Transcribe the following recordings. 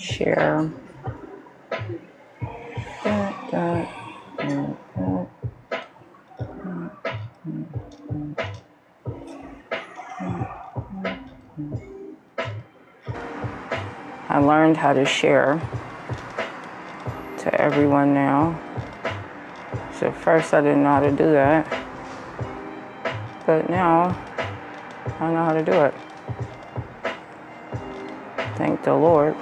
share. I learned how to share to everyone now. So first I didn't know how to do that, but now I know how to do it. Thank the Lord.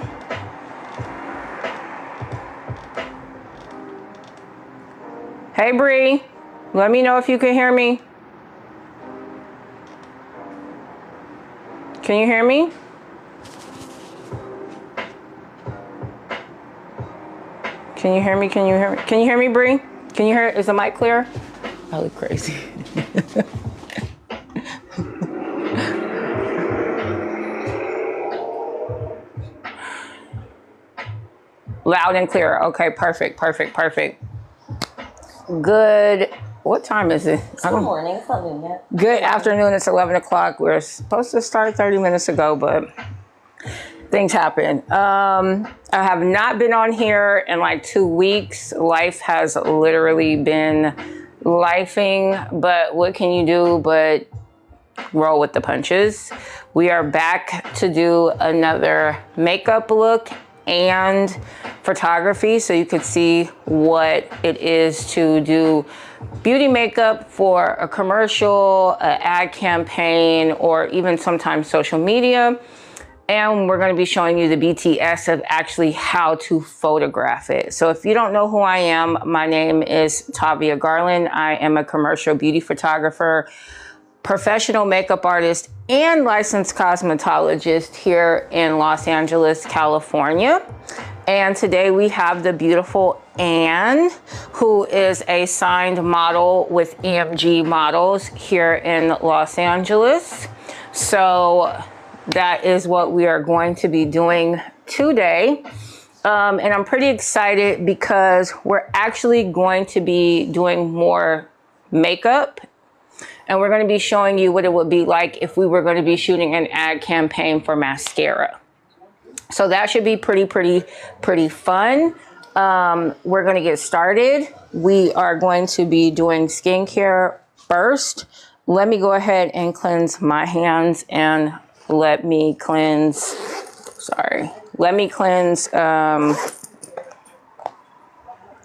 Hey Bree, let me know if you can hear me. Can you hear me? Can you hear me? Can you hear me? Can you hear me, Bree? Can you hear it? Is the mic clear? I look crazy. Loud and clear. Okay, perfect, perfect, perfect. Good. What time is it? It's good morning. It's not noon yet. Good afternoon. It's 11 o'clock. We're supposed to start 30 minutes ago, but things happen. I have not been on here in like 2 weeks. Life has literally been lifing, but what can you do but roll with the punches? We are back to do another makeup look and photography, so you could see what it is to do beauty makeup for a commercial, an ad campaign, or even sometimes social media. And we're going to be showing you the BTS of actually how to photograph it. So if you don't know who I am, my name is Tavia Garland. I am a commercial beauty photographer, professional makeup artist, and licensed cosmetologist here in Los Angeles, California. And today we have the beautiful Anne, who is a signed model with EMG Models here in Los Angeles. So that is what we are going to be doing today. And I'm pretty excited because we're actually going to be doing more makeup. And we're going to be showing you what it would be like if we were going to be shooting an ad campaign for mascara. So that should be pretty fun. We're going to get started. We are going to be doing skincare first. Let me go ahead and cleanse my hands and let me cleanse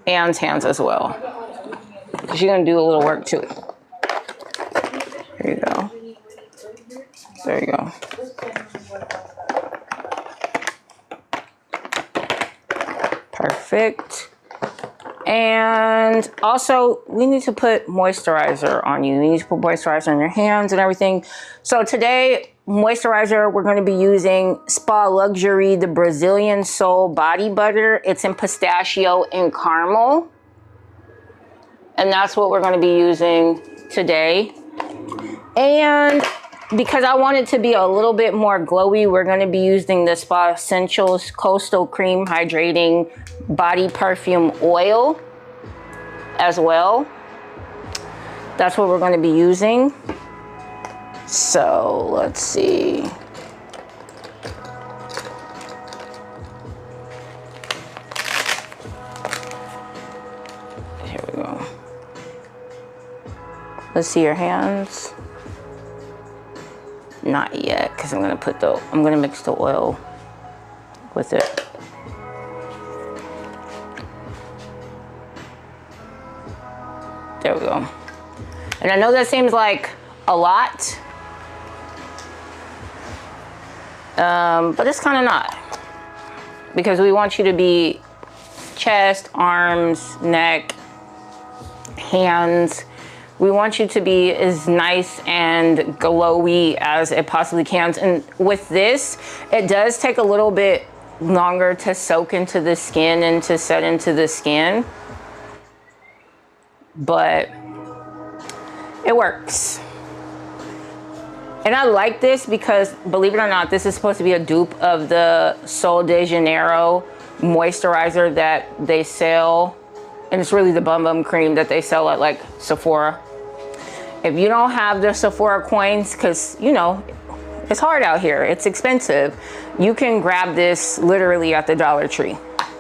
Anne's hands as well. She's going to do a little work too. There you go. There you go. Perfect. And also, we need to put moisturizer on you. You need to put moisturizer on your hands and everything. So today, moisturizer, we're going to be using Spa Luxury, the Brazilian Soul Body Butter. It's in pistachio and caramel. And that's what we're going to be using today. And because I want it to be a little bit more glowy, we're going to be using the Spa Essentials Coastal Cream Hydrating Body Perfume Oil as well. That's what we're going to be using. So let's see. Here we go. Let's see your hands. Not yet, because I'm gonna mix the oil with it. There we go. And I know that seems like a lot, but it's kind of not, because we want you to be chest, arms, neck, hands. We want you to be as nice and glowy as it possibly can. And with this, it does take a little bit longer to soak into the skin and to set into the skin, but it works. And I like this because, believe it or not, this is supposed to be a dupe of the Sol de Janeiro moisturizer that they sell. And it's really the Bum Bum cream that they sell at like Sephora. If you don't have the Sephora coins, because, you know, It's hard out here. It's expensive. You can grab this literally at the Dollar Tree.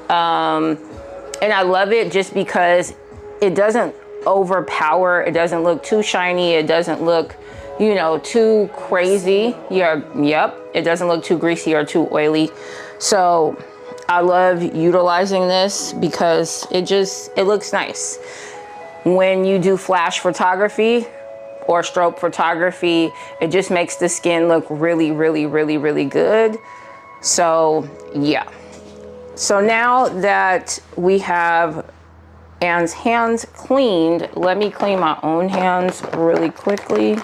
And I love it just because it doesn't overpower. It doesn't look too shiny. It doesn't look, you know, too crazy. Yep. It doesn't look too greasy or too oily. So I love utilizing this because it looks nice. When you do flash photography or strobe photography, it just makes the skin look really, really, really, really good. So yeah. So now that we have Anne's hands cleaned, let me clean my own hands really quickly.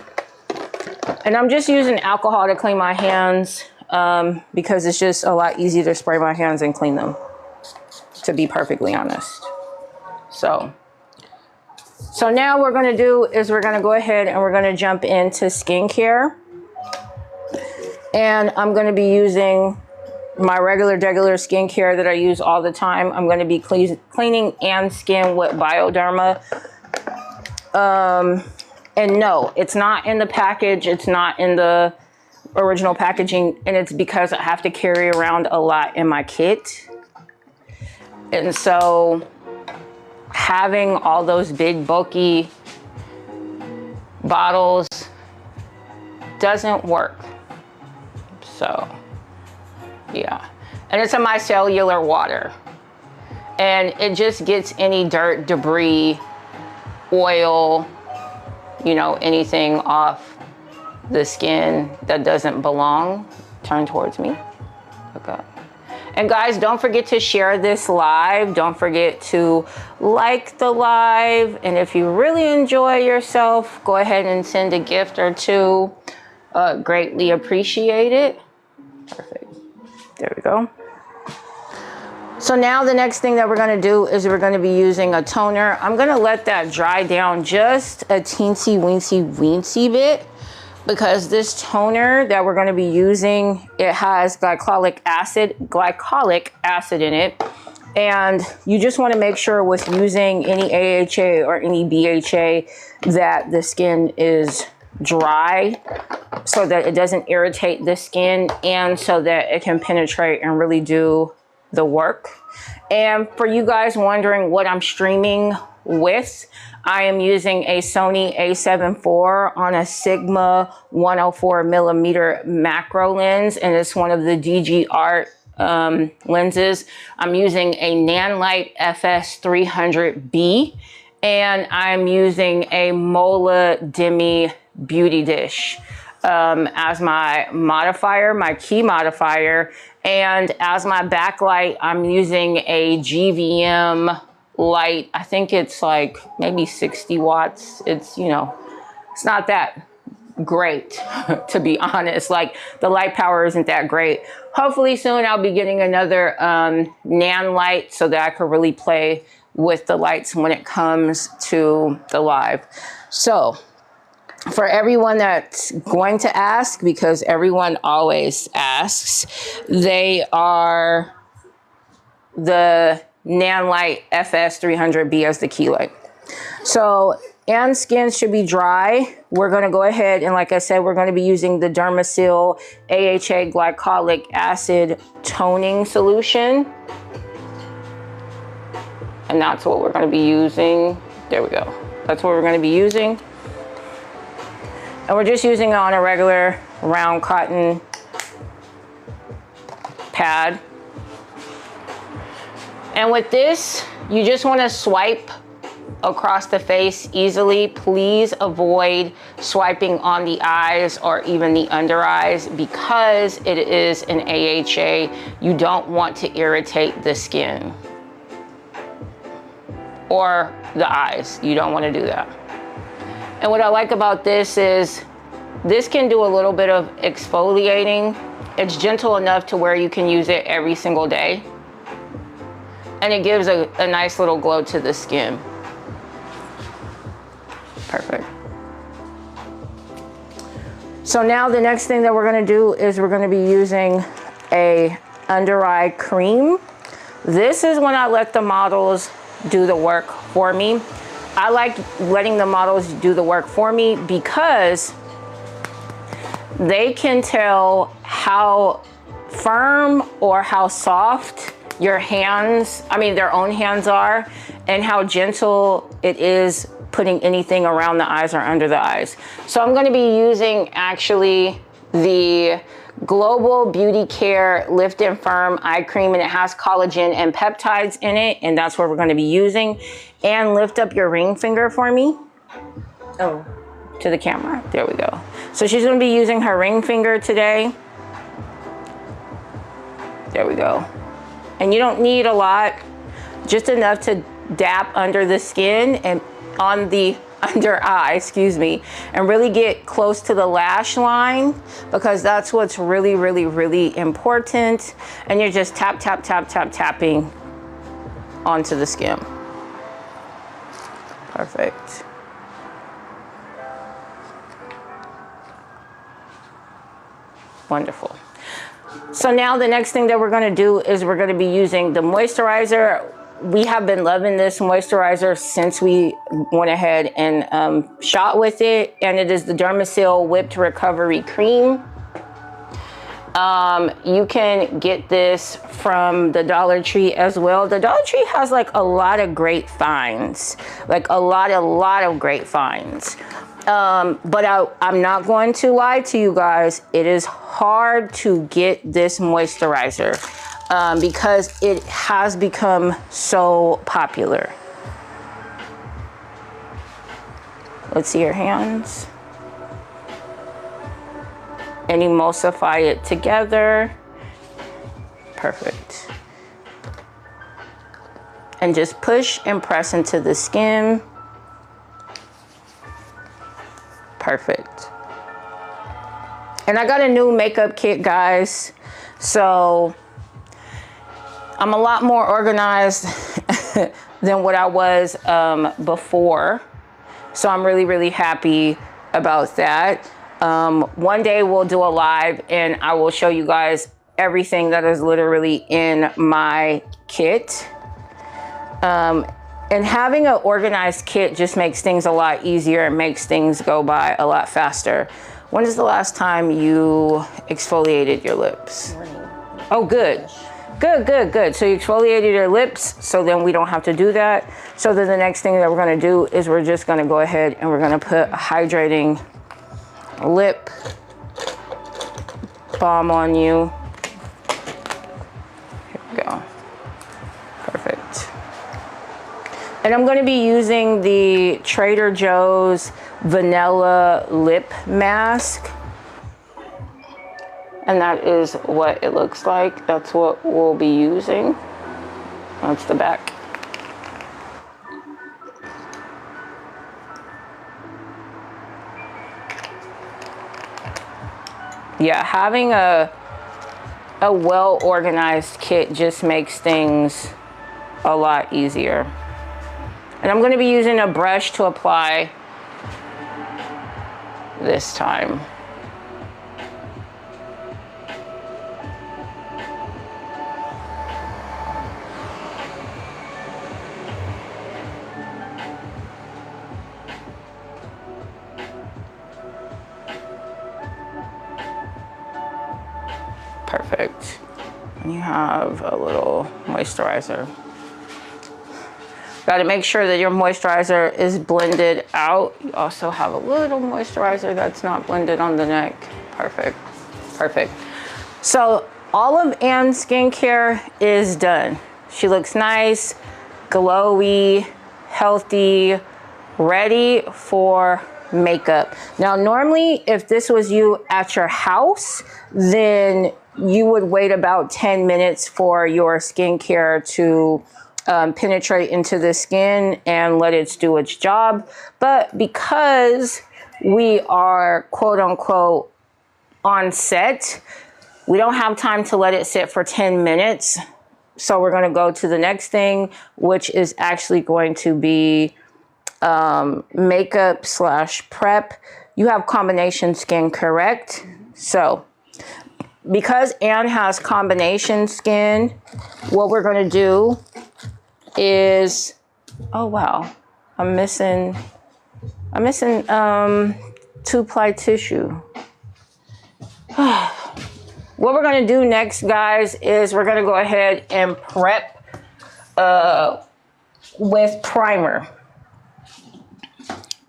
And I'm just using alcohol to clean my hands because it's just a lot easier to spray my hands and clean them, to be perfectly honest. So now what we're gonna do is we're gonna go ahead and we're gonna jump into skincare. And I'm gonna be using my regular skincare that I use all the time. I'm going to be cleaning Anne's skin with Bioderma. And no, it's not in the package. It's not in the original packaging. And it's because I have to carry around a lot in my kit. And so having all those big bulky bottles doesn't work. So yeah, and it's a micellar water, and it just gets any dirt, debris, oil, you know, anything off the skin that doesn't belong. Turn towards me. Okay. And guys, don't forget to share this live. Don't forget to like the live. And if you really enjoy yourself, go ahead and send a gift or two. Greatly appreciate it. Perfect. There we go. So now the next thing that we're going to do is we're going to be using a toner. I'm going to let that dry down just a teensy weensy bit, because this toner that we're going to be using, it has glycolic acid in it. And you just want to make sure with using any AHA or any BHA that the skin is dry, so that it doesn't irritate the skin and so that it can penetrate and really do the work. And for you guys wondering what I'm streaming with, I am using a Sony a7 IV on a Sigma 104 millimeter macro lens, and it's one of the DG Art lenses. I'm using a Nanlite FS 300B, and I'm using a Mola Demi Beauty Dish as my modifier, my key modifier. And as my backlight, I'm using a GVM light. I think it's like maybe 60 watts. It's, you know, it's not that great, to be honest. Like, the light power isn't that great. Hopefully soon I'll be getting another Nan light so that I could really play with the lights when it comes to the live. So for everyone that's going to ask, because everyone always asks, they are the Nanlite FS 300B as the key light. So Anne's skin should be dry. We're going to go ahead and, like I said, we're going to be using the Dermasil AHA glycolic acid toning solution. And that's what we're going to be using. There we go. That's what we're going to be using. And we're just using it on a regular round cotton pad. And with this, you just want to swipe across the face easily. Please avoid swiping on the eyes or even the under eyes, because it is an AHA. You don't want to irritate the skin or the eyes. You don't want to do that. And what I like about this is this can do a little bit of exfoliating. It's gentle enough to where you can use it every single day. And it gives a nice little glow to the skin. Perfect. So now the next thing that we're going to do is we're going to be using a under eye cream. This is when I let the models do the work for me. I like letting the models do the work for me because they can tell how firm or how soft your hands, I mean their own hands are, and how gentle it is putting anything around the eyes or under the eyes. So I'm going to be using actually the Global Beauty Care Lift and Firm Eye Cream, and it has collagen and peptides in it, and that's what we're going to be using. And lift up your ring finger for me. Oh. To the camera. There we go. So she's going to be using her ring finger today. There we go. And you don't need a lot, just enough to dab under the skin and on the under eye, excuse me, and really get close to the lash line, because that's what's really, really, really important. And you're just tap, tap, tap, tap, tapping onto the skin. Perfect. Wonderful. So now the next thing that we're going to do is we're going to be using the moisturizer. We have been loving this moisturizer since we went ahead and shot with it, and it is the Dermasil Whipped Recovery Cream. You can get this from the Dollar Tree as well. The Dollar Tree has like a lot of great finds, like a lot of great finds. But I'm not going to lie to you guys. It is hard to get this moisturizer because it has become so popular. Let's see your hands. And emulsify it together. Perfect. And just push and press into the skin. Perfect. And I got a new makeup kit, guys. So I'm a lot more organized than what I was before. So I'm really, really happy about that. One day we'll do a live and I will show you guys everything that is literally in my kit. And having an organized kit just makes things a lot easier and makes things go by a lot faster. When is the last time you exfoliated your lips? Morning. Oh, good. Good, good, good. So you exfoliated your lips, so then we don't have to do that. So then the next thing that we're gonna do is we're just gonna go ahead and we're gonna put a hydrating lip balm on you. Here we go. Perfect. And I'm going to be using the Trader Joe's Vanilla Lip Mask. And that is what it looks like. That's what we'll be using. That's the back. Yeah, having a well-organized kit just makes things a lot easier. And I'm going to be using a brush to apply this time. Perfect. And you have a little moisturizer. Got to make sure that your moisturizer is blended out. You also have a little moisturizer that's not blended on the neck. Perfect, perfect. So all of Anne's skincare is done. She looks nice, glowy, healthy, ready for makeup. Now, normally if this was you at your house, then you would wait about 10 minutes for your skincare to penetrate into the skin and let it do its job. But because we are quote unquote on set, we don't have time to let it sit for 10 minutes. So we're going to go to the next thing, which is actually going to be makeup / prep. You have combination skin, correct? So because Anne has combination skin, what we're going to do is, oh wow, I'm missing 2-ply tissue. What we're gonna do next, guys, is we're gonna go ahead and prep with primer.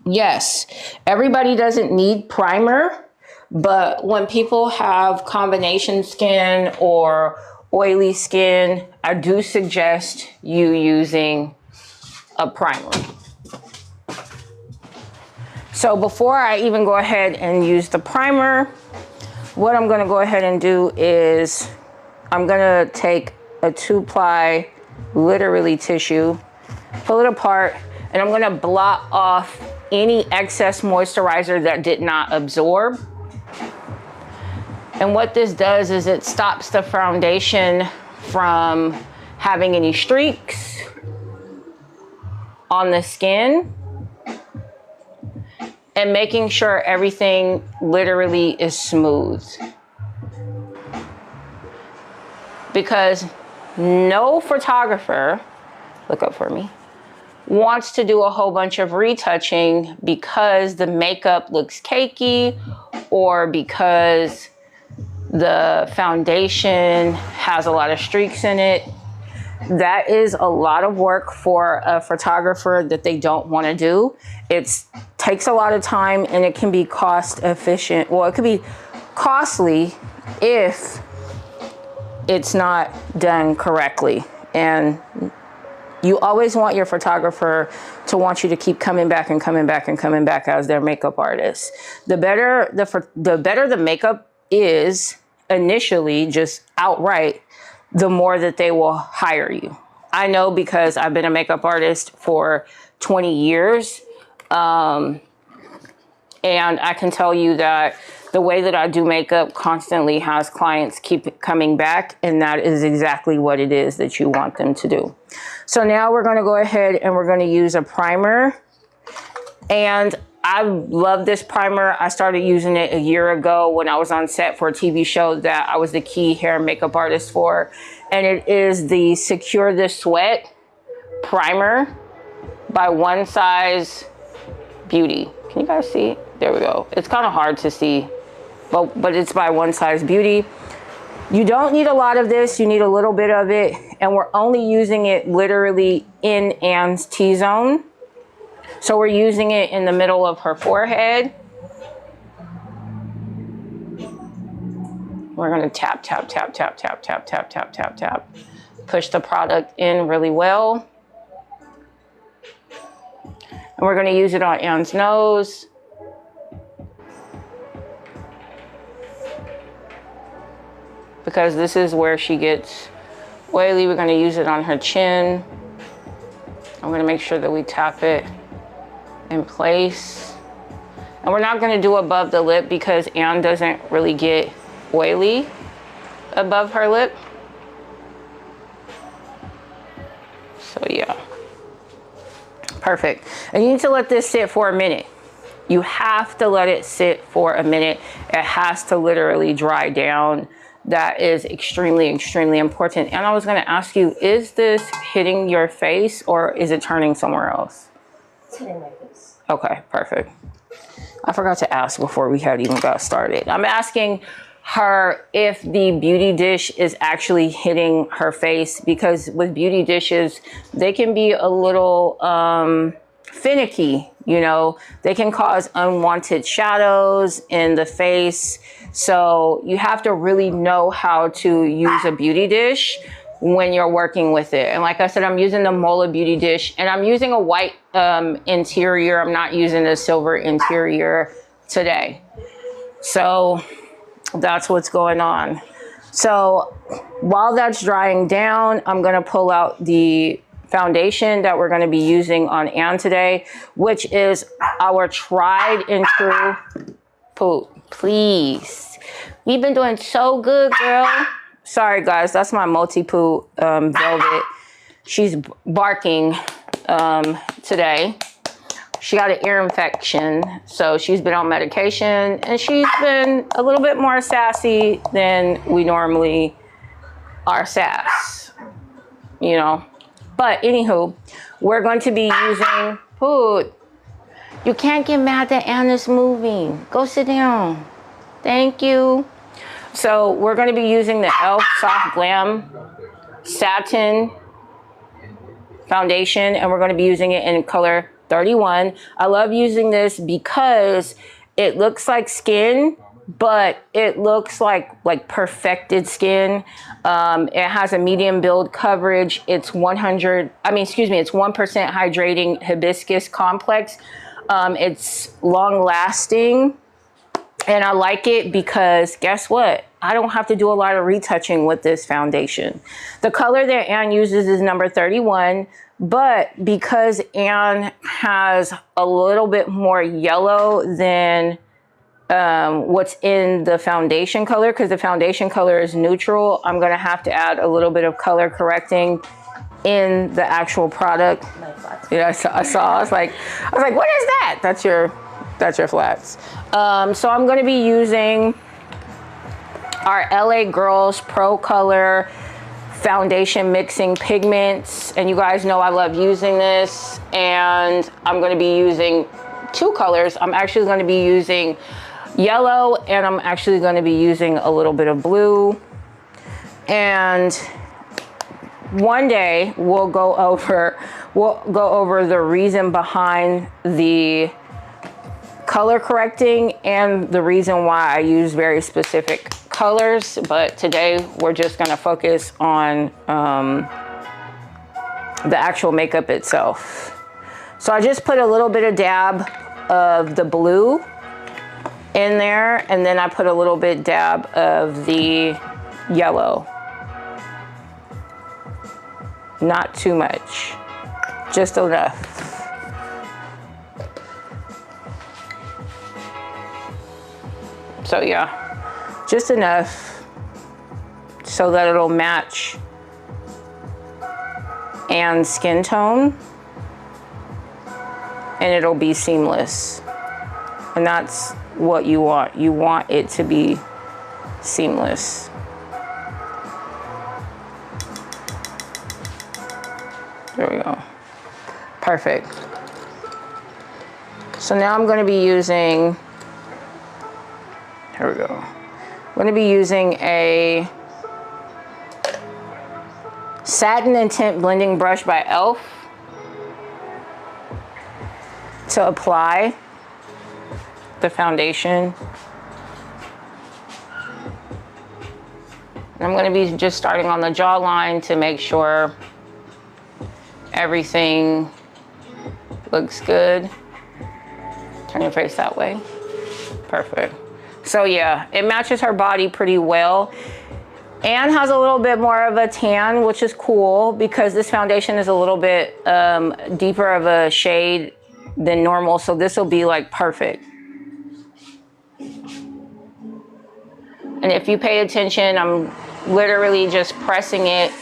Yes, everybody doesn't need primer, but when people have combination skin or oily skin, I do suggest you using a primer. So before I even go ahead and use the primer, what I'm gonna go ahead and do is I'm gonna take a 2-ply, literally tissue, pull it apart, and I'm gonna blot off any excess moisturizer that did not absorb. And what this does is it stops the foundation from having any streaks on the skin and making sure everything literally is smooth. Because no photographer, look up for me, wants to do a whole bunch of retouching because the makeup looks cakey or because the foundation has a lot of streaks in it. That is a lot of work for a photographer that they don't want to do. It takes a lot of time and it can be cost efficient. Well, it could be costly if it's not done correctly. And you always want your photographer to want you to keep coming back and coming back and coming back as their makeup artist. The better the makeup is initially, just outright, the more that they will hire you. I know because I've been a makeup artist for 20 years. And I can tell you that the way that I do makeup constantly has clients keep coming back, and that is exactly what it is that you want them to do. So now we're going to go ahead and we're going to use a primer. And I love this primer. I started using it a year ago when I was on set for a TV show that I was the key hair and makeup artist for. And it is the Secure the Sweat primer by One Size Beauty. Can you guys see? There we go. It's kind of hard to see, but it's by One Size Beauty. You don't need a lot of this. You need a little bit of it. And we're only using it literally in Anne's T-zone. So we're using it in the middle of her forehead. We're gonna tap, tap, tap, tap, tap, tap, tap, tap, tap, tap. Push the product in really well. And we're gonna use it on Anne's nose. Because this is where she gets oily. We're gonna use it on her chin. I'm gonna make sure that we tap it in place. And we're not gonna do above the lip because Anne doesn't really get oily above her lip. So yeah, perfect. And you need to let this sit for a minute. You have to let it sit for a minute. It has to literally dry down. That is extremely, extremely important. And I was gonna ask you, is this hitting your face or is it turning somewhere else? It's hitting my face. Okay, perfect. I forgot to ask before we had even got started. I'm asking her if the beauty dish is actually hitting her face, because with beauty dishes, they can be a little finicky, you know, they can cause unwanted shadows in the face. So you have to really know how to use a beauty dish when you're working with it. And like I said, I'm using the Mola beauty dish and I'm using a white interior. I'm not using a silver interior today. So that's what's going on. So while that's drying down, I'm gonna pull out the foundation that we're gonna be using on Anne today, which is our tried and true, Poot, please. We've been doing so good, girl. Sorry guys, that's my multi-poo Velvet. She's barking today. She got an ear infection, so she's been on medication and she's been a little bit more sassy than we normally are sass, you know. But anywho, we're going to be using Poot. You can't get mad that Anna's moving. Go sit down. Thank you. So we're going to be using the e.l.f. Soft Glam Satin Foundation, and we're going to be using it in color 31. I love using this because it looks like skin, but it looks like perfected skin. It has a medium build coverage. It's 100, it's 1% hydrating hibiscus complex. It's long lasting. And I like it because guess what? I don't have to do a lot of retouching with this foundation. The color that Anne uses is number 31, but because Anne has a little bit more yellow than what's in the foundation color, because the foundation color is neutral, I'm gonna have to add a little bit of color correcting in the actual product. Yeah, I was like, what is that? That's your flats. So I'm going to be using our LA Girls Pro Color Foundation Mixing Pigments. And you guys know I love using this. And I'm going to be using 2 colors. I'm actually going to be using yellow, and I'm actually going to be using a little bit of blue. And one day we'll go over the reason behind the color correcting and the reason why I use very specific colors, but today we're just going to focus on the actual makeup itself. So I just put a little bit of dab of the blue in there, and then I put a little bit dab of the yellow. Not too much, just enough. So yeah, just enough so that it'll match Anne's skin tone and it'll be seamless. And that's what you want. You want it to be seamless. There we go. Perfect. So now I'm going to be using, here we go. I'm going to be using a Satin and Tint Blending Brush by e.l.f. to apply the foundation. And I'm going to be just starting on the jawline to make sure everything looks good. Turn your face that way. Perfect. So yeah, it matches her body pretty well. Anne has a little bit more of a tan, which is cool because this foundation is a little bit deeper of a shade than normal. So this will be like perfect. And if you pay attention, I'm literally just pressing it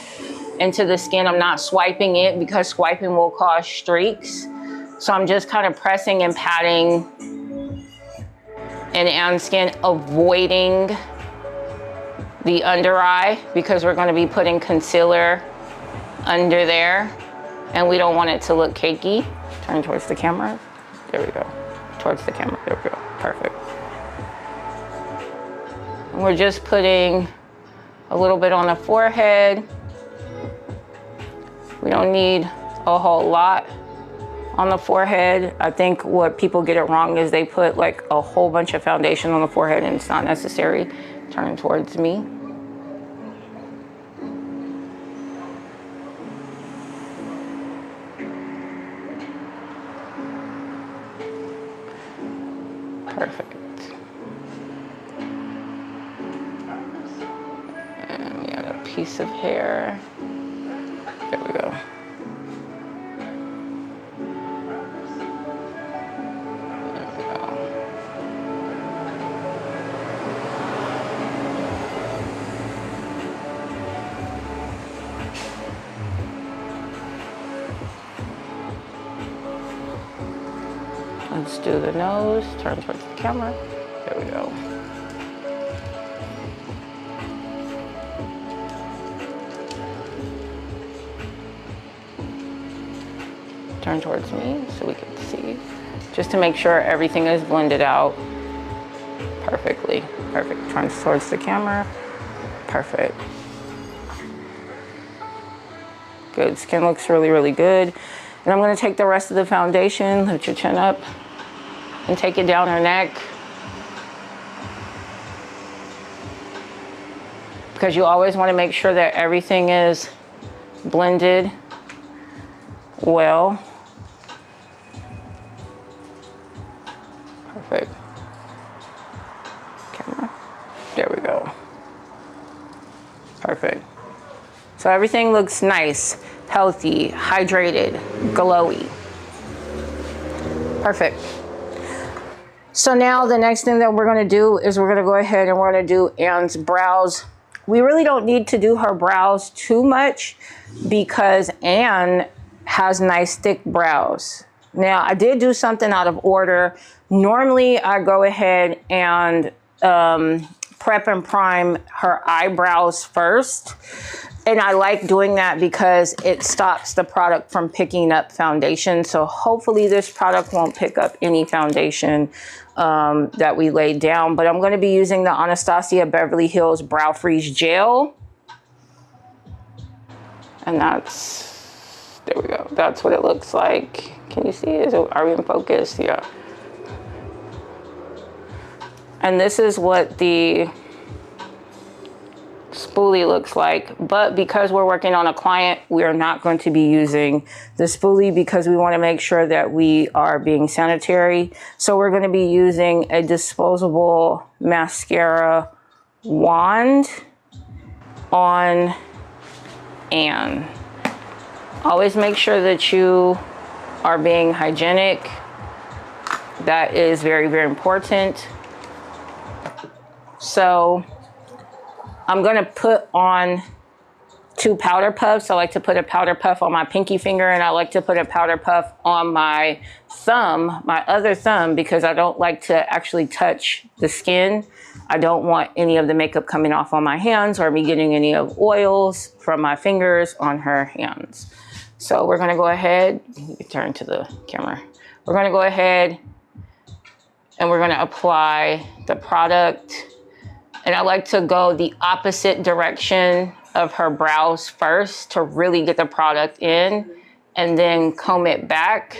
into the skin. I'm not swiping it because swiping will cause streaks. So I'm just kind of pressing and patting in Anne's skin, avoiding the under eye because we're going to be putting concealer under there and we don't want it to look cakey. Turn towards the camera. There we go. Towards the camera. There we go. Perfect. And we're just putting a little bit on the forehead. We don't need a whole lot on the forehead. I think what people get it wrong is they put like a whole bunch of foundation on the forehead and it's not necessary. Turn towards me. Perfect. And we got a piece of hair. There we go. Let's do the nose, turn towards the camera. There we go. Turn towards me so we can see. Just to make sure everything is blended out perfectly. Perfect. Turn towards the camera. Perfect. Good. Skin looks really, really good. And I'm going to take the rest of the foundation, lift your chin up, and take it down her neck. Because you always want to make sure that everything is blended well. Perfect. Camera. There we go. Perfect. So everything looks nice, healthy, hydrated, glowy. Perfect. So now the next thing that we're going to do is we're going to go ahead and we're going to do Anne's brows. We really don't need to do her brows too much because Anne has nice thick brows. Now I did do something out of order. Normally I go ahead and prep and prime her eyebrows first. And I like doing that because it stops the product from picking up foundation. So hopefully this product won't pick up any foundation that we laid down. But I'm going to be using the Anastasia Beverly Hills Brow Freeze Gel. And that's, there we go. That's what it looks like. Can you see? Are we in focus? Yeah. And this is what the spoolie looks like, but because we're working on a client, we are not going to be using the spoolie because we want to make sure that we are being sanitary. So we're going to be using a disposable mascara wand on Anne. Always make sure that you are being hygienic. That is very, very important. So I'm going to put on 2 powder puffs. I like to put a powder puff on my pinky finger, and I like to put a powder puff on my thumb, my other thumb, because I don't like to actually touch the skin. I don't want any of the makeup coming off on my hands or me getting any of oils from my fingers on her hands. So we're going to go ahead, turn to the camera. We're going to go ahead and we're going to apply the product. And I like to go the opposite direction of her brows first to really get the product in, and then comb it back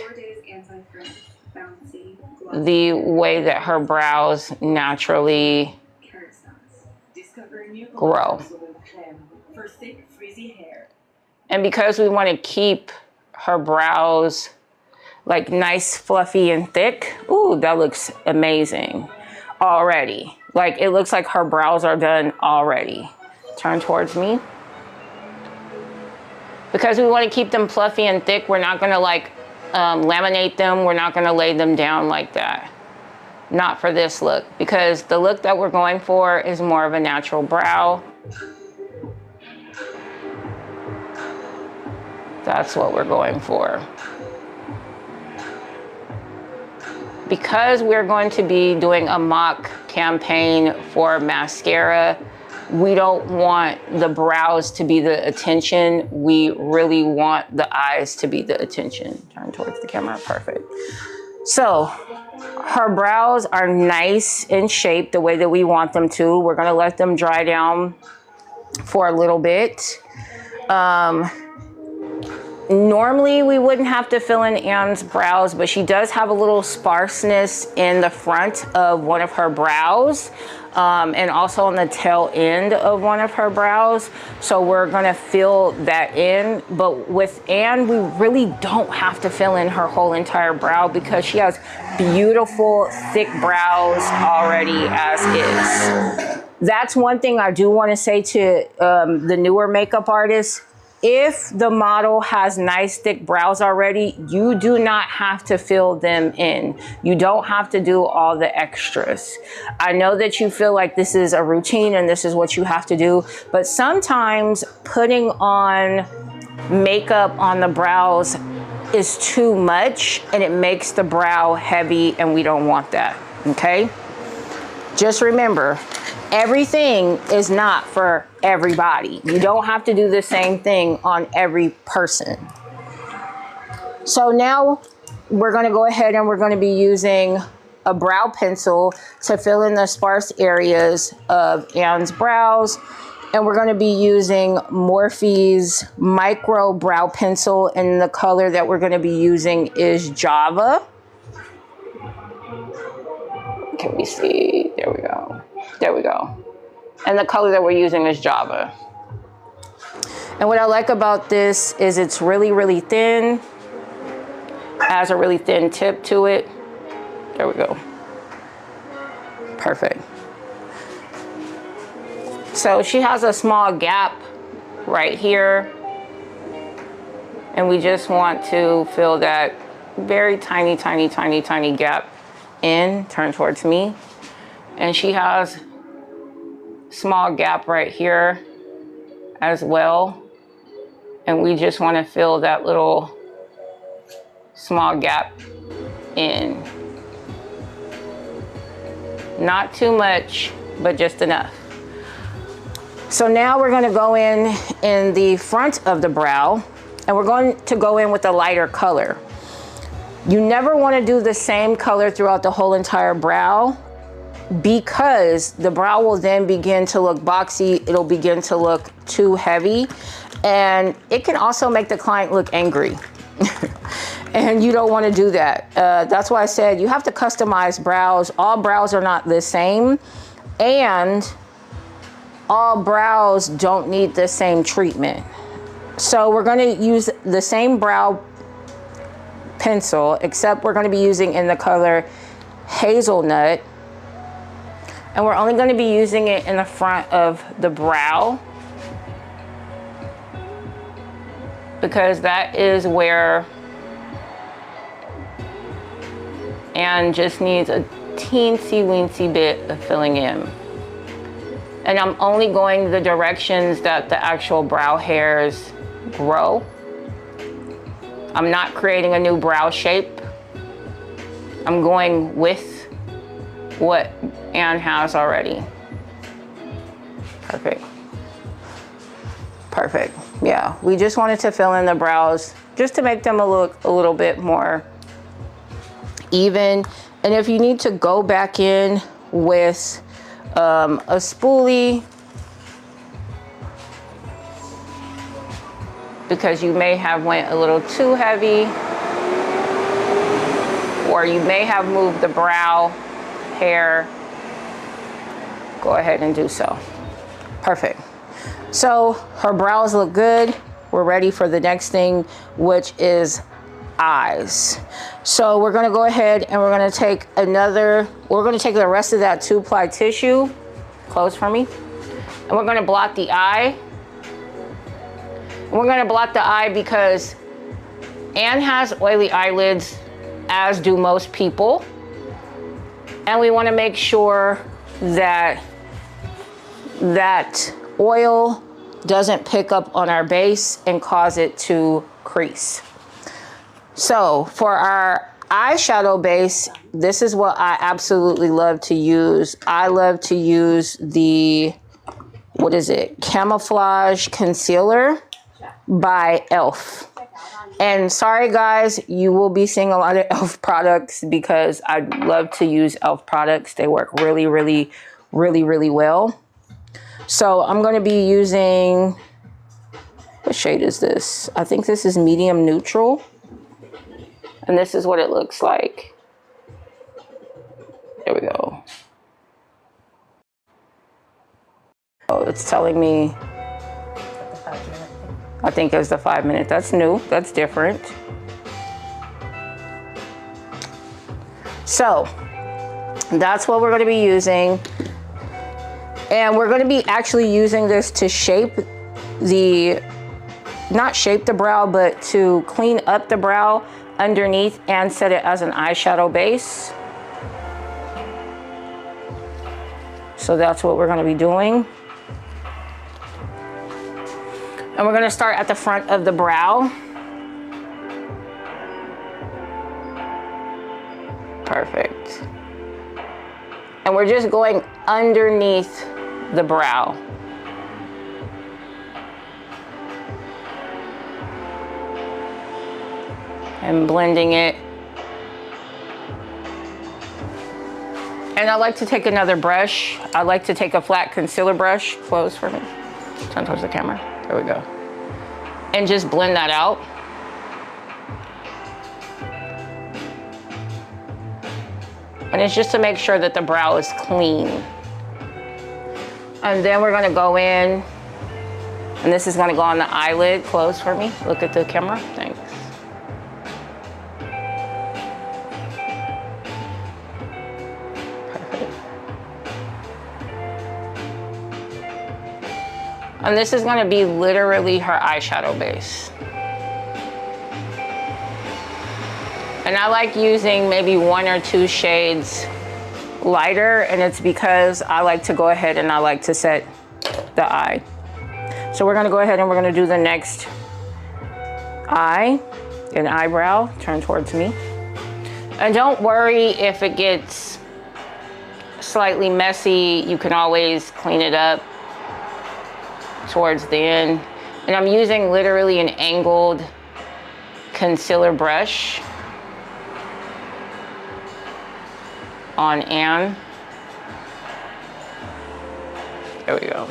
the way that her brows naturally grow. And because we want to keep her brows like nice, fluffy, and thick, ooh, that looks amazing already. Like, it looks like her brows are done already. Turn towards me. Because we want to keep them fluffy and thick, we're not going to like laminate them. We're not going to lay them down like that. Not for this look. Because the look that we're going for is more of a natural brow. That's what we're going for. Because we're going to be doing a mock campaign for mascara, we don't want the brows to be the attention. We really want the eyes to be the attention. Turn towards the camera. Perfect. So her brows are nice in shape the way that we want them to. We're going to let them dry down for a little bit. Normally we wouldn't have to fill in Anne's brows, but she does have a little sparseness in the front of one of her brows, and also on the tail end of one of her brows. So we're gonna fill that in. But with Anne, we really don't have to fill in her whole entire brow because she has beautiful thick brows already as is. That's one thing I do want to say to the newer makeup artists. If the model has nice thick brows already, you do not have to fill them in. You don't have to do all the extras. I know that you feel like this is a routine and this is what you have to do, but sometimes putting on makeup on the brows is too much and it makes the brow heavy, and we don't want that, okay? Just remember, everything is not for everybody. You don't have to do the same thing on every person. So now we're going to go ahead and we're going to be using a brow pencil to fill in the sparse areas of Anne's brows. And we're going to be using Morphe's micro brow pencil, and the color that we're going to be using is Java. Can we see? There we go. There we go. And the color that we're using is Java. And what I like about this is it's really, really thin. Has a really thin tip to it. There we go. Perfect. So she has a small gap right here. And we just want to fill that very tiny, tiny, tiny, tiny gap in. Turn towards me. And she has a small gap right here as well. And we just want to fill that little small gap in. Not too much, but just enough. So now we're going to go in the front of the brow, and we're going to go in with a lighter color. You never want to do the same color throughout the whole entire brow, because the brow will then begin to look boxy. It'll begin to look too heavy, and it can also make the client look angry. And you don't want to do that. That's why I said you have to customize brows. All brows are not the same, and all brows don't need the same treatment. So we're going to use the same brow pencil, except we're going to be using in the color Hazelnut. And we're only going to be using it in the front of the brow, because that is where Anne just needs a teensy weensy bit of filling in. And I'm only going the directions that the actual brow hairs grow. I'm not creating a new brow shape. I'm going with what Anne has already. Perfect. Perfect. Yeah, we just wanted to fill in the brows just to make them look a little bit more even. And if you need to go back in with a spoolie, because you may have went a little too heavy, or you may have moved the brow hair, go ahead and do so. Perfect. So her brows look good. We're ready for the next thing, which is eyes. So we're going to go ahead and we're going to take the rest of that 2-ply tissue, close for me, and we're going to blot the eye. And we're going to blot the eye because Anne has oily eyelids, as do most people. And we want to make sure that that oil doesn't pick up on our base and cause it to crease. So for our eyeshadow base, this is what I absolutely love to use. I love to use the, what is it? Camouflage Concealer by e.l.f. And sorry guys, you will be seeing a lot of e.l.f. products because I love to use e.l.f. products. They work really, really, really, really well. So I'm going to be using, what shade is this? I think this is medium neutral. And this is what it looks like. There we go. Oh, it's telling me, I think it's the 5-minute. That's new, that's different. So that's what we're going to be using. And we're going to be actually using this to shape the, not shape the brow, but to clean up the brow underneath and set it as an eyeshadow base. So that's what we're going to be doing. And we're going to start at the front of the brow. Perfect. And we're just going underneath the brow. And blending it And I like to take another brush. I like to take a flat concealer brush. Close for me. Turn towards the camera. There we go. And just blend that out. And it's just to make sure that the brow is clean. And then we're gonna go in, and this is gonna go on the eyelid. Close for me. Look at the camera. Thanks. And this is gonna be literally her eyeshadow base. And I like using maybe 1 or 2 shades lighter, and it's because I like to go ahead and I like to set the eye. So we're gonna go ahead and we're gonna do the next eye and eyebrow. Turn towards me. And don't worry if it gets slightly messy, you can always clean it up towards the end. And I'm using literally an angled concealer brush on Anne. There we go.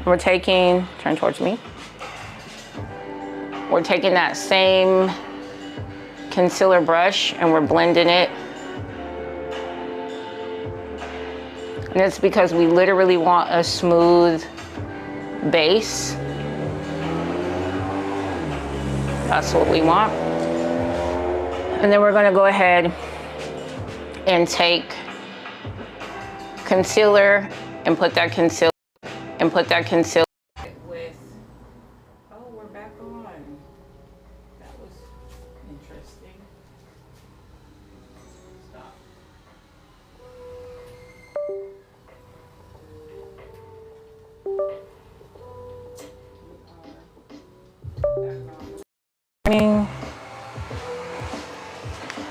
We're taking, turn towards me. We're taking that same concealer brush and we're blending it. And it's because we literally want a smooth base. That's what we want. And then we're gonna go ahead and take concealer and put that concealer with, oh, we're back on. That was interesting. Stop.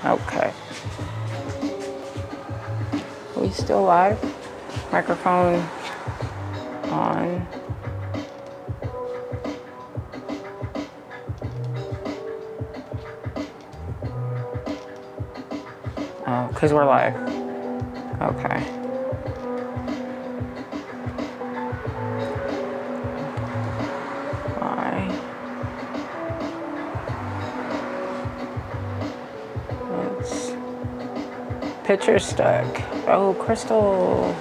Okay. Are we still live? Microphone on. Oh, because we're live. Okay. Picture stuck. Oh, Crystal.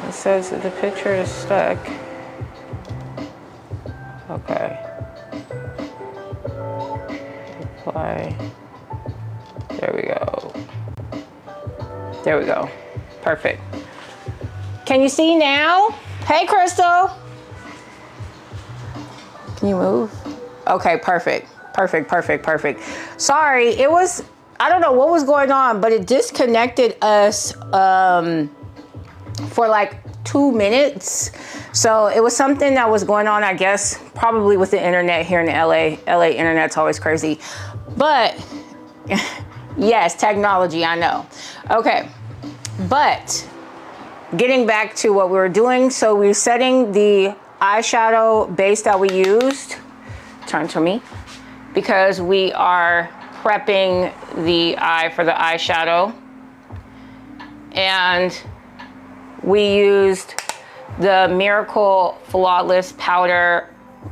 It says that the picture is stuck. Okay. Apply. There we go. There we go. Perfect. Can you see now? Hey, Crystal. Can you move? Okay, perfect. Perfect, perfect, perfect. Sorry, it was, I don't know what was going on, but it disconnected us for like 2 minutes. So it was something that was going on, I guess, probably with the internet here in LA. LA internet's always crazy. But yes, technology, I know. Okay, but getting back to what we were doing. So we're setting the eyeshadow base that we used. Turn to me. Because we are prepping the eye for the eyeshadow. And we used the Miracle Flawless Powder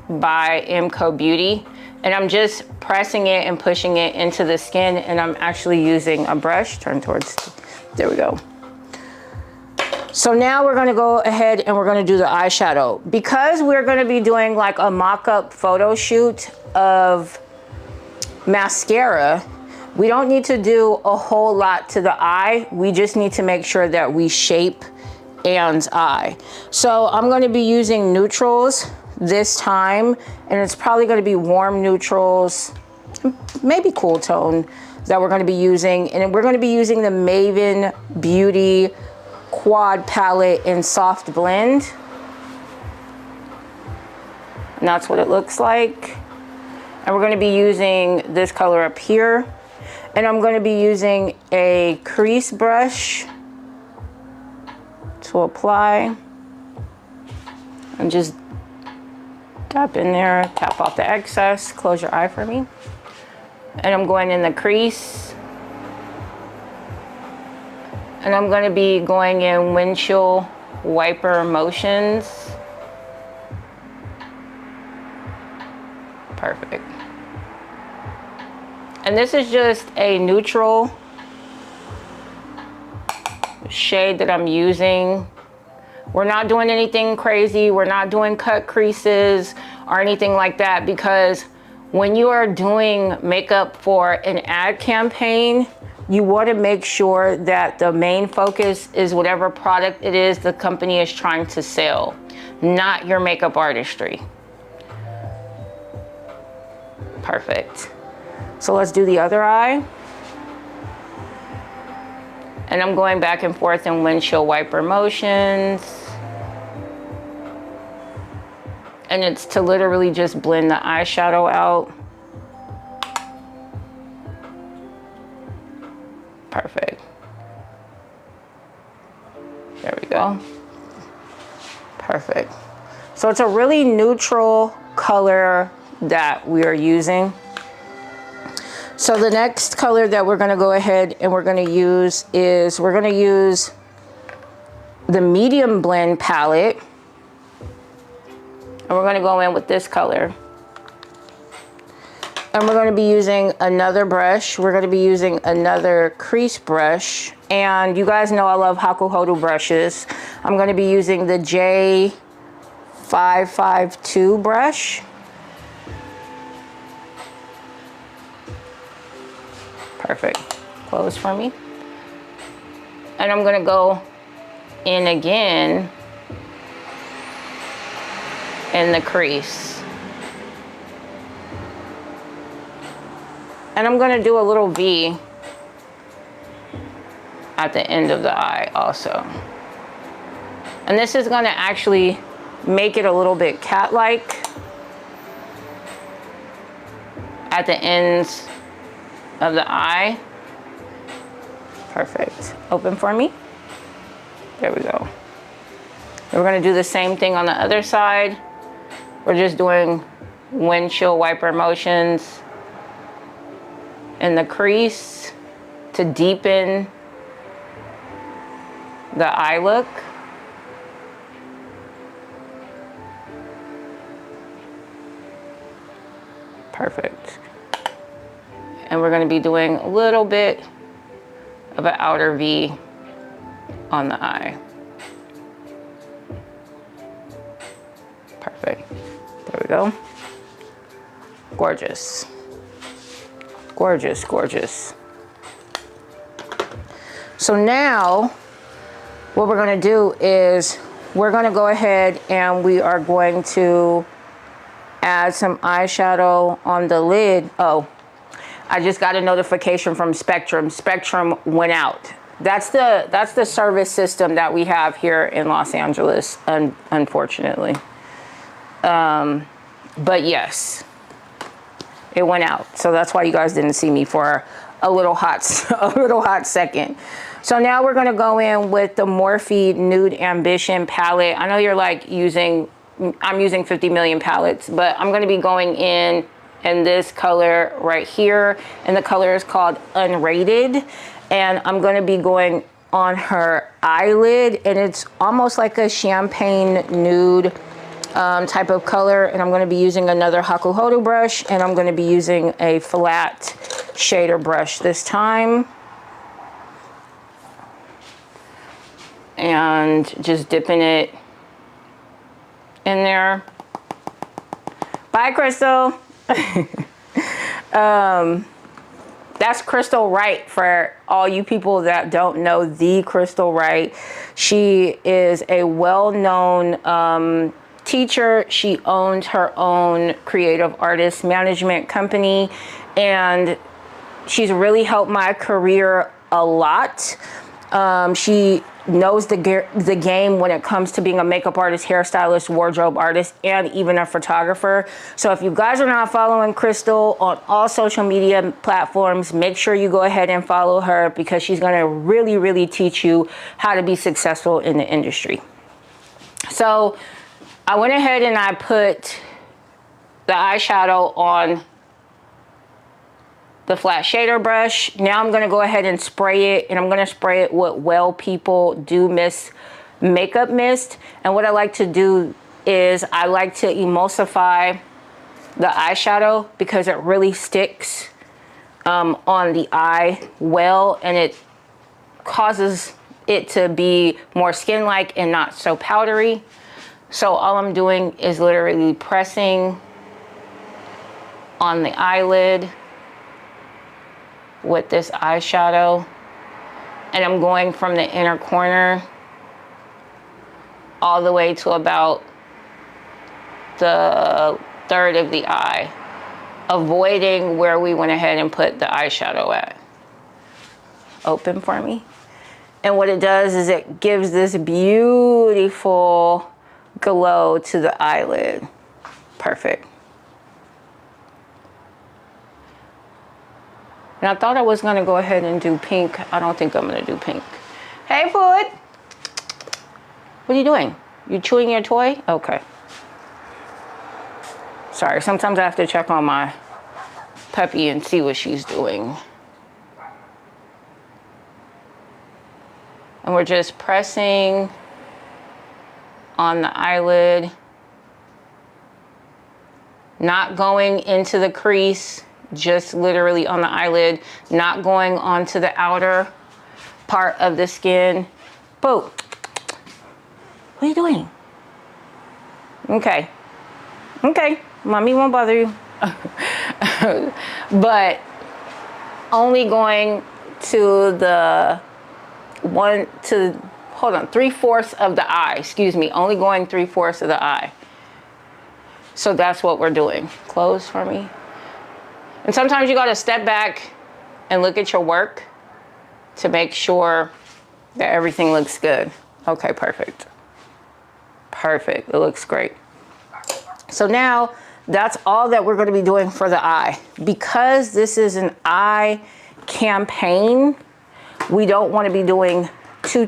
by MCO Beauty. And I'm just pressing it and pushing it into the skin, and I'm actually using a brush. Turn towards, there we go. So now we're gonna go ahead and we're gonna do the eyeshadow. Because we're gonna be doing like a mock-up photo shoot of mascara, we don't need to do a whole lot to the eye. We just need to make sure that we shape Anne's eye. So I'm going to be using neutrals this time, and it's probably going to be warm neutrals, maybe cool tone that we're going to be using. And we're going to be using the Maven Beauty Quad Palette in Soft Blend. And that's what it looks like. And we're going to be using this color up here. And I'm going to be using a crease brush to apply. And just tap in there, tap off the excess, close your eye for me. And I'm going in the crease. And I'm going to be going in windshield wiper motions. Perfect. And this is just a neutral shade that I'm using. We're not doing anything crazy. We're not doing cut creases or anything like that, because when you are doing makeup for an ad campaign, you want to make sure that the main focus is whatever product it is the company is trying to sell, not your makeup artistry. Perfect. So let's do the other eye. And I'm going back and forth in windshield wiper motions. And it's to literally just blend the eyeshadow out. Perfect. There we go. Perfect. So it's a really neutral color that we are using. So the next color that we're going to go ahead and we're going to use is, we're going to use the medium blend palette. And we're going to go in with this color. And we're going to be using another brush. We're going to be using another crease brush. And you guys know I love Hakuhodo brushes. I'm going to be using the J552 brush. Perfect. Close for me. And I'm going to go in again in the crease. And I'm going to do a little V at the end of the eye also. And this is going to actually make it a little bit cat-like at the ends of the eye. Perfect. Open for me. There we go. We're going to do the same thing on the other side. We're just doing windshield wiper motions in the crease to deepen the eye look. Perfect. And we're going to be doing a little bit of an outer V on the eye. Perfect. There we go. Gorgeous. Gorgeous, gorgeous. So now what we're going to do is we're going to go ahead and we are going to add some eyeshadow on the lid. Oh, I just got a notification from Spectrum. Spectrum went out. That's the service system that we have here in Los Angeles, unfortunately. But yes, it went out. So that's why you guys didn't see me for a little hot second. So now we're gonna go in with the Morphe Nude Ambition palette. I know you're like I'm using 50 million palettes, but I'm gonna be going in this color right here. And the color is called Unrated. And I'm gonna be going on her eyelid, and it's almost like a champagne nude type of color. And I'm going to be using another Hakuhodo brush, and I'm going to be using a flat shader brush this time. And just dipping it in there. Bye, Crystal. That's Crystal Wright for all you people that don't know the Crystal Wright. She is a well-known teacher. She owns her own creative artist management company, and she's really helped my career a lot. She knows the game when it comes to being a makeup artist, hairstylist, wardrobe artist, and even a photographer. So if you guys are not following Crystal on all social media platforms, make sure you go ahead and follow her, because she's going to really, really teach you how to be successful in the industry. So I went ahead and I put the eyeshadow on the flat shader brush. Now I'm gonna go ahead and spray it, and I'm gonna spray it with Well People Do Mist makeup mist. And what I like to do is I like to emulsify the eyeshadow because it really sticks on the eye well, and it causes it to be more skin-like and not so powdery. So all I'm doing is literally pressing on the eyelid with this eyeshadow, and I'm going from the inner corner all the way to about the third of the eye, avoiding where we went ahead and put the eyeshadow at. Open for me. And what it does is it gives this beautiful glow to the eyelid. Perfect. And I thought I was gonna go ahead and do pink. I don't think I'm gonna do pink. Hey, Foot. What are you doing? You chewing your toy? Okay. Sorry, sometimes I have to check on my puppy and see what she's doing. And we're just pressing on the eyelid, not going into the crease, just literally on the eyelid, not going onto the outer part of the skin. Boo. What are you doing? Okay. Okay, mommy won't bother you. But only going to the 3/4 of the eye, excuse me, only going 3/4 of the eye. So that's what we're doing. Close for me. And sometimes you gotta step back and look at your work to make sure that everything looks good. Okay, perfect. Perfect, it looks great. So now that's all that we're gonna be doing for the eye. Because this is an eye campaign, we don't wanna be doing too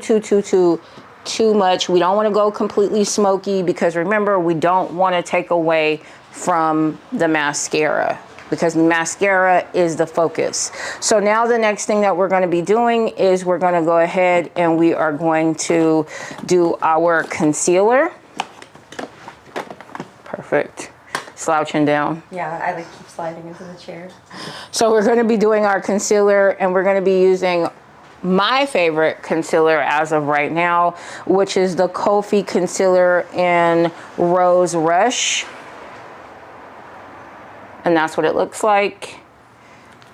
much. We don't wanna go completely smoky because remember, we don't wanna take away from the mascara because mascara is the focus. So now the next thing that we're gonna be doing is we're gonna go ahead and we are going to do our concealer. Perfect. Slouching down. Yeah, I like keep sliding into the chair. So we're going to be doing our concealer, and we're going to be using my favorite concealer as of right now, which is the Kofi concealer in Rose Rush. And that's what it looks like.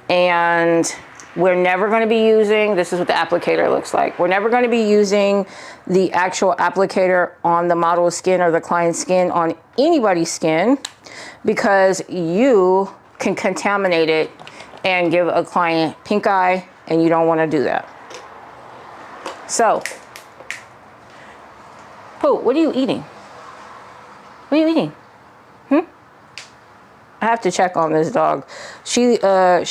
And we're never going to be using, this is what the applicator looks like. We're never going to be using the actual applicator on the model's skin or the client's skin on anybody's skin because you can contaminate it and give a client pink eye, and you don't want to do that. So, Pooh, what are you eating? What are you eating? I have to check on this dog. She is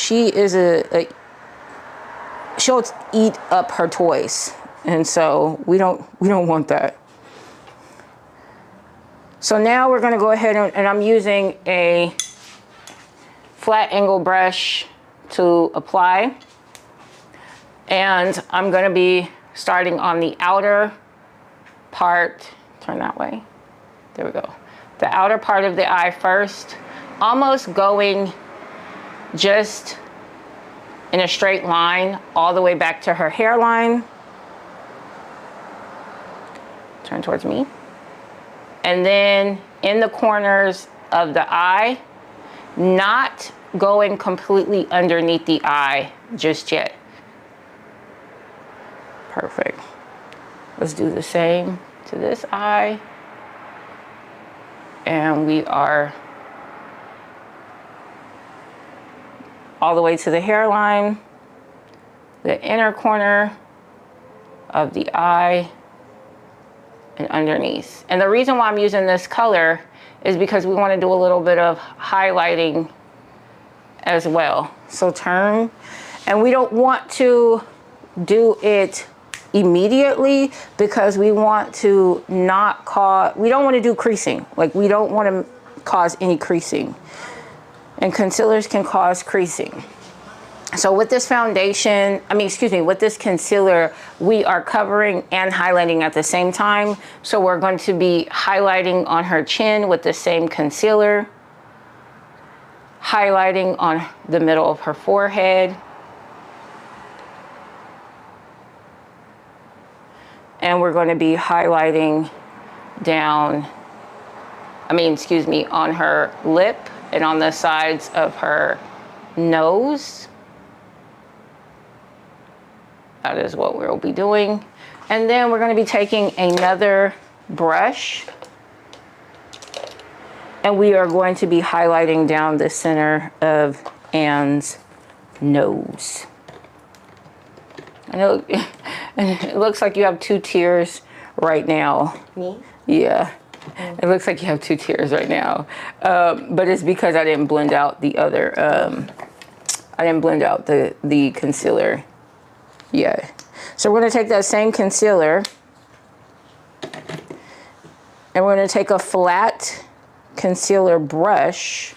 she'll eat up her toys, and so we don't want that. So now we're gonna go ahead and I'm using a flat angle brush to apply, and I'm gonna be starting on the outer part. Turn that way. There we go. The outer part of the eye first, almost going just in a straight line all the way back to her hairline. Turn towards me. And then in the corners of the eye, not going completely underneath the eye just yet. Perfect. Let's do the same to this eye. And we are all the way to the hairline, the inner corner of the eye, and underneath. And the reason why I'm using this color is because we want to do a little bit of highlighting as well. So turn, and we don't want to do it immediately because we want to not cause, we don't want to do creasing. Like we don't want to cause any creasing. And concealers can cause creasing. So with this foundation, with this concealer, we are covering and highlighting at the same time. So we're going to be highlighting on her chin with the same concealer, highlighting on the middle of her forehead, and we're going to be highlighting down, on her lip and on the sides of her nose. That is what we'll be doing. And then we're going to be taking another brush, and we are going to be highlighting down the center of Anne's nose. I know it looks like you have 2 tears right now. Me? Yeah. It looks like you have 2 tears right now. But it's because I didn't blend out the other, I didn't blend out the concealer. Yeah. So we're going to take that same concealer, and we're going to take a flat concealer brush.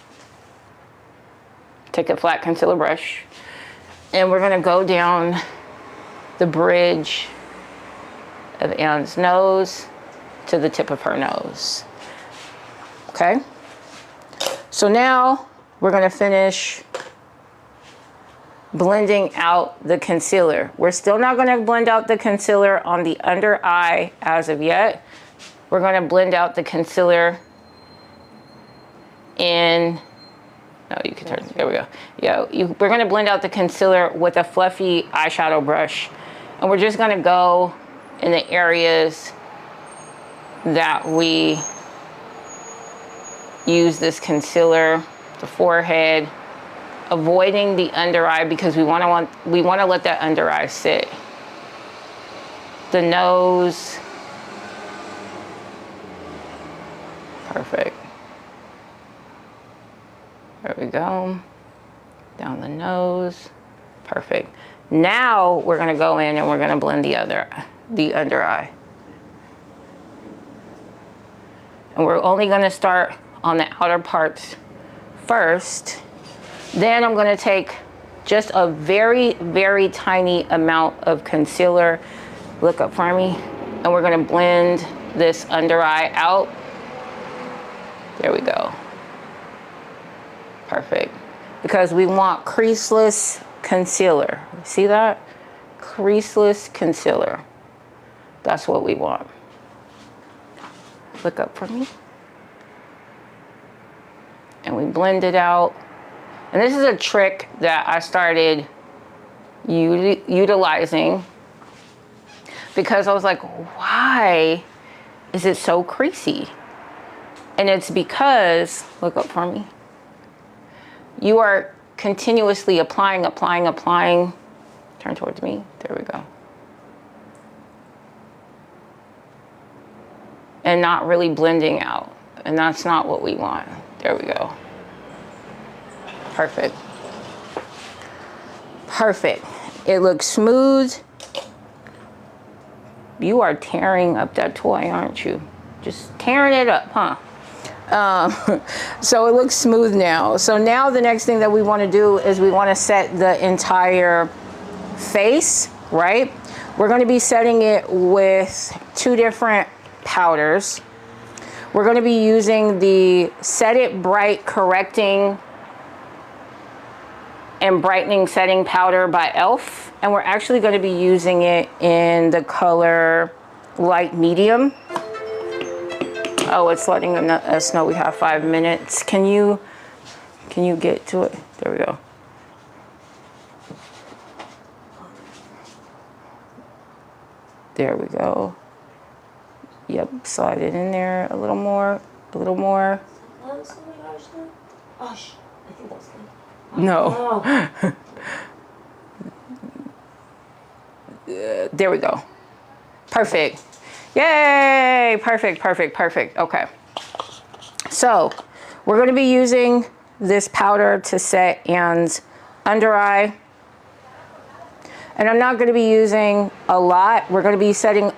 Take a flat concealer brush, and we're going to go down the bridge of Anne's nose to the tip of her nose. Okay. So now we're going to finish blending out the concealer. We're still not going to blend out the concealer on the under eye as of yet. We're going to blend out the concealer in, no, you can turn, there we go. Yeah, we're going to blend out the concealer with a fluffy eyeshadow brush. And we're just going to go in the areas that we use this concealer, the forehead, avoiding the under eye because we want to let that under eye sit. The nose. Perfect. There we go. Down the nose. Perfect. Now we're going to go in and we're going to blend the under eye. And we're only going to start on the outer parts first. Then I'm going to take just a very, very tiny amount of concealer. Look up for me. And we're going to blend this under eye out. There we go. Perfect. Because we want creaseless concealer. See that? Creaseless concealer. That's what we want. Look up for me. And we blend it out. And this is a trick that I started utilizing because I was like, why is it so creasy? And it's because, look up for me, you are continuously applying. Turn towards me. There we go. And not really blending out. And that's not what we want. There we go. Perfect. Perfect. It looks smooth. You are tearing up that toy, aren't you? Just tearing it up, huh? So it looks smooth now. So now the next thing that we want to do is we want to set the entire face, right? We're going to be setting it with 2 different powders. We're going to be using the Set It Bright Correcting and Brightening Setting Powder by e.l.f. And we're actually going to be using it in the color Light Medium. Oh, it's letting us know we have 5 minutes. Can you get to it? There we go. There we go. Yep, slide it in there a little more, a little more. Oh, I think that's good. No. Oh. There we go. Perfect. Yay! Perfect, perfect, perfect. Okay. So we're going to be using this powder to set Anne's under eye. And I'm not going to be using a lot. We're going to be setting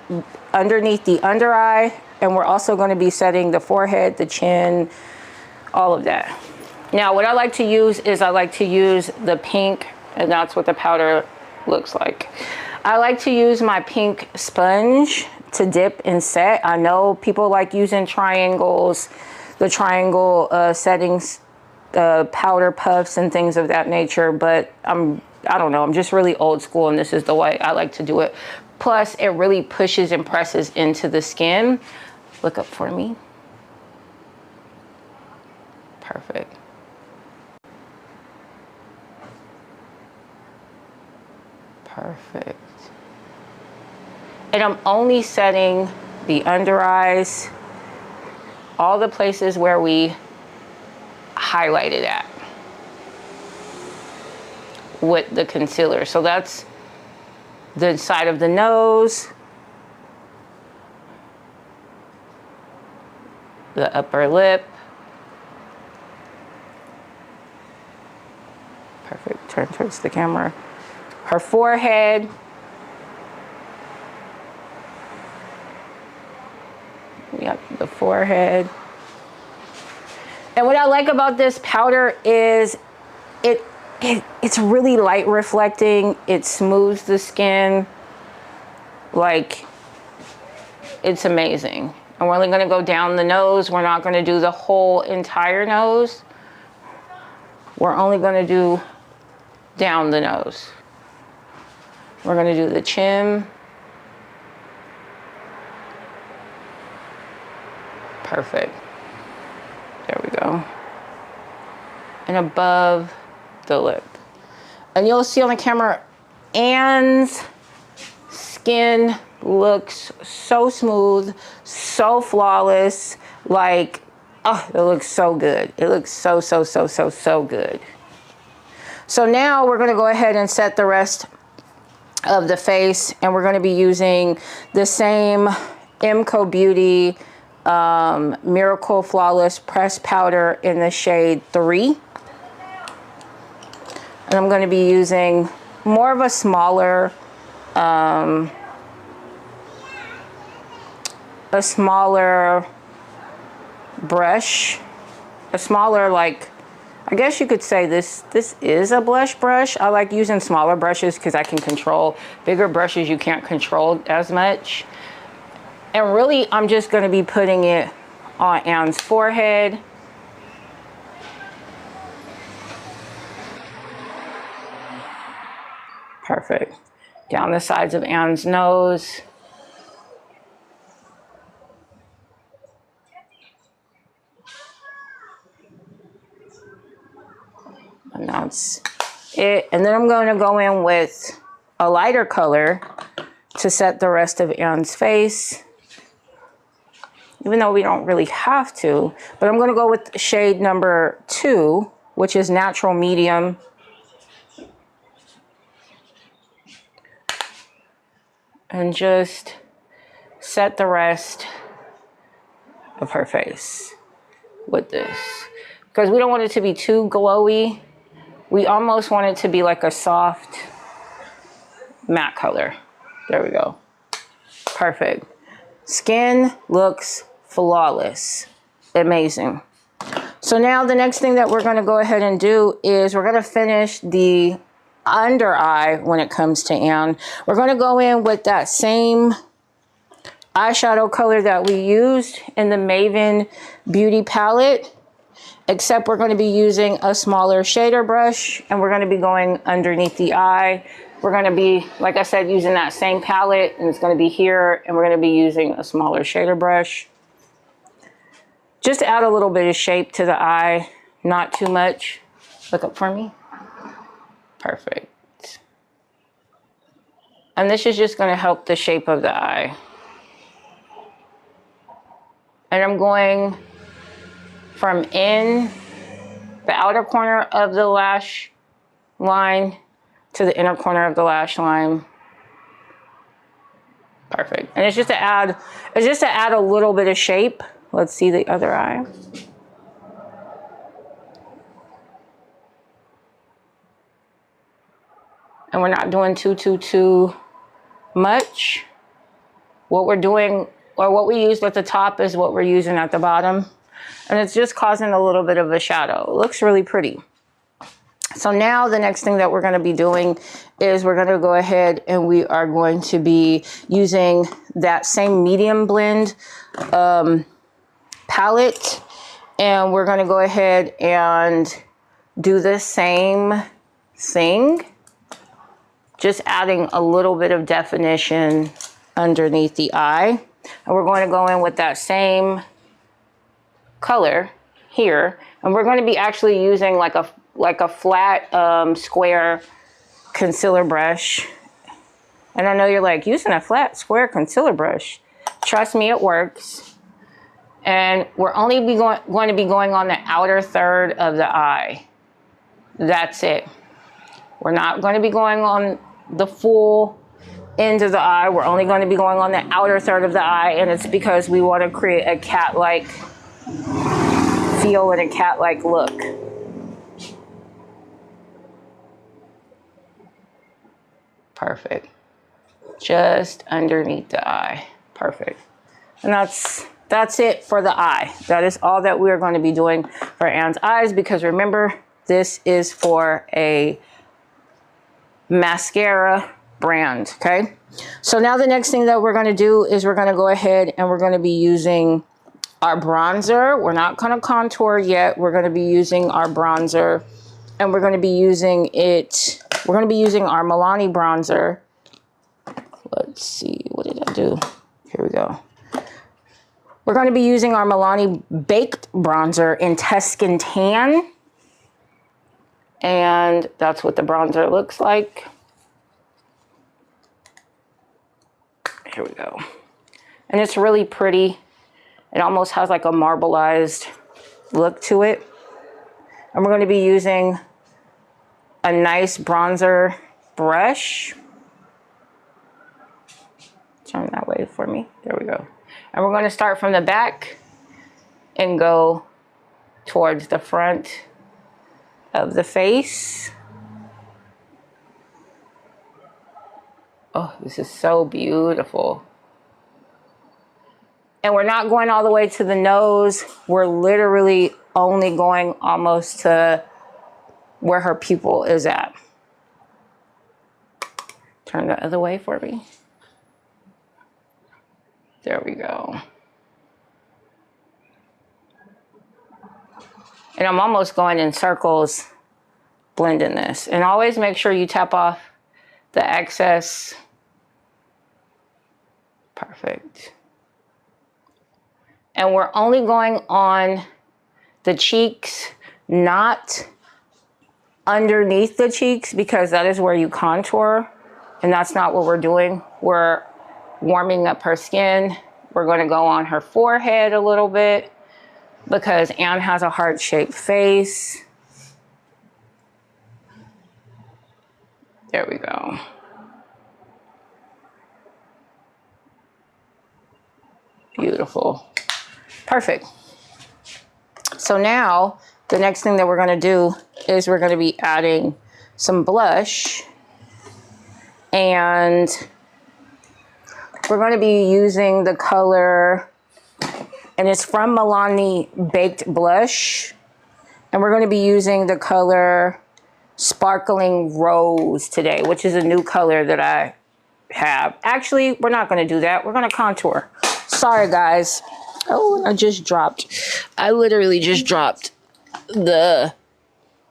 underneath the under eye, and we're also going to be setting the forehead, the chin, all of that. Now, what I like to use is I like to use the pink And that's what the powder looks like. I like to use my pink sponge to dip and set. I know people like using triangles, the triangle settings, powder puffs and things of that nature, but I don't know, I'm just really old school and this is the way I like to do it. Plus it really pushes and presses into the skin. Look up for me. Perfect. Perfect. And I'm only setting the under eyes, all the places where we highlighted at with the concealer. So that's the side of the nose, the upper lip. Perfect. Turn towards the camera. Her forehead. Yep, the forehead. And what I like about this powder is it's really light reflecting. It smooths the skin. Like, it's amazing. And we're only gonna go down the nose. We're not gonna do the whole entire nose. We're only gonna do down the nose. We're gonna do the chin. Perfect. There we go. And above the lip. And you'll see on the camera, Anne's skin looks so smooth, so flawless. Like, oh, it looks so good. It looks so good. So now we're gonna go ahead and set the rest of the face, and we're gonna be using the same MCO Beauty Miracle Flawless Pressed Powder in the shade 3. And I'm going to be using more of a smaller brush, a smaller, like, I guess you could say this is a blush brush. I like using smaller brushes because I can control. Bigger brushes you can't control as much. And really, I'm just going to be putting it on Anne's forehead. Perfect. Down the sides of Anne's nose. And that's it. And then I'm going to go in with a lighter color to set the rest of Anne's face. Even though we don't really have to, but I'm gonna go with shade number 2, which is Natural Medium. And just set the rest of her face with this. Because we don't want it to be too glowy. We almost want it to be like a soft matte color. There we go. Perfect. Skin looks flawless. Amazing. So now the next thing that we're going to go ahead and do is we're going to finish the under eye when it comes to Anne. We're going to go in with that same eyeshadow color that we used in the Maven Beauty palette, except we're going to be using a smaller shader brush, and we're going to be going underneath the eye. We're going to be, like I said, using that same palette, and it's going to be here, and we're going to be using a smaller shader brush. Just to add a little bit of shape to the eye, not too much. Look up for me. Perfect. And this is just going to help the shape of the eye. And I'm going from in the outer corner of the lash line to the inner corner of the lash line. Perfect. And it's just to add a little bit of shape. Let's see the other eye. And we're not doing too much. What we're doing, or what we used at the top, is what we're using at the bottom. And it's just causing a little bit of a shadow. It looks really pretty. So now the next thing that we're going to be doing is we're going to go ahead and we are going to be using that same medium blend palette. And we're going to go ahead and do the same thing, just adding a little bit of definition underneath the eye. And we're going to go in with that same color here. And we're going to be actually using like a flat square concealer brush. And I know you're like, using a flat square concealer brush. Trust me, it works. And we're only going to be going on the outer third of the eye. That's it. We're not going to be going on the full end of the eye. We're only going to be going on the outer third of the eye, and it's because we want to create a cat-like feel and a cat-like look. Perfect. Just underneath the eye. Perfect. And that's it for the eye. That is all that we're going to be doing for Anne's eyes, because remember, this is for a mascara brand, okay? So now the next thing that we're going to do is we're going to go ahead and we're going to be using our bronzer. We're not going to contour yet. We're going to be using our bronzer, and we're going to be using it. We're going to be using our Milani bronzer. Let's see, what did I do? Here we go. We're going to be using our Milani Baked Bronzer in Tuscan Tan. And that's what the bronzer looks like. Here we go. And it's really pretty. It almost has like a marbleized look to it. And we're going to be using a nice bronzer brush. Turn that way for me. There we go. And we're going to start from the back and go towards the front of the face. Oh, this is so beautiful. And we're not going all the way to the nose. We're literally only going almost to where her pupil is at. Turn the other way for me. There we go. And I'm almost going in circles, blending this. And always make sure you tap off the excess. Perfect. And we're only going on the cheeks, not underneath the cheeks, because that is where you contour. And that's not what we're doing. We're warming up her skin. We're going to go on her forehead a little bit, because Anne has a heart-shaped face. There we go. Beautiful. Perfect. So now the next thing that we're going to do is we're going to be adding some blush, and we're going to be using the color, and it's from Milani Baked Blush, and we're going to be using the color Sparkling Rose today, which is a new color that I have. Actually, we're not going to do that. We're going to contour. Sorry, guys. Oh, I literally just dropped the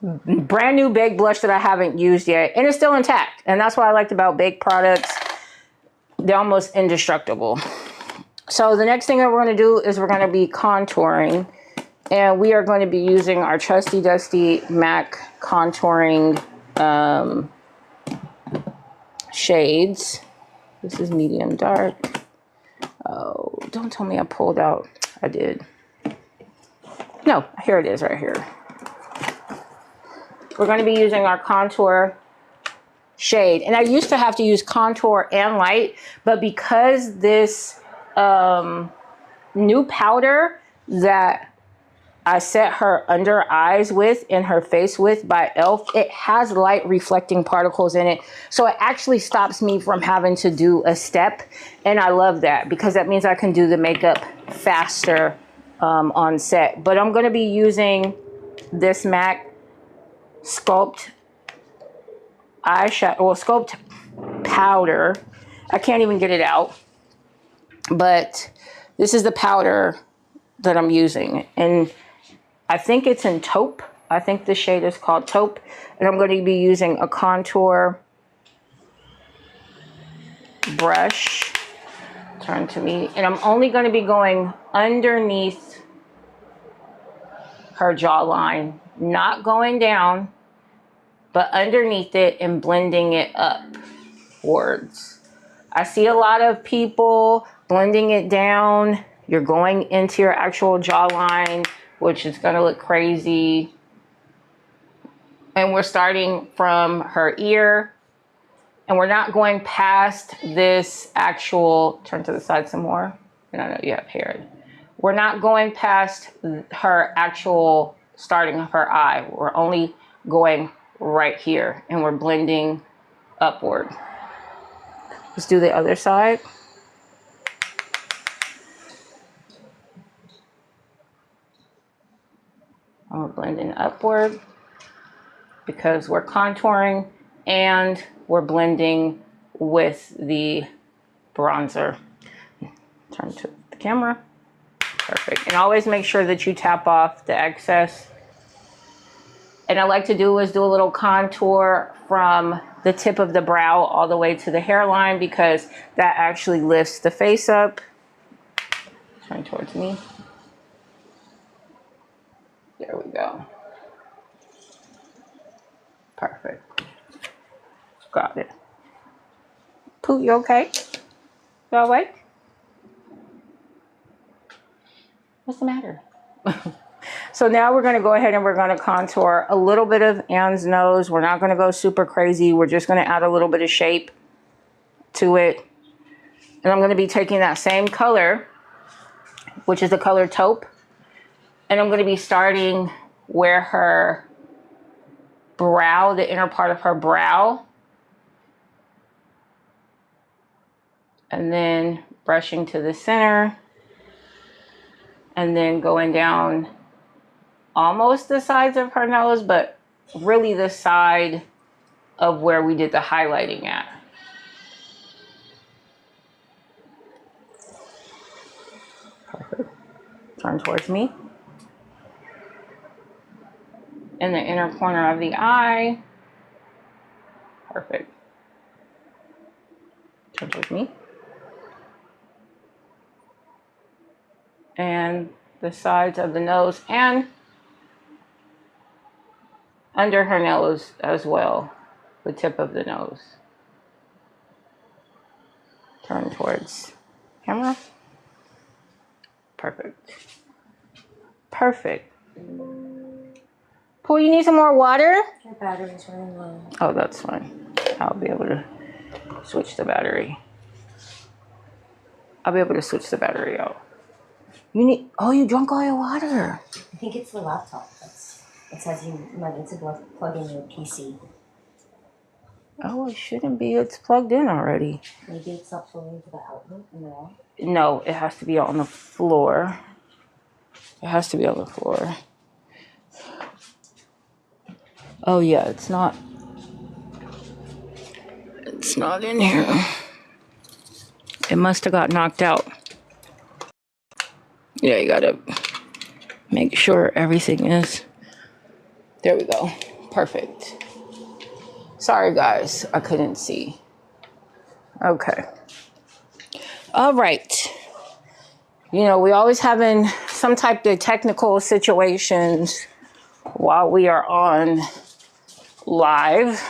brand new baked blush that I haven't used yet, and it's still intact. And that's what I liked about baked products. They're almost indestructible. So the next thing that we're going to do is we're going to be contouring, and we are going to be using our trusty dusty MAC contouring shades. This is medium dark. Oh, don't tell me I pulled out. I did. No, here it is right here. We're going to be using our contour shade. And I used to have to use contour and light, but because this new powder that I set her under eyes with and her face with by e.l.f., it has light reflecting particles in it. So it actually stops me from having to do a step. And I love that, because that means I can do the makeup faster on set. But I'm going to be using this MAC Sculpt eyeshadow, well, Sculpt powder. I can't even get it out, but this is the powder that I'm using, and I think it's in taupe. I think the shade is called taupe, and I'm going to be using a contour brush. Turn to me, and I'm only going to be going underneath her jawline, not going down, but underneath it and blending it upwards. I see a lot of people blending it down. You're going into your actual jawline, which is going to look crazy. And we're starting from her ear, and we're not going past this actual, turn to the side some more. And I know you have hair. We're not going past her actual starting of her eye. We're only going right here, and we're blending upward. Let's do the other side. And we're blending upward because we're contouring and we're blending with the bronzer. Turn to the camera. Perfect. And always make sure that you tap off the excess. And I like to do is do a little contour from the tip of the brow all the way to the hairline, because that actually lifts the face up. Turn towards me. There we go. Perfect. Got it. Pooh, you okay? You all right? What's the matter? So now we're going to go ahead and we're going to contour a little bit of Anne's nose. We're not going to go super crazy. We're just going to add a little bit of shape to it. And I'm going to be taking that same color, which is the color taupe. And I'm going to be starting where her brow, the inner part of her brow. And then brushing to the center. And then going down almost the sides of her nose, but really the side of where we did the highlighting at. Perfect. Turn towards me. In the inner corner of the eye. Perfect. Turn towards me. And the sides of the nose and under her nose as well, the tip of the nose. Turn towards camera. Perfect. Perfect. Pooh, you need some more water? Your battery's running low. Oh, that's fine. I'll be able to switch the battery. I'll be able to switch the battery out. You need, oh, you drank all your water. I think it's the laptop. It says you might need to plug in your PC. Oh, it shouldn't be. It's plugged in already. Maybe it's not plugged into the outlet in the wall. No, it has to be on the floor. It has to be on the floor. Oh, yeah, it's not. It's not in here. It must have got knocked out. Yeah, you gotta make sure everything is. There we go. Perfect. Sorry, guys. I couldn't see. Okay. All right. You know, we always having some type of technical situations while we are on live.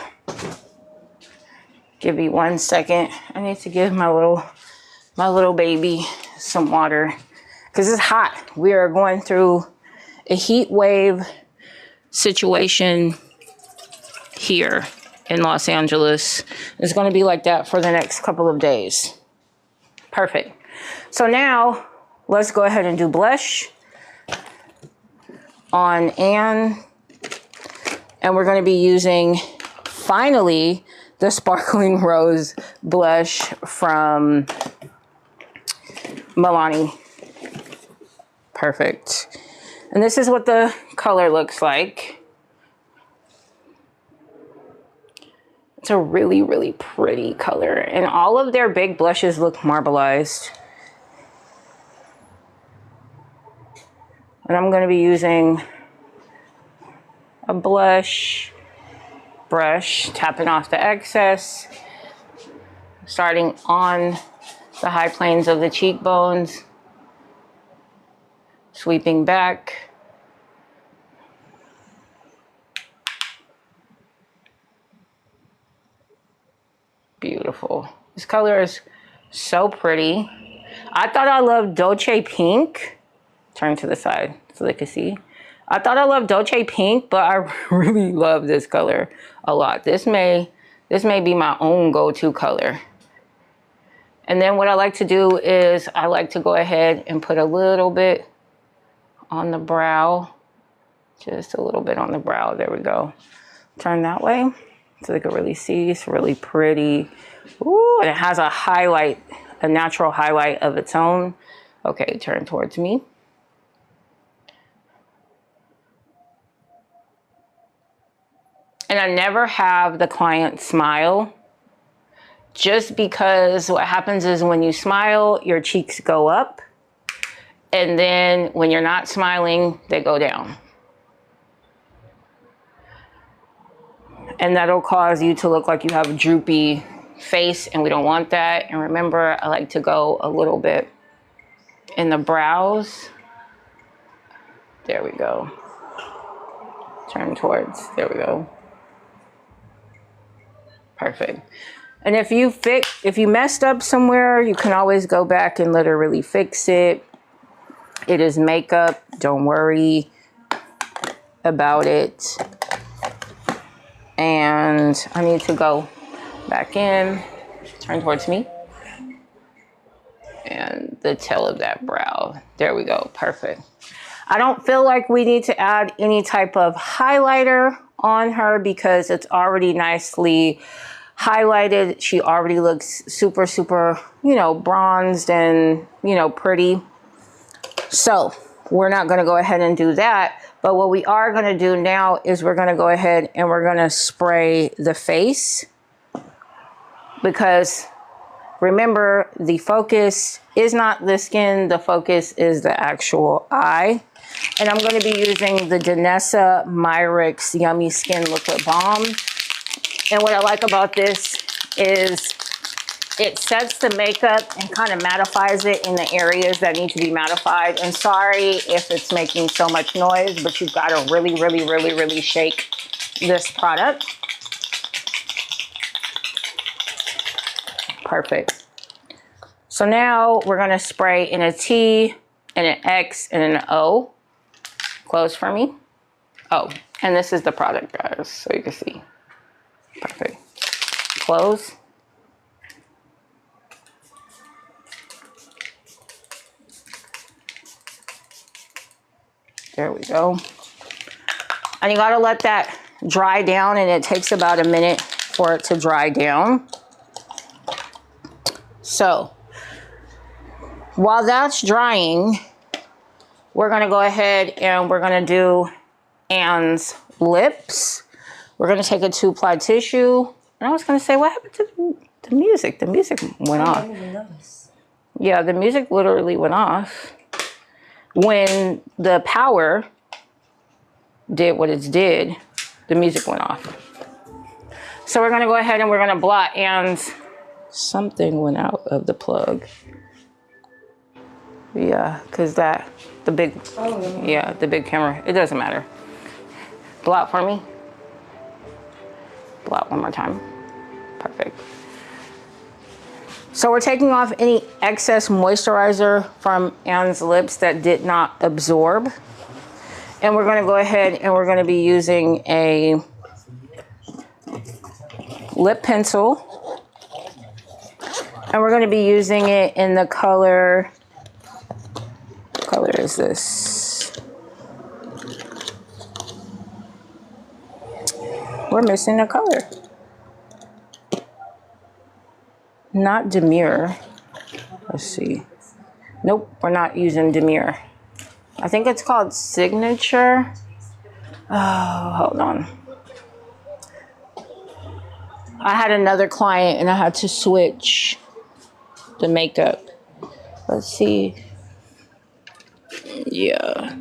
Give me 1 second. I need to give my little baby some water because it's hot. We are going through a heat wave situation here in Los Angeles. It's going to be like that for the next couple of days. Perfect. So now let's go ahead and do blush on Anne. And we're going to be using, finally, the Sparkling Rose blush from Milani. Perfect. And this is what the color looks like. It's a really, really pretty color. And all of their big blushes look marbleized. And I'm going to be using a blush brush, tapping off the excess, starting on the high planes of the cheekbones, sweeping back. Beautiful. This color is so pretty. I thought I loved Dolce Pink. Turn to the side so they can see. I thought I loved Dolce Pink, but I really love this color a lot. This may be my own go-to color. And then what I like to do is I like to go ahead and put a little bit on the brow. Just a little bit on the brow. There we go. Turn that way so they can really see. It's really pretty. Ooh, and it has a highlight, a natural highlight of its own. Okay, turn towards me. And I never have the client smile, just because what happens is when you smile, your cheeks go up. And then when you're not smiling, they go down. And that'll cause you to look like you have a droopy face, and we don't want that. And remember, I like to go a little bit in the brows. There we go. Turn towards, there we go. Perfect. And if you messed up somewhere, you can always go back and literally fix it. It is makeup. Don't worry about it. And I need to go back in. Turn towards me. And the tail of that brow. There we go. Perfect. I don't feel like we need to add any type of highlighter on her because it's already nicely highlighted. She already looks super, super, you know, bronzed and, you know, pretty. So we're not going to go ahead and do that. But what we are going to do now is we're going to go ahead and we're going to spray the face, because remember, the focus is not the skin. The focus is the actual eye. And I'm going to be using the Danessa Myricks Yummy Skin Liquid Balm. And what I like about this is it sets the makeup and kind of mattifies it in the areas that need to be mattified. And sorry if it's making so much noise, but you've got to really, really, really, really shake this product. Perfect. So now we're going to spray in a T and an X and an O. Close for me. Oh, and this is the product, guys, so you can see. Perfect. Close. There we go. And you gotta let that dry down, and it takes about a minute for it to dry down. So while that's drying, we're gonna go ahead and we're gonna do Anne's lips. We're gonna take a 2-ply tissue. And I was gonna say, what happened to the music? The music went off. I didn't even notice. Yeah, the music literally went off. When the power did what it did, the music went off. So we're gonna go ahead and we're gonna blot Anne's. Something went out of the plug. Yeah, cause the big, yeah, the big camera, it doesn't matter. Blot for me. Blot one more time. Perfect. So we're taking off any excess moisturizer from Anne's lips that did not absorb. And we're gonna go ahead and we're gonna be using a lip pencil. And we're gonna be using it in the color, what color is this? We're missing a color. Not Demure. Let's see. Nope, we're not using Demure. I think it's called Signature. Oh, hold on. I had another client and I had to switch the makeup. Let's see. Yeah.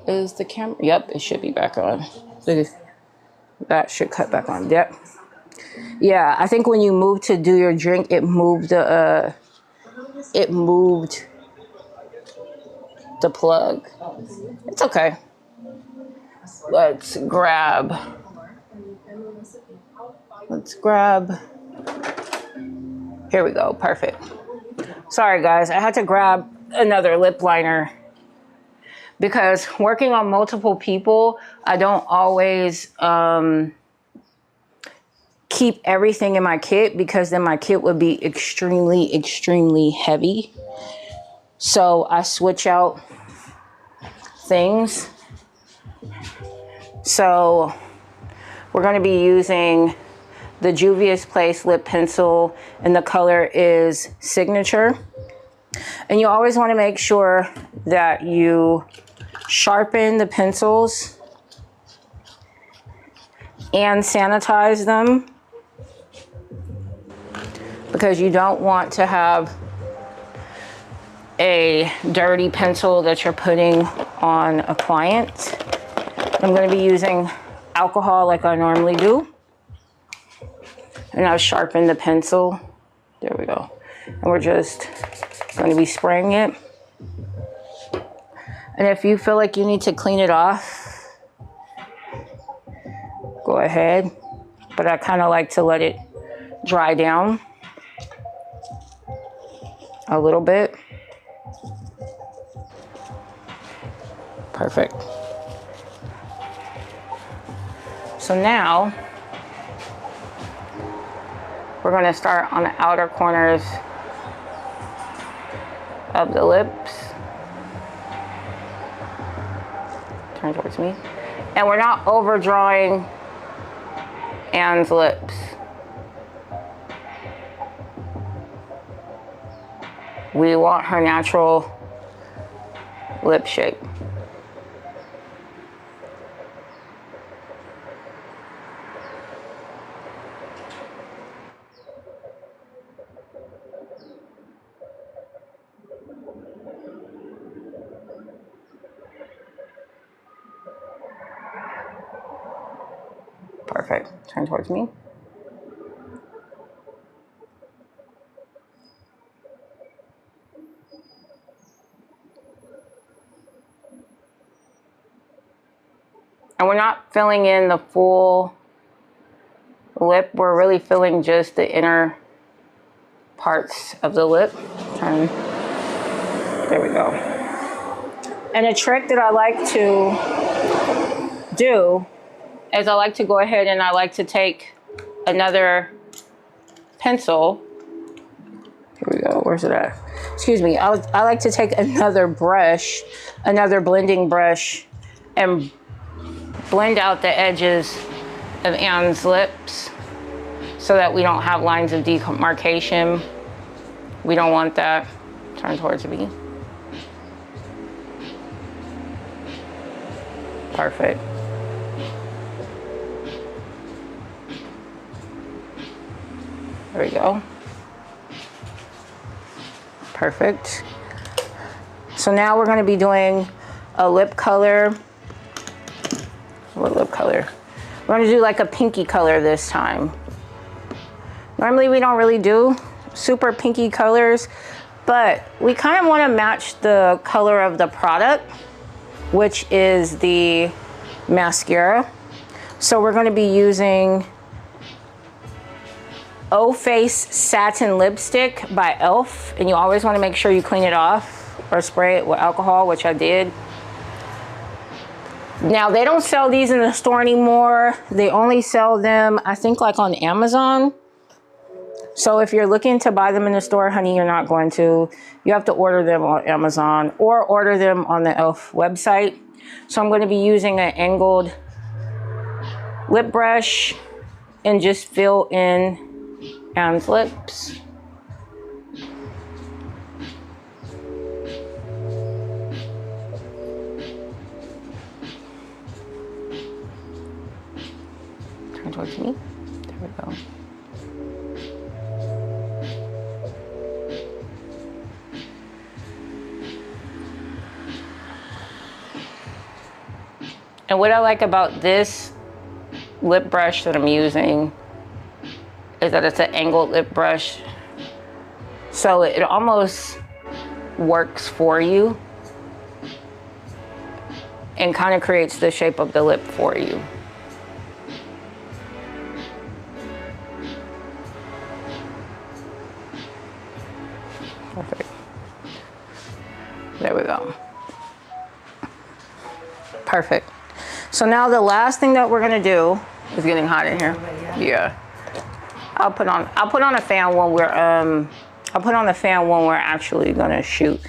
Is the camera? Yep, it should be back on. So that should cut back on. Yep. Yeah, I think when you moved to do your drink, it moved the plug. It's okay. Let's grab. Here we go. Perfect. Sorry guys, I had to grab another lip liner because working on multiple people, I don't always keep everything in my kit because then my kit would be extremely, extremely heavy. So I switch out things. So we're going to be using the Juvia's Place lip pencil and the color is Signature. And you always want to make sure that you sharpen the pencils and sanitize them because you don't want to have a dirty pencil that you're putting on a client. I'm going to be using alcohol like I normally do. And I've sharpened the pencil. There we go. And we're just going to be spraying it. And if you feel like you need to clean it off, go ahead. But I kind of like to let it dry down a little bit. Perfect. So now we're going to start on the outer corners of the lips. Turn towards me. And we're not overdrawing Anne's lips. We want her natural lip shape. Perfect. Turn towards me. And we're not filling in the full lip. We're really filling just the inner parts of the lip. Turn. There we go. And a trick that I like to do is I like to go ahead and I like to take another pencil. Here we go. Where's it at? Excuse me. I like to take another brush, another blending brush, and blend out the edges of Anne's lips so that we don't have lines of demarcation. We don't want that. Turn towards me. Perfect. There we go. Perfect. So now we're going to be doing a lip color. What lip color? We're going to do like a pinky color this time. Normally we don't really do super pinky colors, but we kind of want to match the color of the product, which is the mascara. So we're going to be using O Face Satin Lipstick by e.l.f. And you always want to make sure you clean it off or spray it with alcohol, which I did. Now, they don't sell these in the store anymore. They only sell them, I think, like on Amazon. So if you're looking to buy them in the store, honey, you're not going to. You have to order them on Amazon or order them on the e.l.f. website. So I'm going to be using an angled lip brush and just fill in Anne's lips. Turn towards me. There we go. And what I like about this lip brush that I'm using is that it's an angled lip brush. So it almost works for you and kind of creates the shape of the lip for you. Perfect. There we go. Perfect. So now the last thing that we're gonna do is getting hot in here. Yeah. I'll put on a fan when we're actually gonna shoot.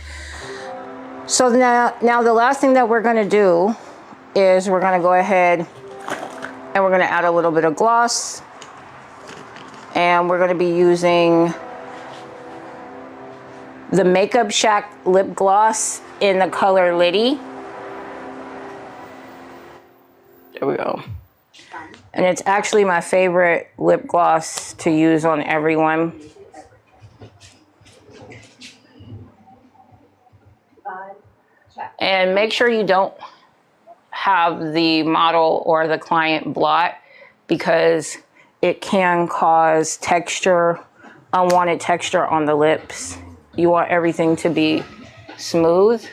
So now the last thing that we're gonna do is we're gonna go ahead and we're gonna add a little bit of gloss, and we're gonna be using the Makeup Shack lip gloss in the color Liddy. There we go. And it's actually my favorite lip gloss to use on everyone. And make sure you don't have the model or the client blot, because it can cause texture, unwanted texture on the lips. You want everything to be smooth.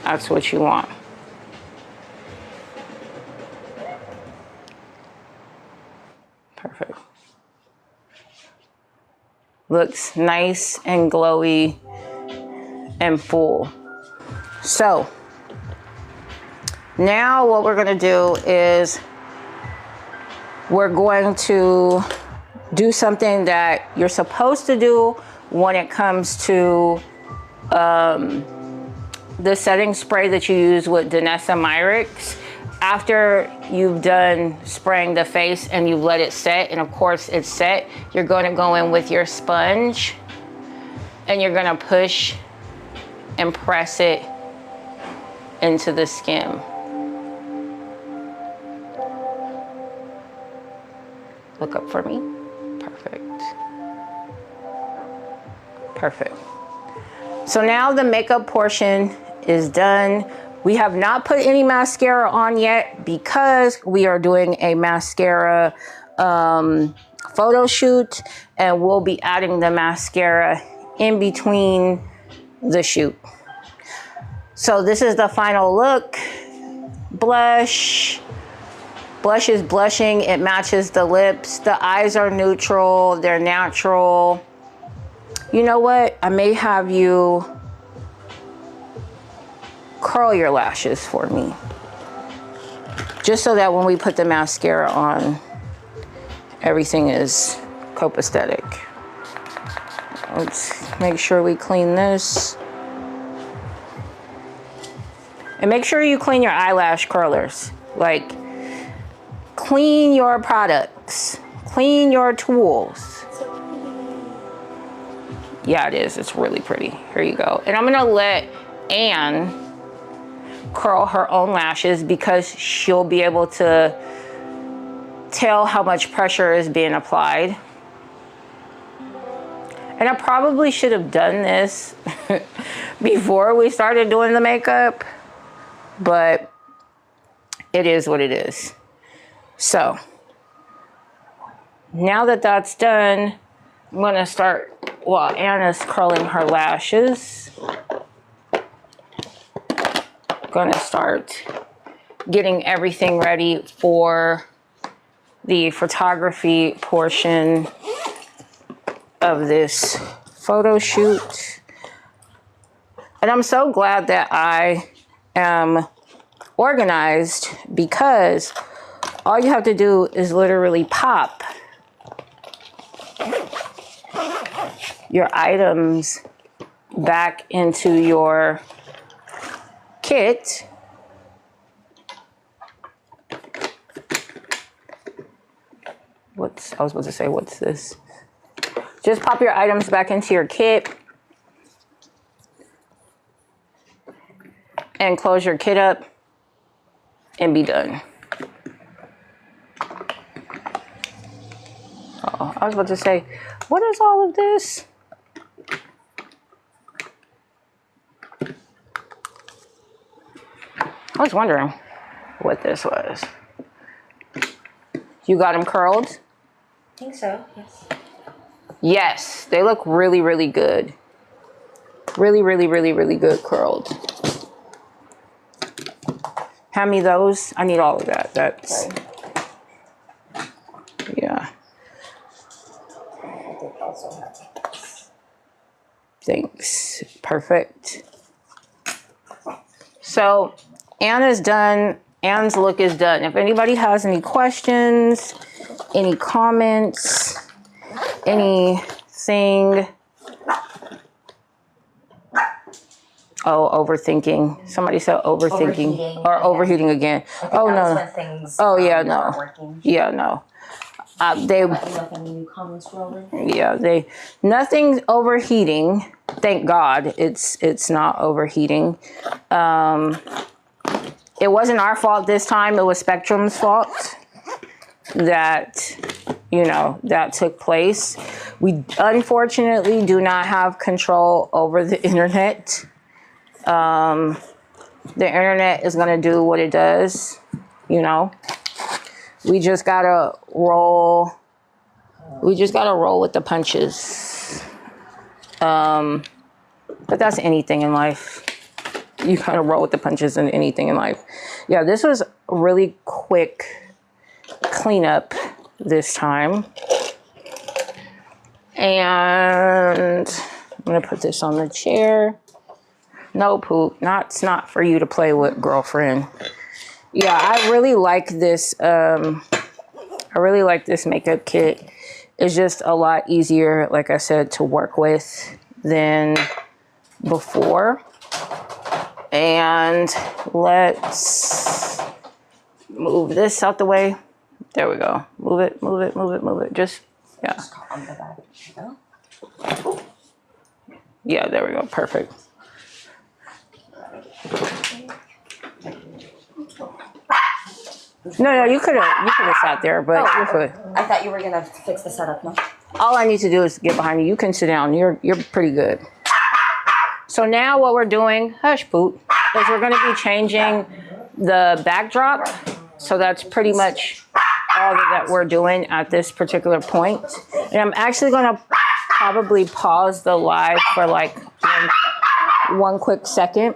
That's what you want. Perfect. Looks nice and glowy and full. So now what we're gonna do is we're going to do something that you're supposed to do when it comes to the setting spray that you use with Danessa Myricks. After you've done spraying the face and you've let it set, and of course it's set, you're going to go in with your sponge and you're going to push and press it into the skin. Look up for me. Perfect. Perfect. So now the makeup portion is done. We have not put any mascara on yet because we are doing a mascara photo shoot, and we'll be adding the mascara in between the shoot. So this is the final look. Blush. Blush is blushing. It matches the lips. The eyes are neutral. They're natural. You know what? I may have you curl your lashes for me, just so that when we put the mascara on, everything is copacetic. Let's make sure we clean this. And make sure you clean your eyelash curlers. Like, clean your products, clean your tools. Yeah, it is. It's really pretty. Here you go. And I'm gonna let Anne curl her own lashes, because she'll be able to tell how much pressure is being applied. And I probably should have done this before we started doing the makeup, but it is what it is. So now that that's done, I'm gonna start while Anna's curling her lashes. Gonna start getting everything ready for the photography portion of this photo shoot. And I'm so glad that I am organized, because all you have to do is literally pop your items back into your kit. I was supposed to say, what's this? Just pop your items back into your kit and close your kit up and be done. Oh, I was about to say, what is all of this? I was wondering what this was. You got them curled? I think so, yes. Yes, they look really, really good. Really, really, really, really good curled. Hand me those. I need all of that. That's, Sorry. yeah. I did also have this. Thanks. Perfect. So Anna's done. Anne's look is done. If anybody has any questions, any comments, anything. Oh, overthinking. Somebody said overthinking. Or overheating again. I think Oh, that was no. when things Oh, yeah, weren't no. working. Yeah, no. They, Let me know if any new comments roll in. yeah, nothing's overheating. Thank God it's not overheating. It wasn't our fault this time. It was Spectrum's fault that, that took place. We unfortunately do not have control over the internet. The internet is going to do what it does, We just got to roll. We just got to roll with the punches. But that's anything in life. You got to roll with the punches in anything in life. Yeah, this was a really quick cleanup this time. And I'm going to put this on the chair. No, Poop. It's not for you to play with, girlfriend. Yeah, I really like this. I really like this makeup kit. It's just a lot easier, like I said, to work with than before. And let's move this out the way. There we go. Move it, move it, move it, move it. Just, yeah. Just on the back. Yeah, there we go. Perfect. No, you could have sat there, but you're good. I thought you were gonna fix the setup now. All I need to do is get behind you. You can sit down. You're pretty good. So now what we're doing, hush, Poot, is we're going to be changing the backdrop. So that's pretty much all that we're doing at this particular point. And I'm actually going to probably pause the live for like one quick second.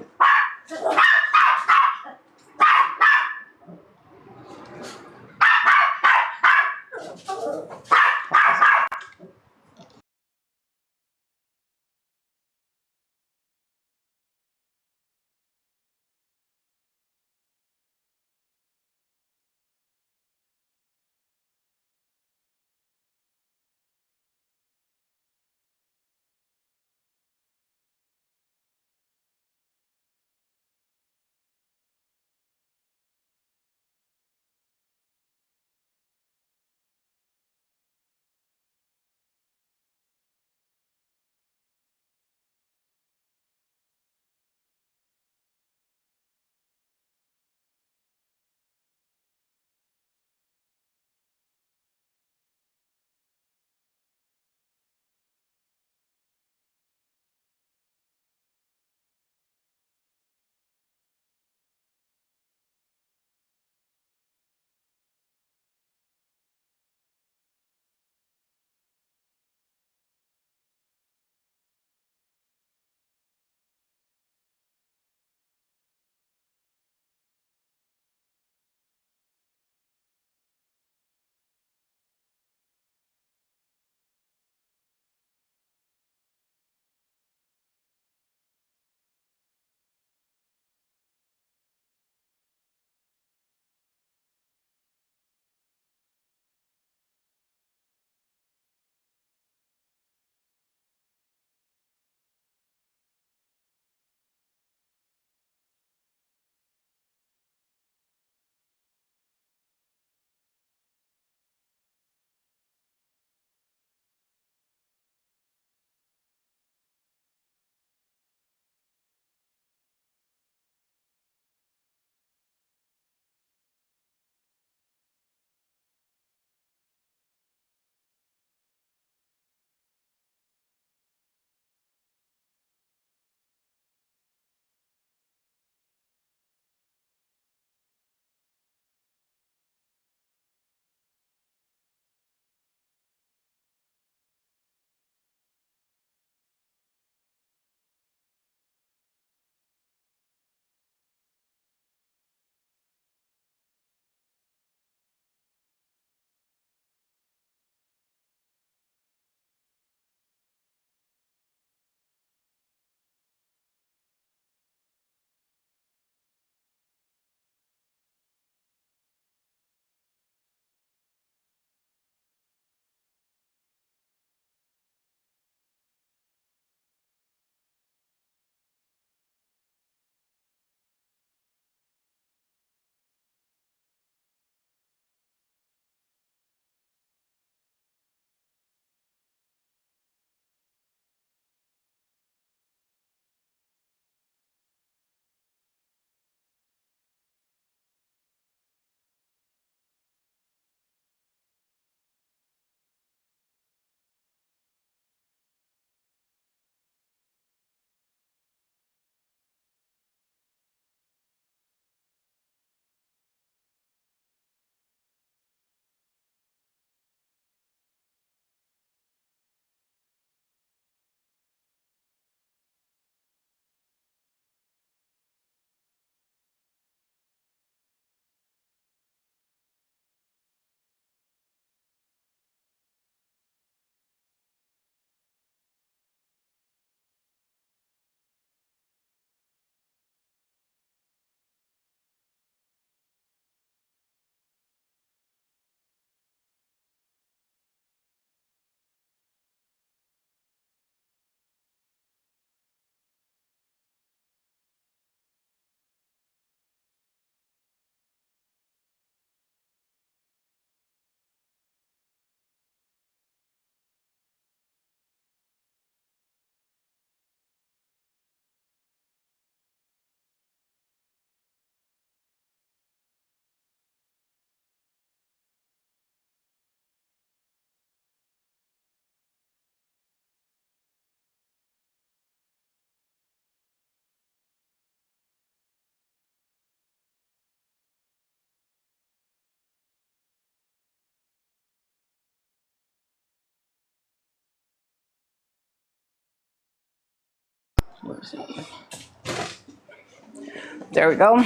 There we go.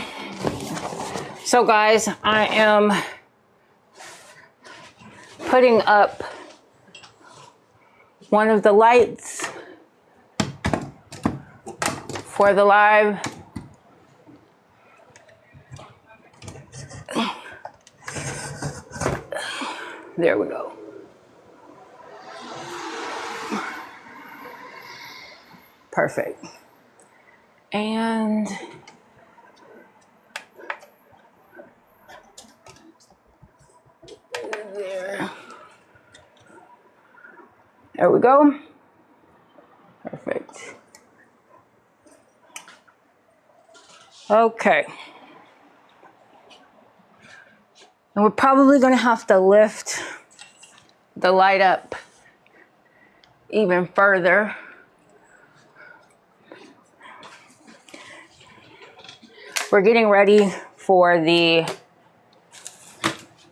So guys, I am putting up one of the lights for the live. There we go. Perfect. And there we go. Perfect. Okay. And we're probably going to have to lift the light up even further. We're getting ready for the,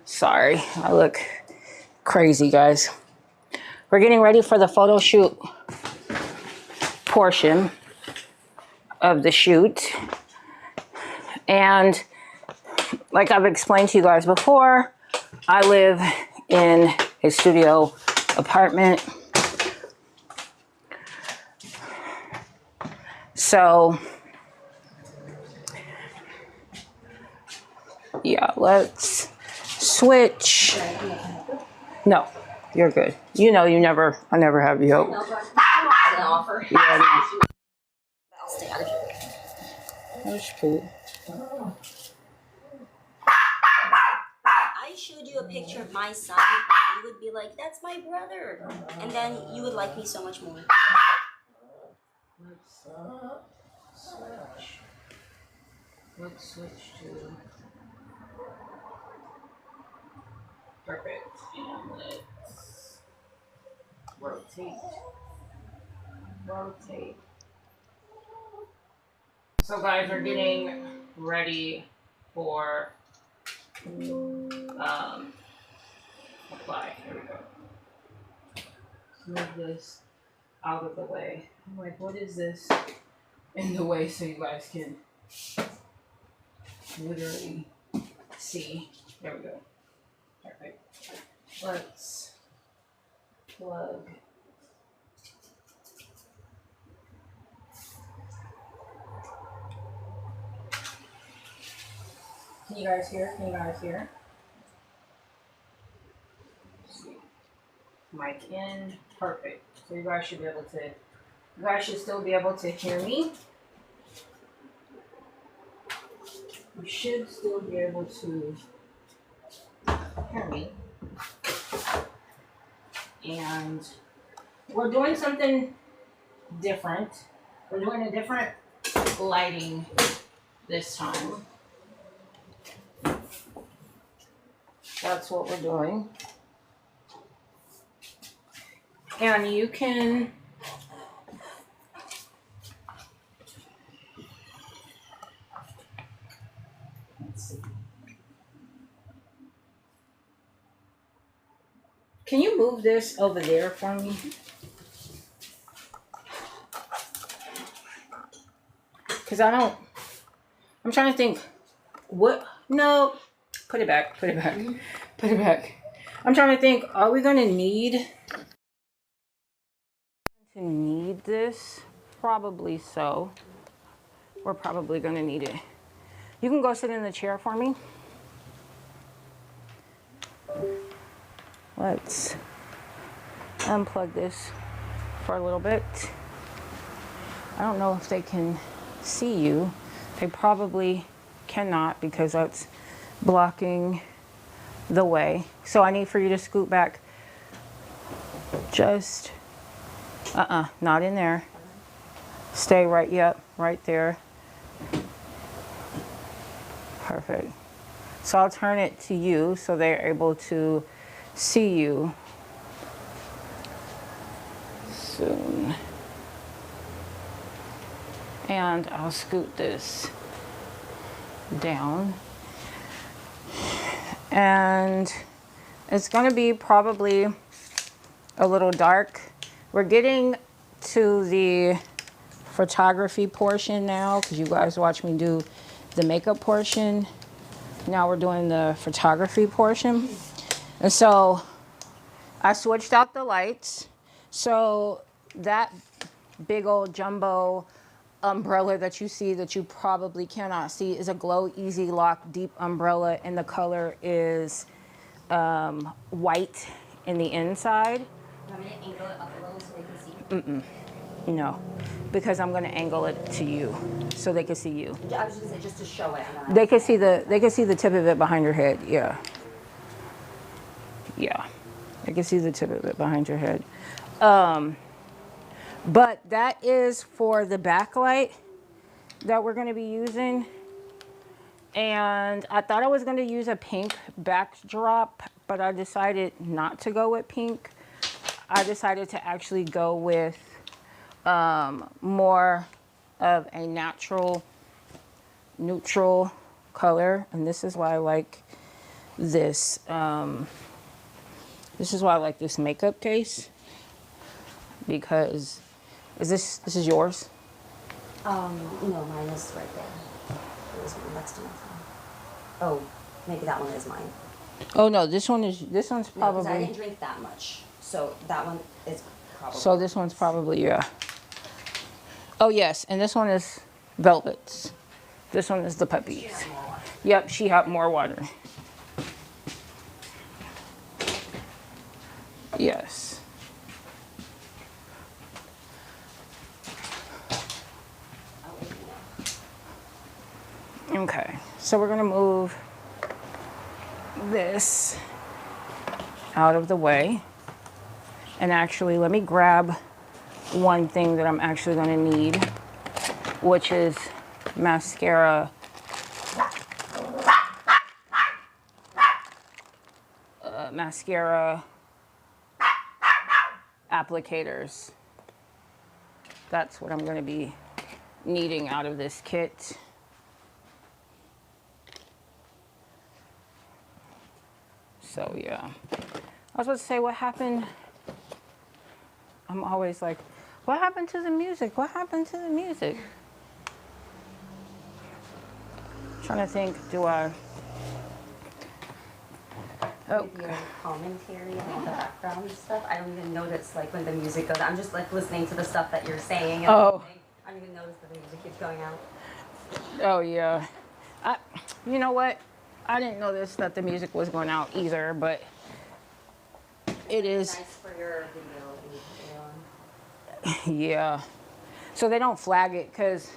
sorry, I look crazy, guys. We're getting ready for the photo shoot portion of the shoot. And like I've explained to you guys before, I live in a studio apartment. So yeah, let's switch. No, you're good. You know, I never have you help. No, but I'm gonna offer. Yeah, I'll stay out of here. that's cute. I showed you a picture of my son, you would be like, that's my brother. And then you would like me so much more. Let's switch to perfect. And let's rotate. So guys, we're getting ready for apply. Here we go. Let's move this out of the way. I'm like, what is this in the way so you guys can literally see. There we go. Perfect. Let's plug. Can you guys hear? Mic in. Perfect. So you guys should still be able to hear me. You should still be able to hear me. And we're doing something different. We're doing a different lighting this time. That's what we're doing. And you can you move this over there for me? Because I'm trying to think, what, no, put it back. I'm trying to think, are we going to need this? Probably so. We're probably going to need it. You can go sit in the chair for me. Let's unplug this for a little bit. I don't know if they can see you. They probably cannot because that's blocking the way. So I need for you to scoot back just, not in there. Stay right, yep, right there. Perfect. So I'll turn it to you so they're able to see you soon. And I'll scoot this down. And it's going to be probably a little dark. We're getting to the photography portion now, because you guys watch me do the makeup portion. Now we're doing the photography portion. And so I switched out the lights. So that big old jumbo umbrella that you see that you probably cannot see is a Glow Easy Lock Deep Umbrella, and the color is white in the inside. You want me to angle it up a little so they can see? No, because I'm going to angle it to you so they can see you. I was just gonna say just to show it. And then They can see the tip of it behind your head. Yeah. Yeah. They can see the tip of it behind your head. But that is for the backlight that we're going to be using. And I thought I was going to use a pink backdrop, but I decided not to go with pink. I decided to actually go with more of a neutral color. And this is why I like this. This is why I like this makeup case, because this is yours? no, mine is right there. There's one next to my phone. Oh, maybe that one is mine. Oh no, this one's No, 'cause probably. I didn't drink that much, so that one is probably. So this one's probably, yeah. Oh yes, and this one is Velvet's. This one is the puppies. Yep, she had more water. Yes. Okay, so we're gonna move this out of the way. And actually, let me grab one thing that I'm actually gonna need, which is mascara. Mascara applicators. That's what I'm gonna be needing out of this kit. So yeah, I was about to say, what happened? I'm always like, what happened to the music? What happened to the music? Trying to think, do I? Oh, Your commentary and all the background stuff. I don't even notice like when the music goes. I'm just like listening to the stuff that you're saying. And Oh. everything. I don't even notice that the music keeps going out. oh yeah. You know what? I didn't notice that the music was going out either, but it is. Nice for your video. Yeah. So they don't flag it because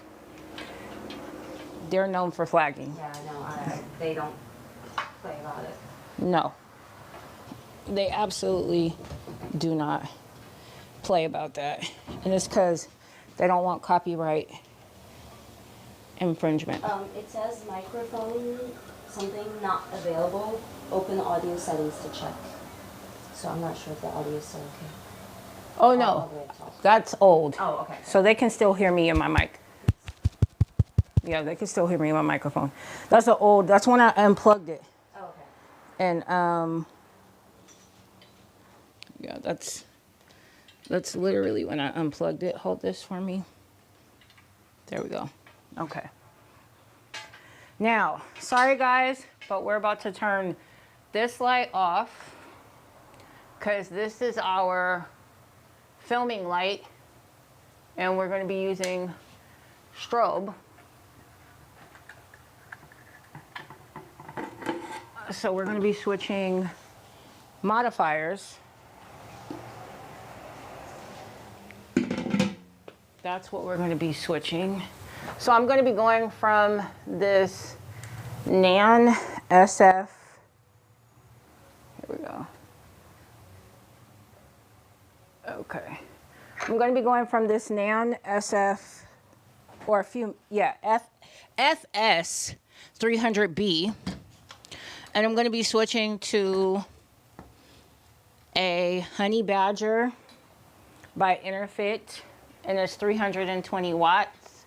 they're known for flagging. Yeah, no, they don't play about it. No. They absolutely do not play about that. And it's because they don't want copyright infringement. It says microphone, something not available. Open audio settings to check. So I'm not sure if the audio is still okay. Oh All no, the way to top. that's old. Oh, okay. So they can still hear me in my mic. Yeah, they can still hear me in my microphone. That's that's when I unplugged it. Oh, okay. And yeah, that's literally when I unplugged it. Hold this for me. There we go. Okay. Now, sorry guys, but we're about to turn this light off because this is our filming light and we're going to be using strobe. So we're going to be switching modifiers. That's what we're going to be switching. So I'm going to be going from this Nan SF. Here we go. Okay. I'm going to be going from this Nan SF or a few, yeah, FS 300B. And I'm going to be switching to a Honey Badger by Interfit, and it's 320 watts.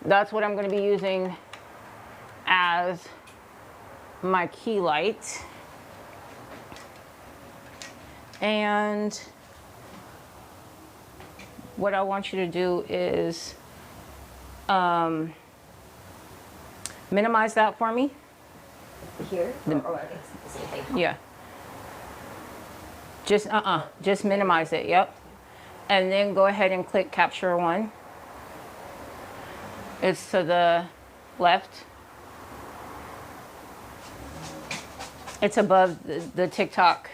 That's what I'm going to be using as my key light. And what I want you to do is minimize that for me. Here? Or it's the same thing? Yeah. Just minimize it, yep. And then go ahead and click capture one. It's to the left. It's above the TikTok,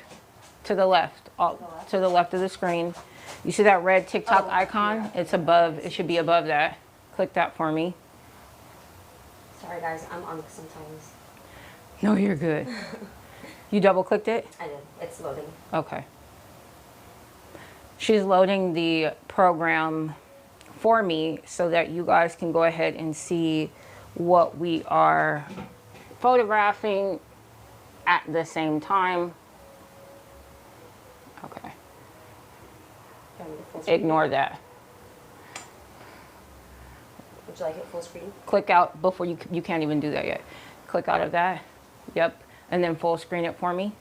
to the left, to the left of the screen. You see that red TikTok icon? Yeah. It's above, it should be above that. Click that for me. Sorry guys, I'm on sometimes. No, you're good. You double clicked it? I did. It's loading. Okay. She's loading the program for me so that you guys can go ahead and see what we are photographing at the same time. Okay. Ignore that. Would you like it full screen? Click out before you can't even do that yet. Click out of that. Yep. And then full screen it for me.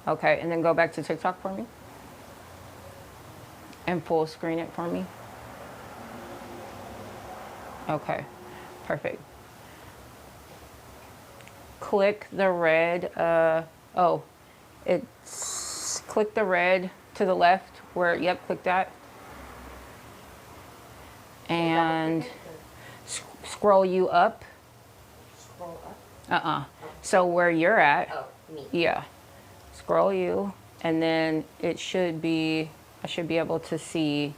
Okay, and then go back to TikTok for me. And full screen it for me. Okay, perfect. Click the red, click the red to the left where, yep, click that. And scroll you up. Scroll up? So where you're at. Oh, me. Yeah. Scroll you, and then it should be, I should be able to see.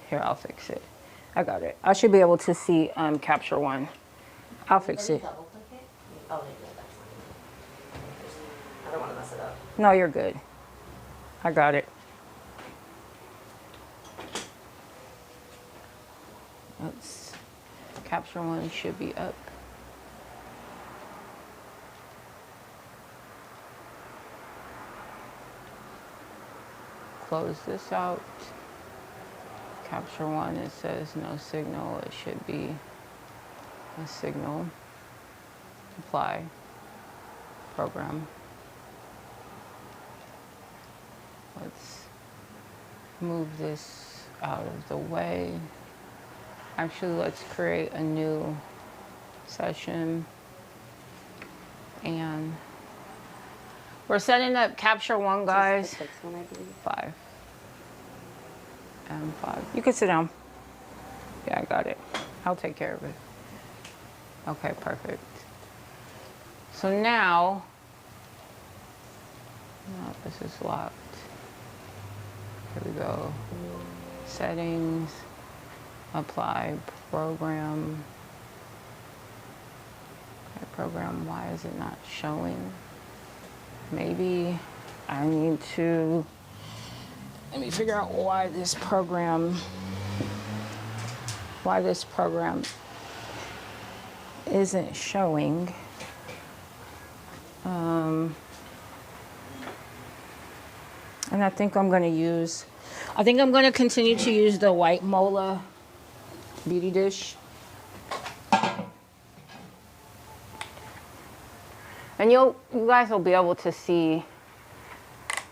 Here, I'll fix it. I got it. I should be able to see capture one. I'll fix it. Double click it? Oh, no, that's fine. I don't want to mess it up. No, you're good. I got it. Let's, capture one should be up. Close this out. Capture one, it says no signal. It should be a signal. Apply. Program. Let's move this out of the way. Actually, let's create a new session. And we're setting up capture one, guys. 5 and 5. You can sit down. Yeah, I got it. I'll take care of it. Okay, perfect. So now, no, this is locked. Here we go. Settings, apply program. Okay, program, why is it not showing? Maybe I need to, let me figure out why this program isn't showing. And I think I'm going to continue to use the white Mola beauty dish. And you guys will be able to see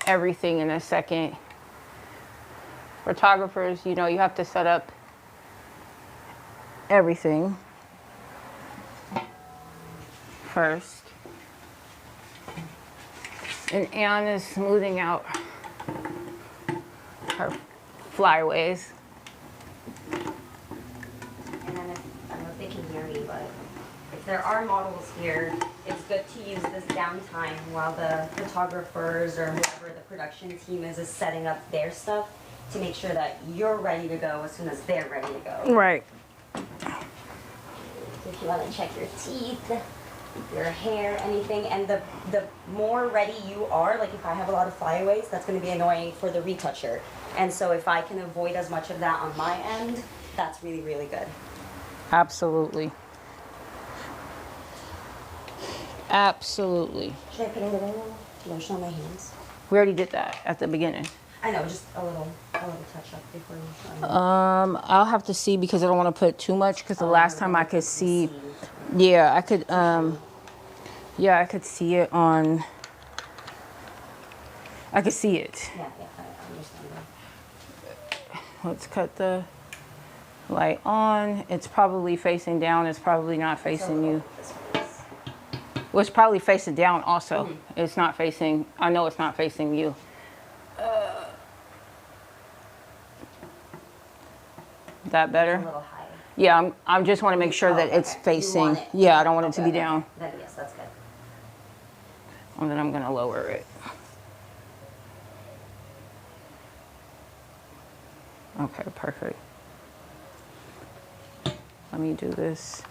everything in a second. Photographers, you know, you have to set up everything first. And Anne is smoothing out her flyaways. And then I don't know if they can hear me, but if there are models here, it's good to use this downtime while the photographers or whoever the production team is setting up their stuff to make sure that you're ready to go as soon as they're ready to go. Right. If you want to check your teeth, your hair, anything, and the more ready you are, like if I have a lot of flyaways, that's going to be annoying for the retoucher. And so if I can avoid as much of that on my end, that's really, really good. Absolutely. Absolutely. Should I put a little lotion on my hands? We already did that at the beginning. I know, just a little touch up before you show. I'll have to see because I don't want to put too much because the last time I could see, yeah, I could see it on, I can see it. Yeah, I understand that. Let's cut the light on. It's probably facing down. It's probably not facing you. Well, it's probably facing down also. It's not facing, I know it's not facing you. That better? A little high. Yeah, I'm just want to make sure that it's facing. Yeah, I don't want it to be down. Then yes, that's good. And then I'm going to lower it. Okay, perfect. Let me do this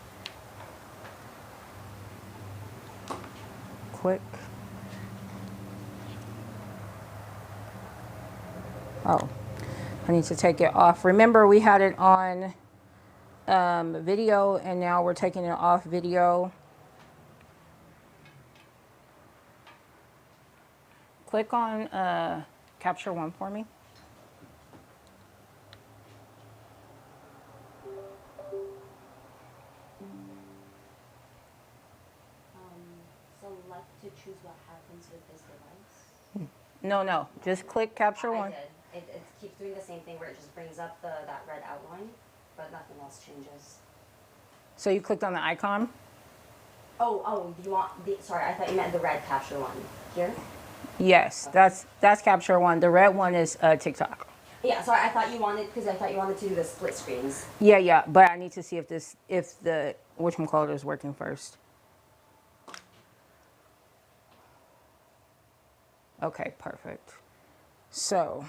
quick. Oh, I need to take it off. Remember, we had it on video, and now we're taking it off video. Click on capture one for me. Select to choose what happens with this device. No, just click capture one. I did. It keeps doing the same thing where it just brings up that red outline, but nothing else changes. So you clicked on the icon? Oh, you want the, sorry, I thought you meant the red capture one. Here? Yes, okay. That's capture one. The red one is TikTok. Yeah, sorry, I thought you wanted to do the split screens. Yeah, but I need to see if the whatchamacallit is working first. Okay, perfect. So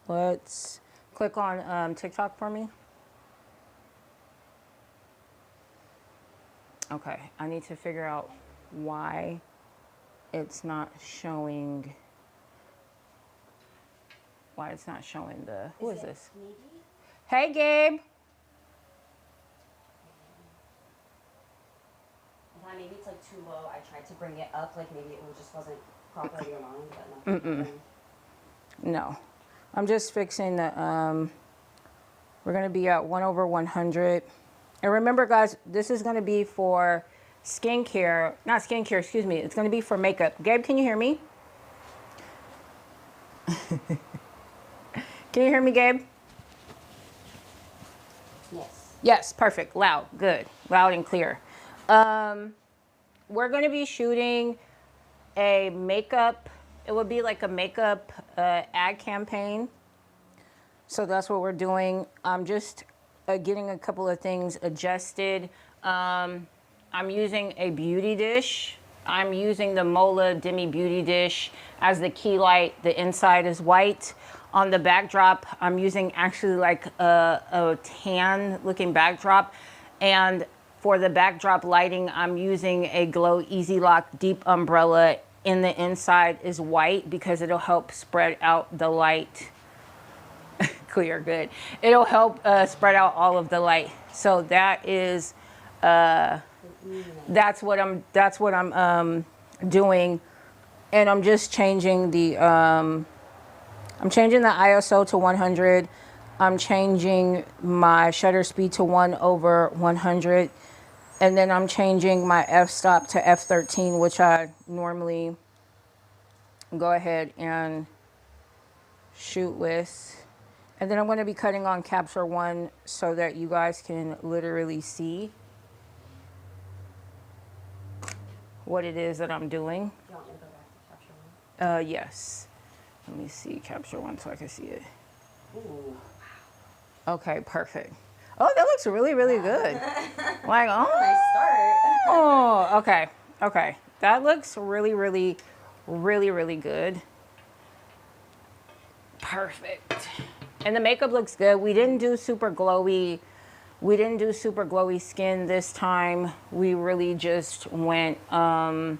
let's click on TikTok for me. Okay, I need to figure out why it's not showing. Why it's not showing the. Who is this? Maybe? Hey, Gabe. I thought maybe it's like too low. I tried to bring it up, like maybe it just wasn't properly aligned, but nothing. No, I'm just fixing the. We're gonna be at 1/100, and remember, guys, this is gonna be for skincare, not skincare. Excuse me. It's gonna be for makeup. Gabe, can you hear me? Can you hear me, Gabe? Yes. Yes, perfect. Loud, good, loud and clear. We're gonna be shooting a makeup. It would be like a makeup ad campaign. So that's what we're doing. I'm just getting a couple of things adjusted. I'm using a beauty dish. I'm using the Mola Demi Beauty Dish as the key light. The inside is white. On the backdrop, I'm using actually like a tan looking backdrop. And for the backdrop lighting, I'm using a Glow Easy Lock Deep Umbrella. In the inside is white because it'll help spread out the light. Clear, good. It'll help spread out all of the light. So that is, that's what I'm doing. And I'm just changing the, I'm changing the ISO to 100. I'm changing my shutter speed to 1/100. And then I'm changing my f-stop to f13, which I normally go ahead and shoot with. And then I'm going to be cutting on capture one so that you guys can literally see what it is that I'm doing. You want me to go back to capture one? Yes. Let me see capture one so I can see it. Ooh. Okay, perfect. Oh, that looks really, really good. Like, oh. Nice start. Oh, okay. That looks really, really, really, really good. Perfect. And the makeup looks good. We didn't do super glowy. We didn't do super glowy skin this time. We really just went more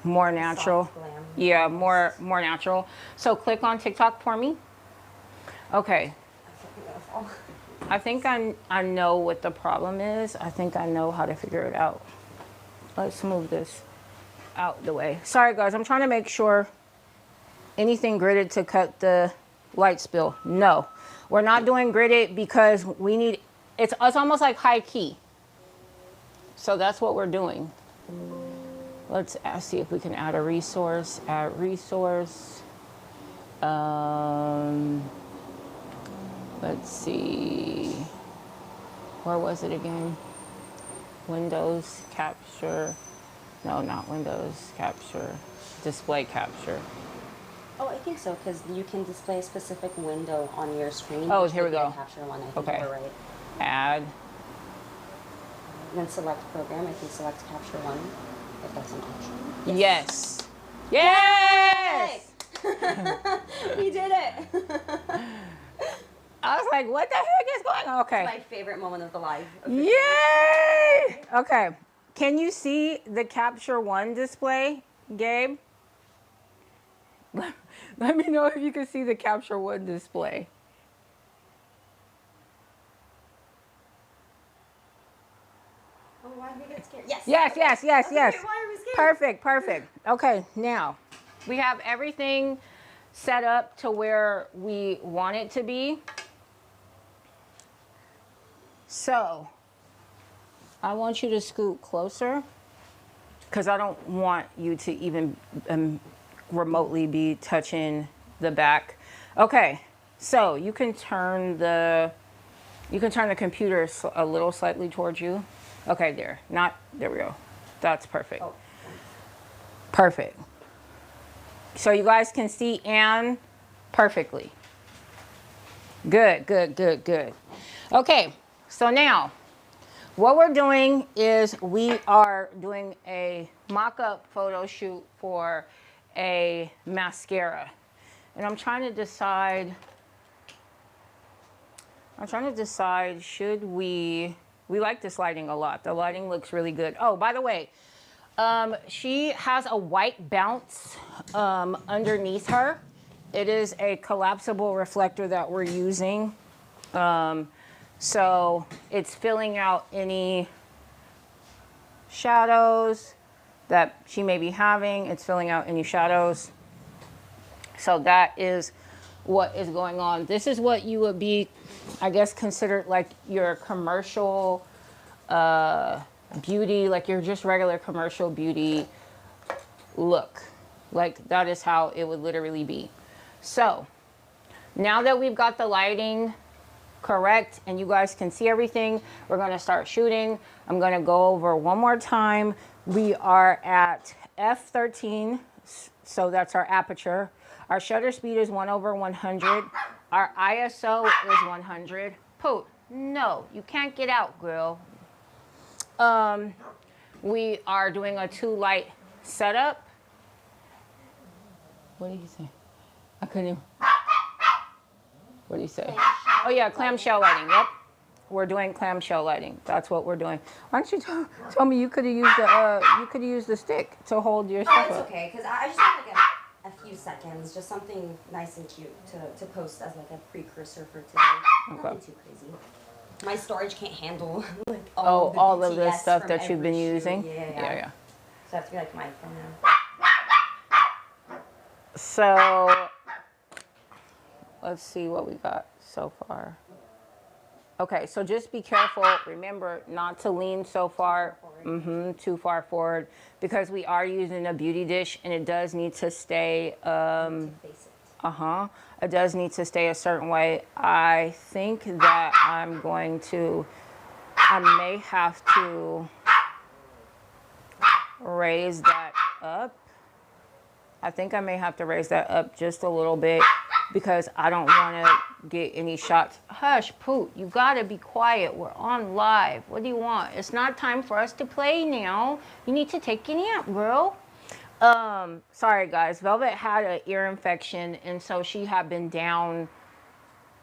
natural. Soft glam. Yeah, more natural. So click on TikTok for me. Okay. I think I know what the problem is. I think I know how to figure it out. Let's move this out the way. Sorry guys, I'm trying to make sure anything gridded to cut the light spill. No, we're not doing gridded because we need, it's almost like high key. So that's what we're doing. Let's see if we can add a resource. Add resource. Let's see. Where was it again? Windows capture. No, not Windows capture. Display capture. Oh, I think so, because you can display a specific window on your screen. Oh, which here we would be a go. Capture one, I think Okay. you were right. Add. And then select program. I can select Capture one, if that's an option. Yes. Yes! We did it! I was like, what the heck is going on? Okay. My favorite moment of the live. Yay! Okay. Can you see the Capture One display, Gabe? Let me know if you can see the Capture One display. Oh, why did we get scared? Yes! Yes, yes, yes, yes. Okay, why are we scared? Perfect, perfect. Okay, now we have everything set up to where we want it to be. So I want you to scoot closer because I don't want you to even remotely be touching the back. Okay, so you can turn the computer a little slightly towards you. Okay, there we go. That's perfect. Oh. Perfect. So you guys can see Anne perfectly. Good, good, good, good. Okay, so now what we're doing is we are doing a mock-up photo shoot for a mascara. And I'm trying to decide should we like this lighting a lot. The lighting looks really good. Oh, by the way, she has a white bounce underneath her. It is a collapsible reflector that we're using. So it's filling out any shadows that she may be having. It's filling out any shadows. So that is what is going on. This is what you would be, I guess, considered like your commercial beauty, like your just regular commercial beauty look. Like that is how it would literally be. So now that we've got the lighting correct and you guys can see everything, we're going to start shooting. I'm going to go over one more time. We are at f13, so that's our aperture. Our shutter speed is 1/100. Our ISO is 100. Poot, no, you can't get out, girl. We are doing a 2-light setup. What did you say? I couldn't even. What do you say? Oh yeah, clamshell lighting. Yep, we're doing clamshell lighting. That's what we're doing. Why don't you tell me you could have used the stick to hold your stuff Oh, it's up. okay, because I just want like a few seconds, just something nice and cute to post as like a precursor for today. Okay. Nothing too crazy. My storage can't handle like all of the BTS stuff from that you've been every shoot. using. Yeah. So I have to be like my phone now. So let's see what we got so far. Okay, so just be careful. Remember not to lean so far, too far forward, because we are using a beauty dish and it does need to stay. It does need to stay a certain way. I think that I may have to raise that up. I think I may have to raise that up just a little bit because I don't want to get any shots. Hush, Poot, you gotta be quiet. We're on live. What do you want? It's not time for us to play now. You need to take a nap, girl. Sorry guys, Velvet had an ear infection and so she had been down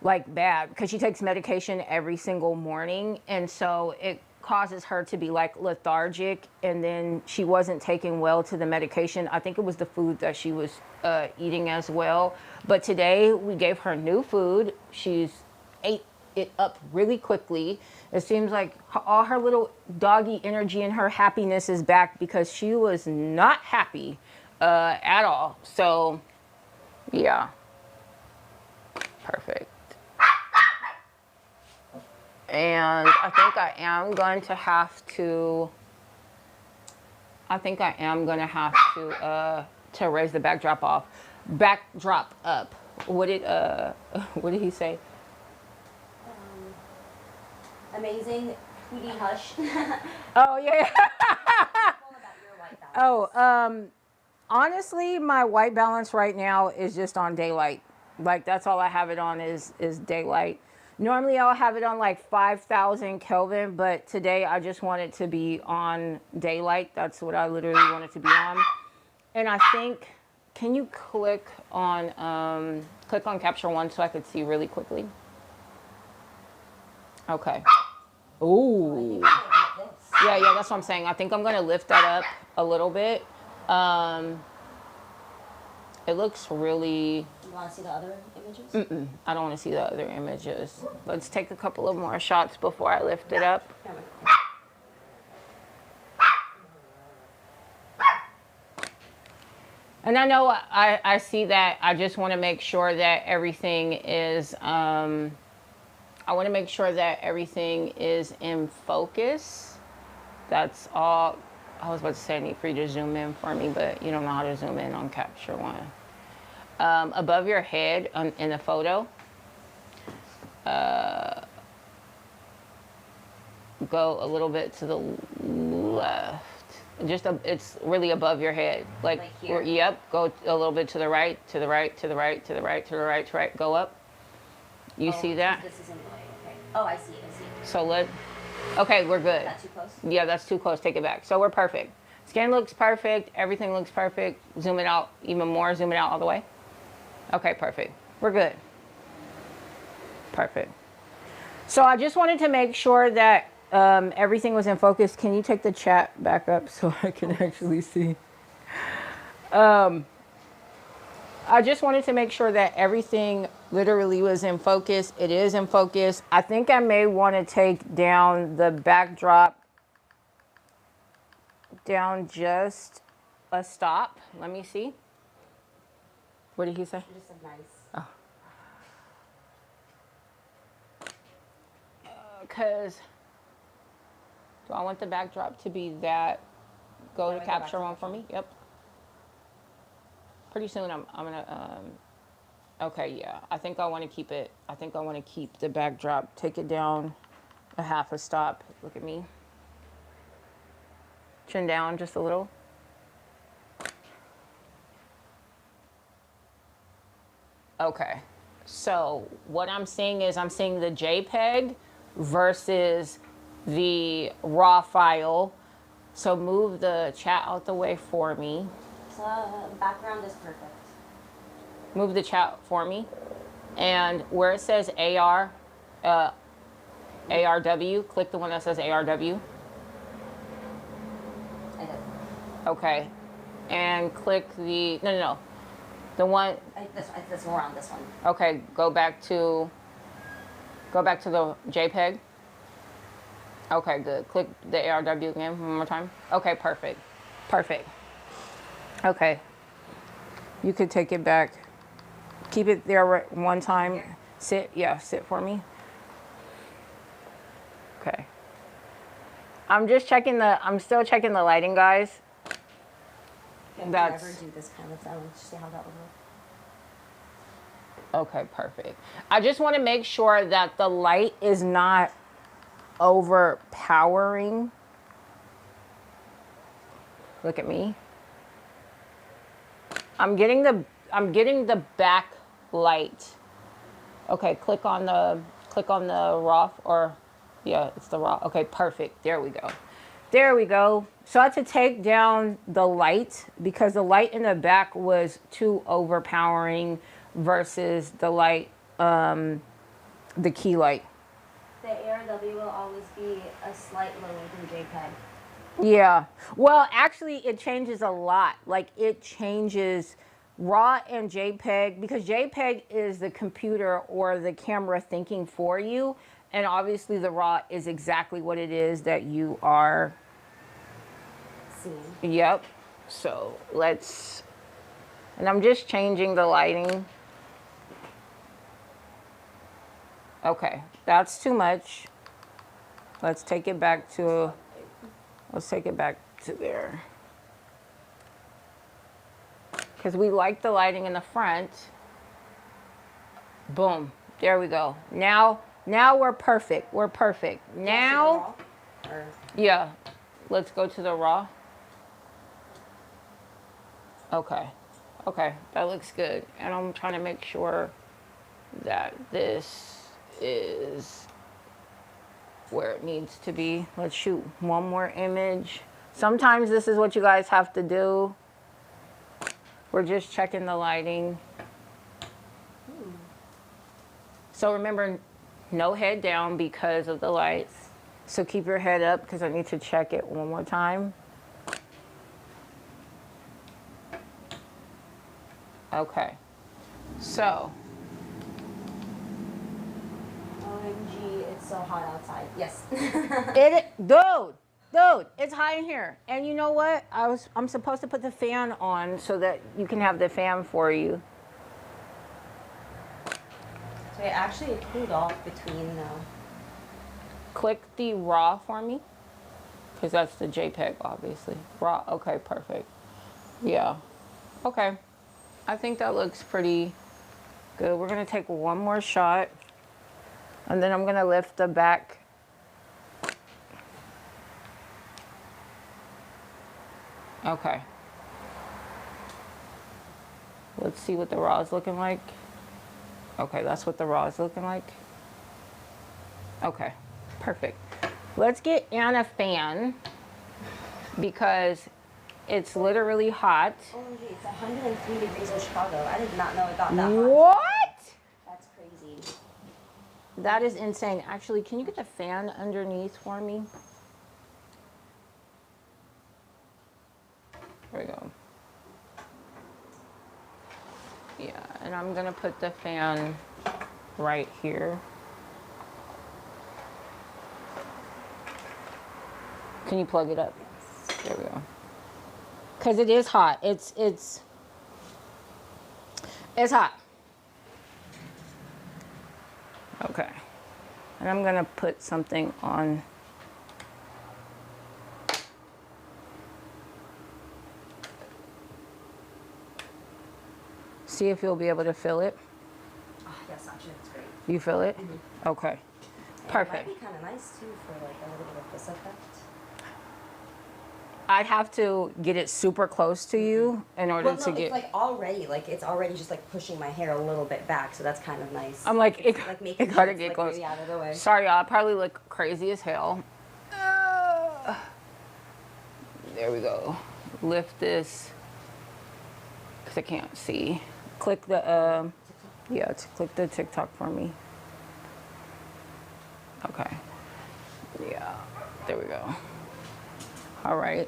like bad because she takes medication every single morning, and so it causes her to be like lethargic, and then she wasn't taking well to the medication. I think it was the food that she was eating as well. But today we gave her new food. She's ate it up really quickly. It seems like all her little doggy energy and her happiness is back because she was not happy at all. So yeah, perfect. And I think I am going to have to raise the backdrop up What did what did he say? Amazing, Hootie Hush. Oh yeah. All about your white balance. Oh, honestly, my white balance right now is just on daylight. Like that's all I have it on is daylight. Normally I'll have it on like 5,000 Kelvin, but today I just want it to be on daylight. That's what I literally want it to be on. And I think, can you click on capture one so I could see really quickly? Okay. Ooh. Yeah, that's what I'm saying. I think I'm gonna lift that up a little bit. It looks really. You want to see the other images? I don't want to see the other images. Let's take a couple of more shots before I lift it up. And I know I see that. I just want to make sure that everything is. I want to make sure that everything is in focus. That's all. I was about to say I need for you to zoom in for me, but you don't know how to zoom in on capture one. Above your head in the photo, go a little bit to the left. Just it's really above your head, like here. Yep. Go a little bit to the right, to the right, to the right, to the right, to the right, to the right. Go up. You see that? This is in the way. Okay. Oh, I see. So okay, we're good. Is that too close? Yeah, that's too close. Take it back. So we're perfect. Skin looks perfect. Everything looks perfect. Zoom it out even more. Zoom it out all the way. Okay, perfect. We're good. Perfect. So I just wanted to make sure that everything was in focus. Can you take the chat back up so I can actually see? I just wanted to make sure that everything literally was in focus. It is in focus. I think I may want to take down the backdrop down just a stop. Let me see. What did he say? Just a nice. Oh. Because do I want the backdrop to be that? Go to capture one for me. Yep. Pretty soon I'm gonna okay, yeah. I think I want to keep it. I think I want to keep the backdrop. Take it down a half a stop. Look at me. Chin down just a little. Okay. So what I'm seeing is I'm seeing the JPEG versus the raw file. So move the chat out the way for me. So background is perfect. Move the chat for me. And where it says ARW, click the one that says ARW. I did. Okay. And click the, no. The one. This more on this one. Okay, go back to the JPEG. Okay, good. Click the ARW again one more time. Okay, perfect. Perfect. Okay. You could take it back. Keep it there one time. Here. Sit, yeah, sit for me. Okay. I'm still checking the lighting, guys. Can you ever do this kind of thing? Let's see how that would look. Okay, perfect. I just want to make sure that the light is not overpowering. Look at me. I'm getting the back light. Okay, click on the raw, or yeah, it's the raw. Okay, perfect. There we go. There we go. So I had to take down the light because the light in the back was too overpowering versus the light, the key light. The ARW will always be a slight lower than JPEG. Yeah. Well, actually, it changes a lot. Like, it changes RAW and JPEG, because JPEG is the computer or the camera thinking for you. And obviously, the RAW is exactly what it is that you are seeing. Yep. So, and I'm just changing the lighting. Okay, that's too much. Let's take it back to there. Because we like the lighting in the front. Boom. There we go. Now we're perfect. We're perfect. Now, yeah. Let's go to the raw. Okay. Okay, that looks good. And I'm trying to make sure that this is where it needs to be. Let's shoot one more image. Sometimes this is what you guys have to do. We're just checking the lighting. So remember, no head down because of the lights. So keep your head up because I need to check it one more time. Okay, so. OMG, it's so hot outside. Yes. Dude, it's hot in here. And you know what? I'm supposed to put the fan on so that you can have the fan for you. So it actually cooled off between though. Click the raw for me, because that's the JPEG, obviously. Raw, okay, perfect. Yeah, okay. I think that looks pretty good. We're gonna take one more shot, and then I'm gonna lift the back. Okay. Let's see what the raw is looking like. Okay, that's what the raw is looking like. Okay, perfect. Let's get Anna a fan because it's literally hot. OMG, it's 103 degrees in Chicago. I did not know it got that hot. What? That's crazy. That is insane. Actually, can you get the fan underneath for me? There we go. Yeah, and I'm gonna put the fan right here. Can you plug it up? There we go. Because it is hot. It's hot. Okay. And I'm gonna put something on. See if you'll be able to feel it. Oh, yes, actually, that's great. You feel it? Mm-hmm. Okay. Perfect. It might be kind of nice too for like a little bit of this effect. I'd have to get it super close to you in order to get. It's like already, like it's already just like pushing my hair a little bit back, so that's kind of nice. I'm like, it making gotta it's, get like, close. really out of the way. Sorry, y'all. I probably look crazy as hell. There we go. Lift this because I can't see. Click the yeah, click the TikTok for me. Okay. Yeah. There we go. All right.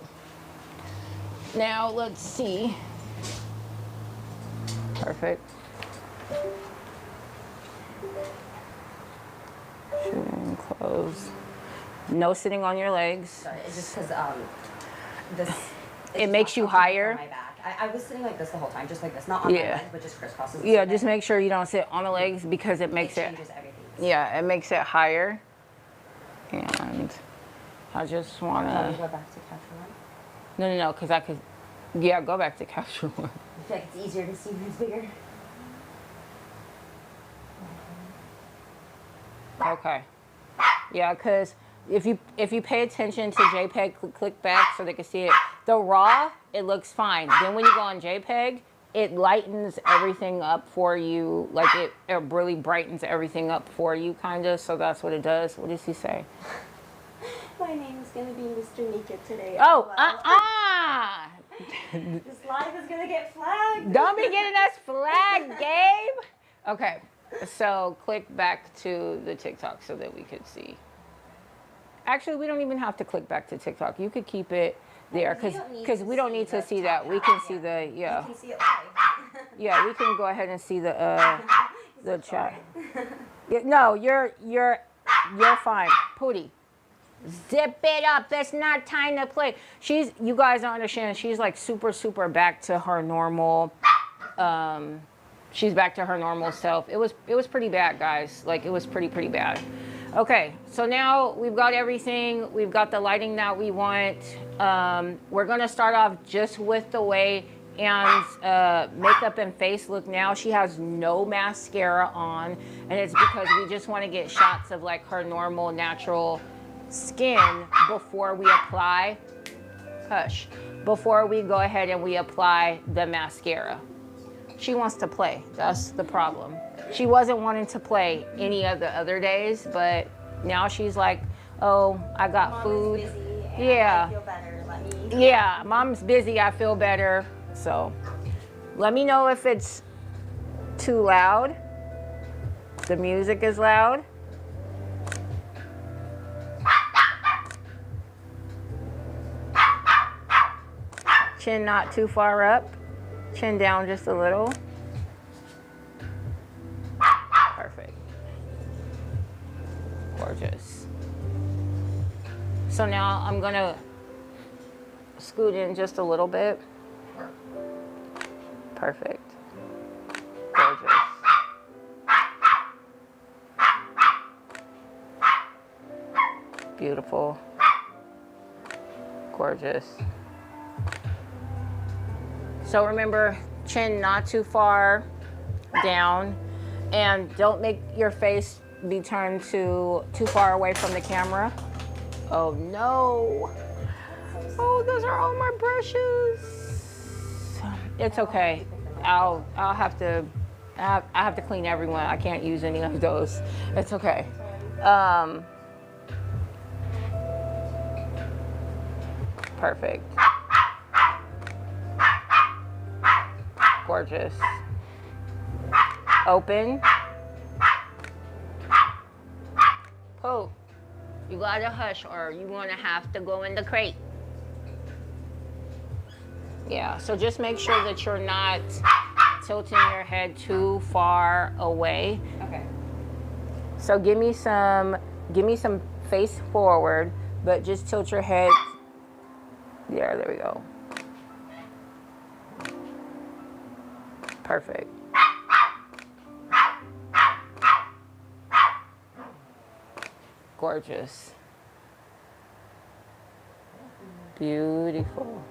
Now let's see. Perfect. Shooting close. No sitting on your legs. Sorry, it's just because this. It makes you higher. On my back. I was sitting like this the whole time, just like this, not on my legs, but just crisscrosses. Yeah, just make sure you don't sit on the legs because it makes it. Changes everything. Yeah, it makes it higher. And I just wanna. Go back to capture one. No, because I could. Yeah, go back to capture one. I feel like it's easier to see when it's bigger. Okay. Yeah, because if you pay attention to JPEG, click back so they can see it. The raw, it looks fine. Then when you go on JPEG, it lightens everything up for you. Like it really brightens everything up for you, kind of. So that's what it does. What does he say? My name is gonna be Mr. Naked today. Oh, This live is gonna get flagged. Don't be getting us flagged, Gabe. Okay, so click back to the TikTok so that we could see. Actually, we don't even have to click back to TikTok. You could keep it there because we don't need to see that. We can see the You can see it live. Yeah, we can go ahead and see the chat. Yeah, no, you're fine, Pootie. Zip it up. It's not time to play. You guys don't understand. She's like super back to her normal. She's back to her normal self. It was pretty bad, guys. Like it was pretty bad. Okay, so now we've got everything. We've got the lighting that we want. We're gonna start off just with the way and makeup and face look now. She has no mascara on, and it's because we just want to get shots of like her normal natural skin before we apply, before we go ahead and we apply the mascara. She wants to play, that's the problem. She wasn't wanting to play any of the other days, but now she's like, oh, I got Mom food. is busy and Yeah. I feel better. Let me. Yeah, mom's busy, I feel better. So let me know if it's too loud. The music is loud. Chin not too far up. Chin down just a little. Perfect. Gorgeous. So now I'm gonna scoot in just a little bit. Perfect. Gorgeous. Beautiful. Gorgeous. So remember, chin not too far down, and don't make your face be turned too far away from the camera. Oh no. Oh, those are all my brushes. It's okay. I'll have to I have to clean everyone. I can't use any of those. It's okay. Perfect. Gorgeous. Open. Poke. You gotta hush or you wanna have to go in the crate. Yeah, so just make sure that you're not tilting your head too far away. Okay. So give me some face forward, but just tilt your head. Yeah, there we go. Perfect. Gorgeous. Beautiful.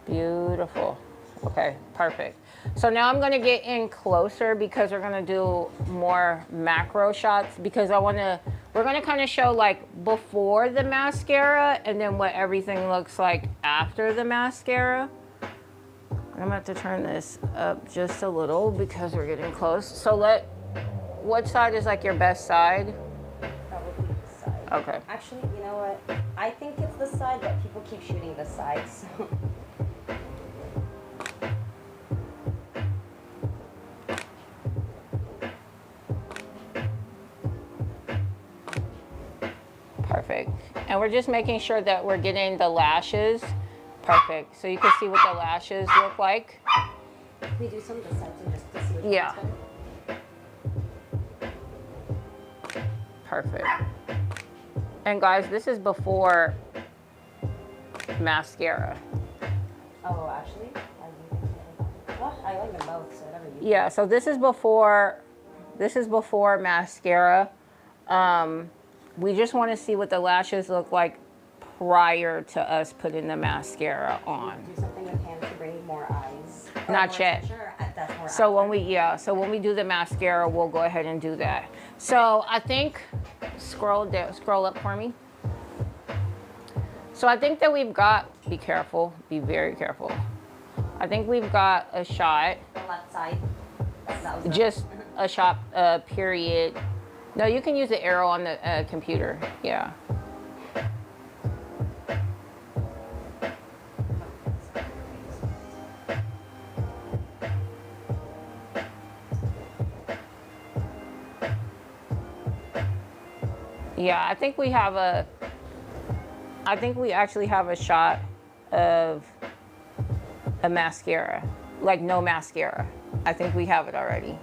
Beautiful. Okay, perfect. So now I'm gonna get in closer because we're gonna do more macro shots because we're gonna kind of show like before the mascara and then what everything looks like after the mascara. I'm gonna have to turn this up just a little because we're getting close. So what side is like your best side? That would be this side. Okay. Actually, you know what? I think it's this side, but people keep shooting this side, so. Perfect. And we're just making sure that we're getting the lashes. Perfect. So you can see what the lashes look like. Can we do some this side too, just to see what Yeah. looks better? Perfect. And guys, this is before mascara. Oh, actually? I like them both, so whatever you Yeah, so this is before mascara. We just want to see what the lashes look like prior to us putting the mascara on. do something with hands to bring more eyes. Not yet. Sure, that's more So after. when we do the mascara, we'll go ahead and do that. So I think, scroll up for me. So I think that we've got, be careful, be very careful. I think we've got a shot, The left side. That was just a shot, period. No, you can use the arrow on the computer, yeah. Yeah, I think we actually have a shot of a mascara, like no mascara. I think we have it already.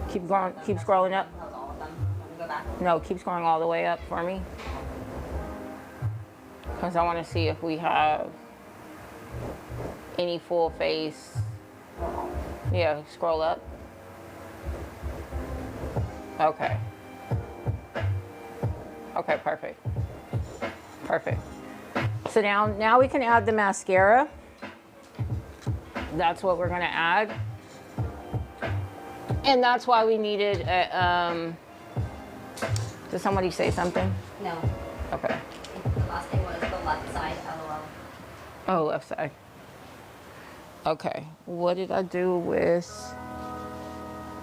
Keep going, keep scrolling up. That was all of them. Let me go back. No, keep scrolling all the way up for me. Because I want to see if we have any full face. Yeah, scroll up. Okay. Okay, perfect. Perfect. So now we can add the mascara. That's what we're gonna add. And that's why we needed a, did somebody say something? No. Okay. The last thing was the left side, LOL. Oh, left side. Okay, what did I do with,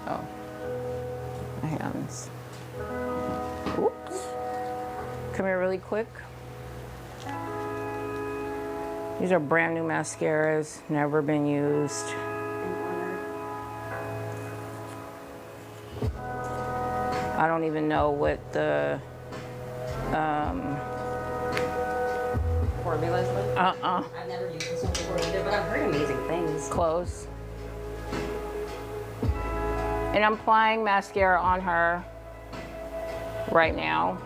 oh, my hands. Oops. Come here really quick. These are brand new mascaras, never been used. I don't even know what the Formulas like? I've never used this one before either, but I've heard amazing things. Close. And I'm applying mascara on her right now.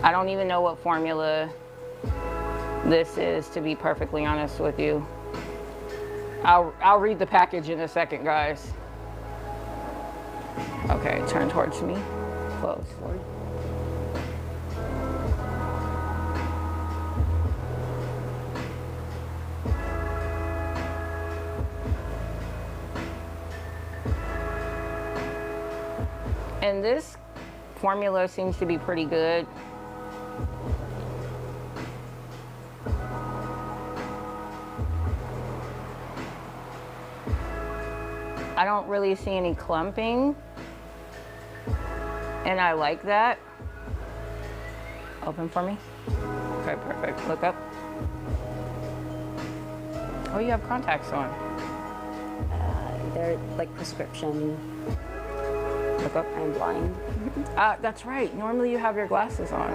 I don't even know what formula this is, to be perfectly honest with you. I'll read the package in a second, guys. Okay, turn towards me. Close. And this formula seems to be pretty good. I don't really see any clumping, and I like that. Open for me. Okay, perfect. Look up. Oh, you have contacts on. They're like prescription. Look up. I'm blind. That's right. Normally you have your glasses on.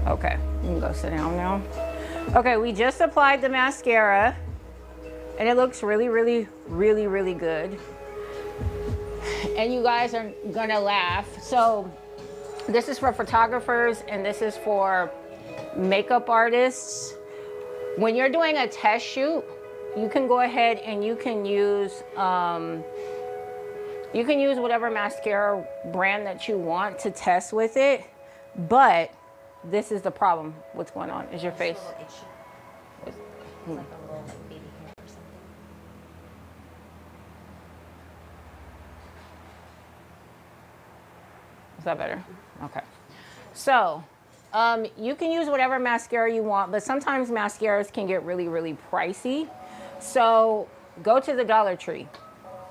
Okay, you can go sit down now. Okay, we just applied the mascara and it looks really, really, really, really good. And you guys are gonna laugh. So this is for photographers and this is for makeup artists. When you're doing a test shoot, you can go ahead and you can use whatever mascara brand that you want to test with it, but this is the problem. What's going on? Is your face? It's like a little like baby hair or something. Is that better? Okay. So, you can use whatever mascara you want, but sometimes mascaras can get really, really pricey. So go to the Dollar Tree.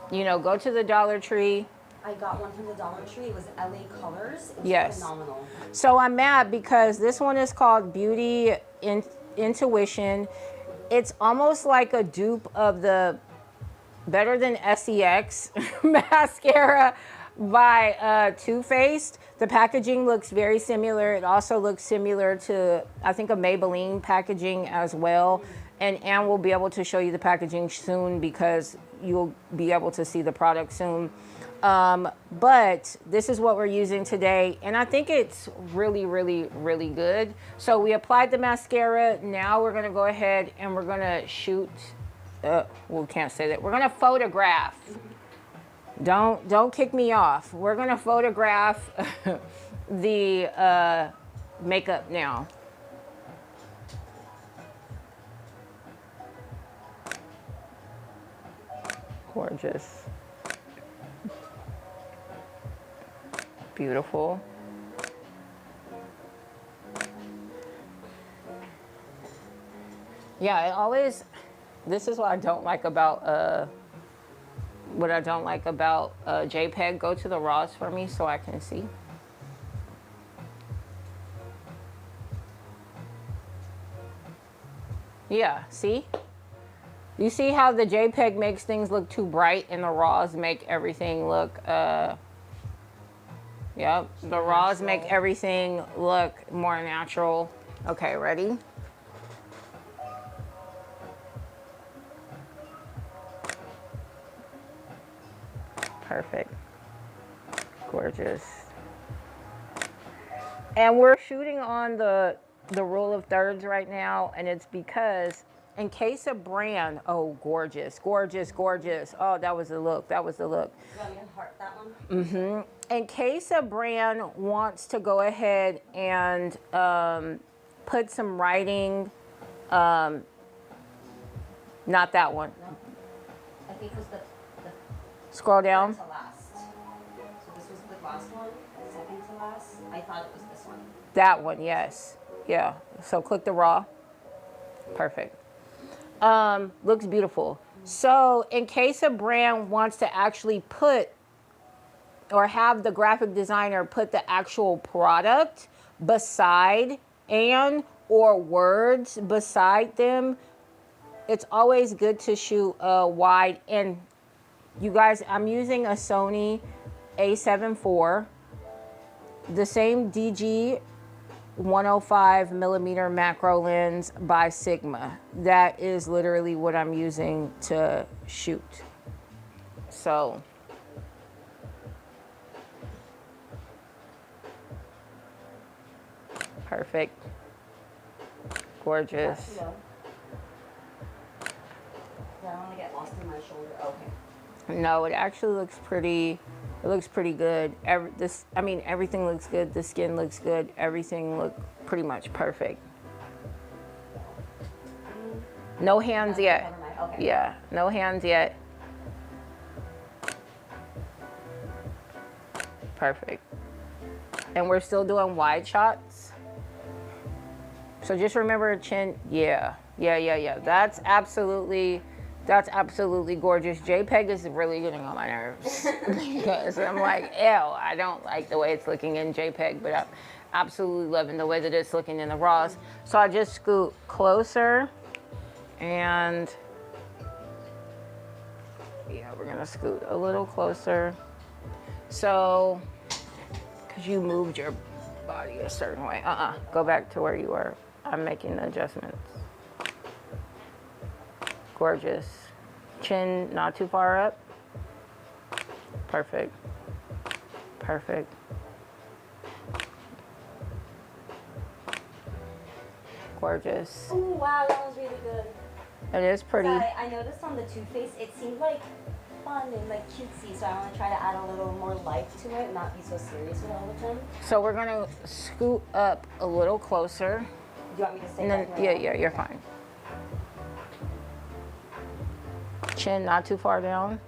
You know, go to the Dollar Tree. I got one from the Dollar Tree. It was LA Colors. It was Yes. phenomenal. So I'm mad because this one is called Beauty Intuition. It's almost like a dupe of the Better Than SEX mascara by Too Faced. The packaging looks very similar. It also looks similar to, I think, a Maybelline packaging as well. And Anne will be able to show you the packaging soon because you'll be able to see the product soon. But this is what we're using today. And I think it's really, really, really good. So we applied the mascara. Now we're gonna go ahead and we're gonna shoot, we can't say that. We're gonna photograph. Don't kick me off. We're gonna photograph the makeup now. Gorgeous. Beautiful. Yeah, it always, this is what I don't like about JPEG. Go to the RAWs for me so I can see. Yeah, see? You see how the JPEG makes things look too bright and the RAWs make everything look, yep, the RAWs make everything look more natural. Okay, ready? Perfect. Gorgeous. And we're shooting on the rule of thirds right now, and it's because in case of brand, oh, gorgeous, gorgeous, gorgeous. Oh, that was the look. That was the look. You want me to heart that one? In case a brand wants to go ahead and put some writing, not that one. No. I think it was the Scroll down. to last. So this was the last one, second to last. I thought it was this one. That one, yes. Yeah. So click the raw. Perfect. Looks beautiful. So in case a brand wants to actually put or have the graphic designer put the actual product beside and or words beside them, it's always good to shoot wide. And you guys, I'm using a Sony a7 IV, the same DG 105 millimeter macro lens by Sigma. That is literally what I'm using to shoot. So perfect. Gorgeous. I don't want to get lost in my shoulder. Okay. No, it actually looks pretty. It looks pretty good. Everything looks good. The skin looks good. Everything looked pretty much perfect. No hands yet. Okay. Yeah, no hands yet. Perfect. And we're still doing wide shots. So just remember chin. Yeah. That's absolutely gorgeous. JPEG is really getting on my nerves because I'm like, ew, I don't like the way it's looking in JPEG, but I'm absolutely loving the way that it's looking in the RAWs. So I just scoot closer and yeah, we're gonna scoot a little closer. So, because you moved your body a certain way. Go back to where you were. I'm making the adjustments. Gorgeous. Chin not too far up. Perfect. Perfect. Gorgeous. Oh wow, that was really good. It is pretty. I noticed on the Too Faced, it seemed like fun and like cutesy, so I want to try to add a little more life to it, not be so serious with all of them. So we're gonna scoot up a little closer. Do you want me to stay And then, back here? yeah, you're fine. Chin not too far down.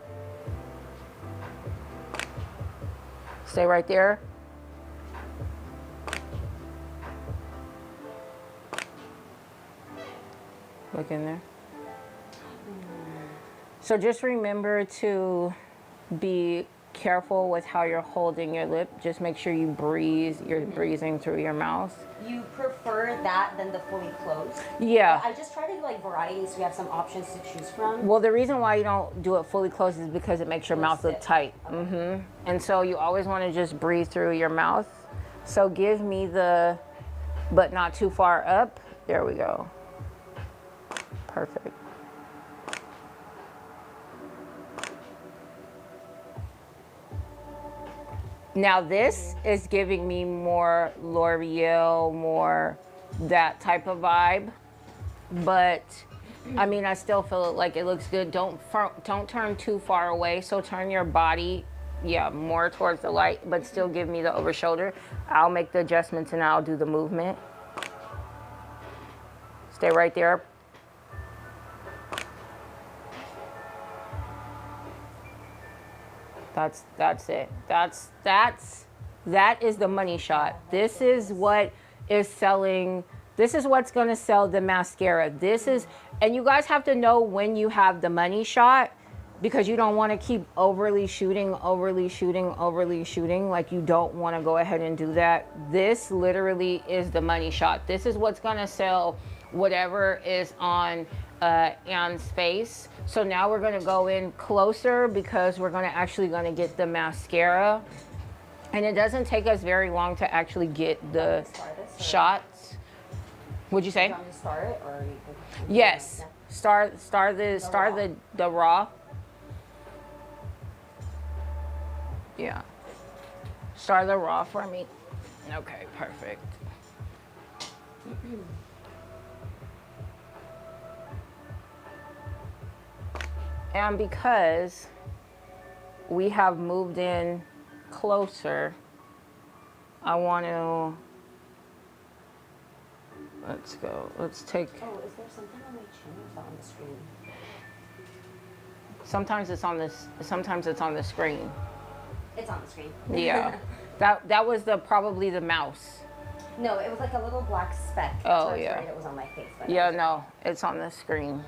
Stay right there. Look in there. So just remember to be careful with how you're holding your lip. Just make sure you breathe. You're breathing through your mouth. You prefer that than the fully closed? Yeah. I just try to do like varieties so we have some options to choose from. Well, the reason why you don't do it fully closed is because it makes your mouth look tight. Okay. And so you always want to just breathe through your mouth. So give me the, but not too far up. There we go. Perfect. Now this is giving me more L'Oreal, more that type of vibe. But I mean, I still feel like it looks good. Don't turn too far away. So turn your body, yeah, more towards the light, but still give me the over shoulder. I'll make the adjustments and I'll do the movement. Stay right there. That's it. That is the money shot. This is what is selling. This is what's going to sell the mascara. This is, and you guys have to know when you have the money shot, because you don't want to keep overly shooting. Like, you don't want to go ahead and do that. This literally is the money shot. This is what's going to sell whatever is on Anne's face. So now we're going to go in closer because we're actually going to get the mascara. And it doesn't take us very long to actually get the shots. Would you say? Do you want me to start it, or you can... Yes. Start the raw. Yeah. Start the raw for me. Okay, perfect. And because we have moved in closer, I want to, let's go, let's take. Oh, is there something on my chin or is that on the screen? Sometimes it's on this, sometimes it's on the screen. It's on the screen. Yeah. That was probably the mouse. No, it was like a little black speck. Oh, so I was yeah. worried it was on my face. But Yeah, no, it's on the screen.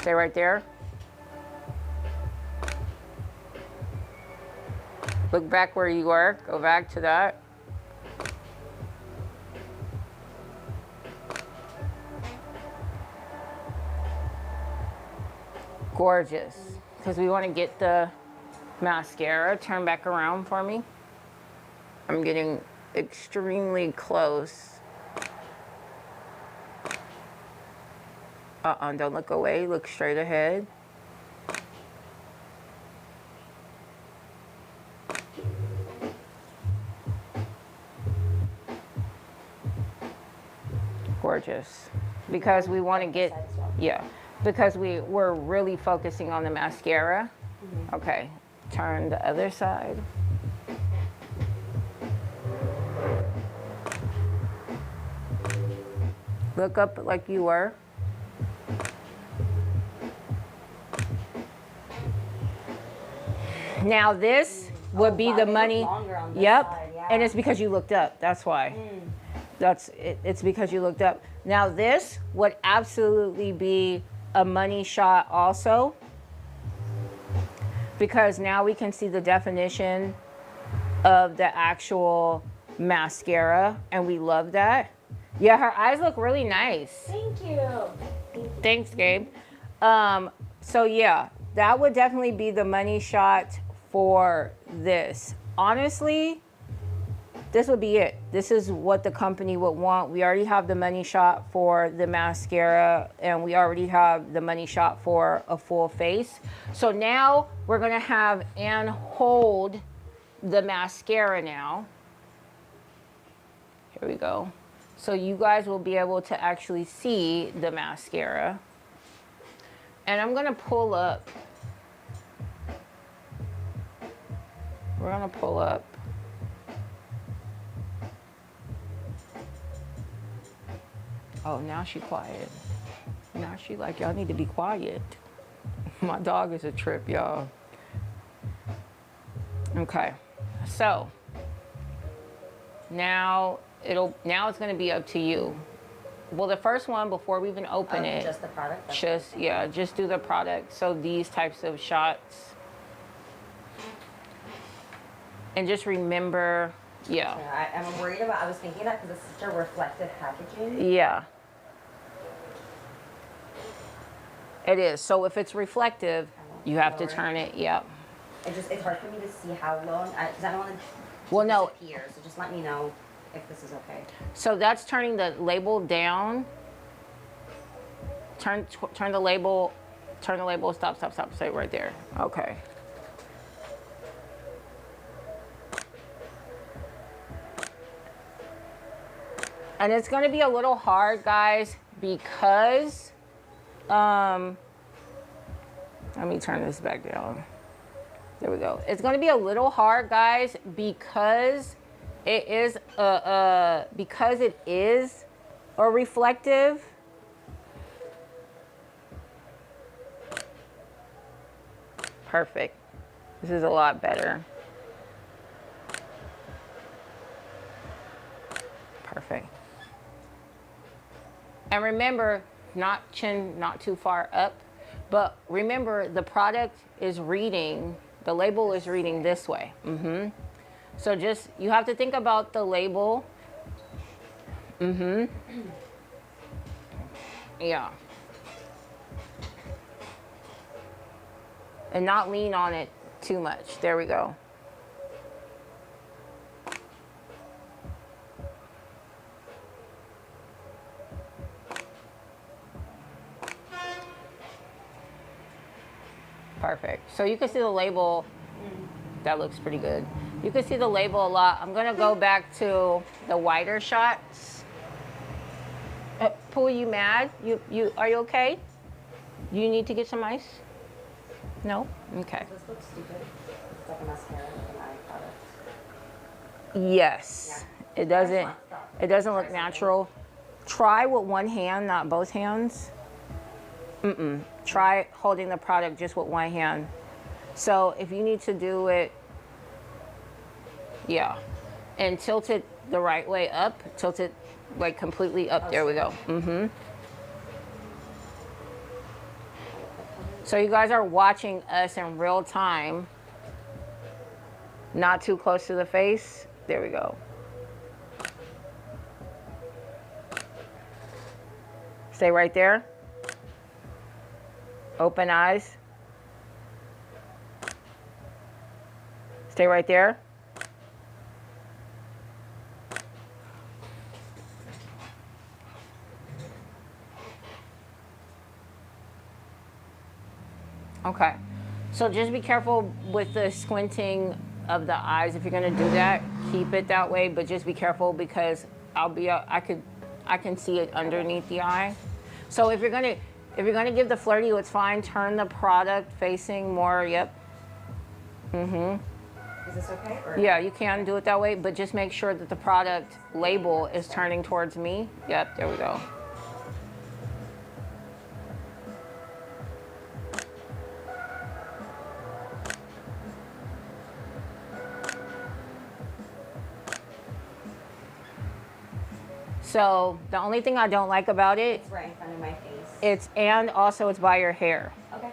Stay right there. Look back where you were. Go back to that. Gorgeous. Because we want to get the mascara. Turn back around for me. I'm getting extremely close. Don't look away. Look straight ahead. Gorgeous. Because we want to get, yeah, because we're really focusing on the mascara. Okay, turn the other side. Look up like you were. Now this would be the money. Yep. Side, yeah. And it's because you looked up. That's why. That's it, it's because you looked up. Now this would absolutely be a money shot also. Because now we can see the definition of the actual mascara, and we love that. Yeah, her eyes look really nice. Thank you. Thanks, Gabe. So yeah, that would definitely be the money shot for this. Honestly, this would be it. This is what the company would want. We already have the money shot for the mascara, and we already have the money shot for a full face. So now we're gonna have Anne hold the mascara now. Here we go. So you guys will be able to actually see the mascara. And I'm gonna pull up. We're gonna pull up. Oh, now she quiet. Now she like, y'all need to be quiet. My dog is a trip, y'all. Okay, so now it's gonna be up to you. Well, the first one, before we even open it, Just the product? just do the product. So these types of shots. And just remember, yeah. I'm worried about, I was thinking that because it's such a reflective packaging. Yeah. It is. So if it's reflective, you have to turn it, yep. It's hard for me to see how low, because I don't want to Well, no. disappear, so just let me know if this is okay. So that's turning the label down. Turn the label, stop, stay right there. Okay. And it's gonna be a little hard, guys, because, let me turn this back down. There we go. It's gonna be a little hard, guys, because it is a reflective. Perfect. This is a lot better. Perfect. And remember, chin not too far up, but remember the product is reading, the label is reading this way. So just, you have to think about the label. Yeah. And not lean on it too much. There we go. Perfect. So you can see the label. That looks pretty good. You can see the label a lot. I'm gonna go back to the wider shots. Pooh, you mad? Are you okay? You need to get some ice? No? Okay. This looks stupid. It's like a mascara, like an eye product. Yes. Yeah. It doesn't look natural. Try with one hand, not both hands. Try holding the product just with one hand. So if you need to do it, yeah. And tilt it the right way up. Tilt it like completely up. There we go. So you guys are watching us in real time. Not too close to the face. There we go. Stay right there. Open eyes. Stay right there. Okay. So just be careful with the squinting of the eyes. If you're gonna do that, keep it that way, but just be careful because I can see it underneath the eye. So if you're gonna give the flirty, it's fine. Turn the product facing more. Yep. Is this okay? Or? Yeah, you can do it that way, but just make sure that the product label is turning towards me. Yep, there we go. So the only thing I don't like about it, It's right in front of my face. and also it's by your hair. Okay.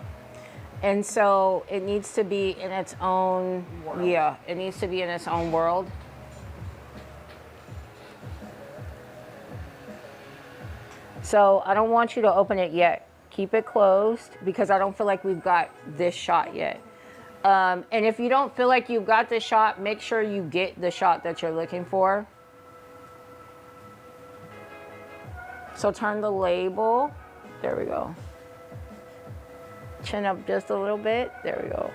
And so it needs to be in its own World. Yeah, it needs to be in its own world. So I don't want you to open it yet. Keep it closed because I don't feel like we've got this shot yet. And if you don't feel like you've got the shot, make sure you get the shot that you're looking for. So turn the label. There we go. Chin up just a little bit. There we go.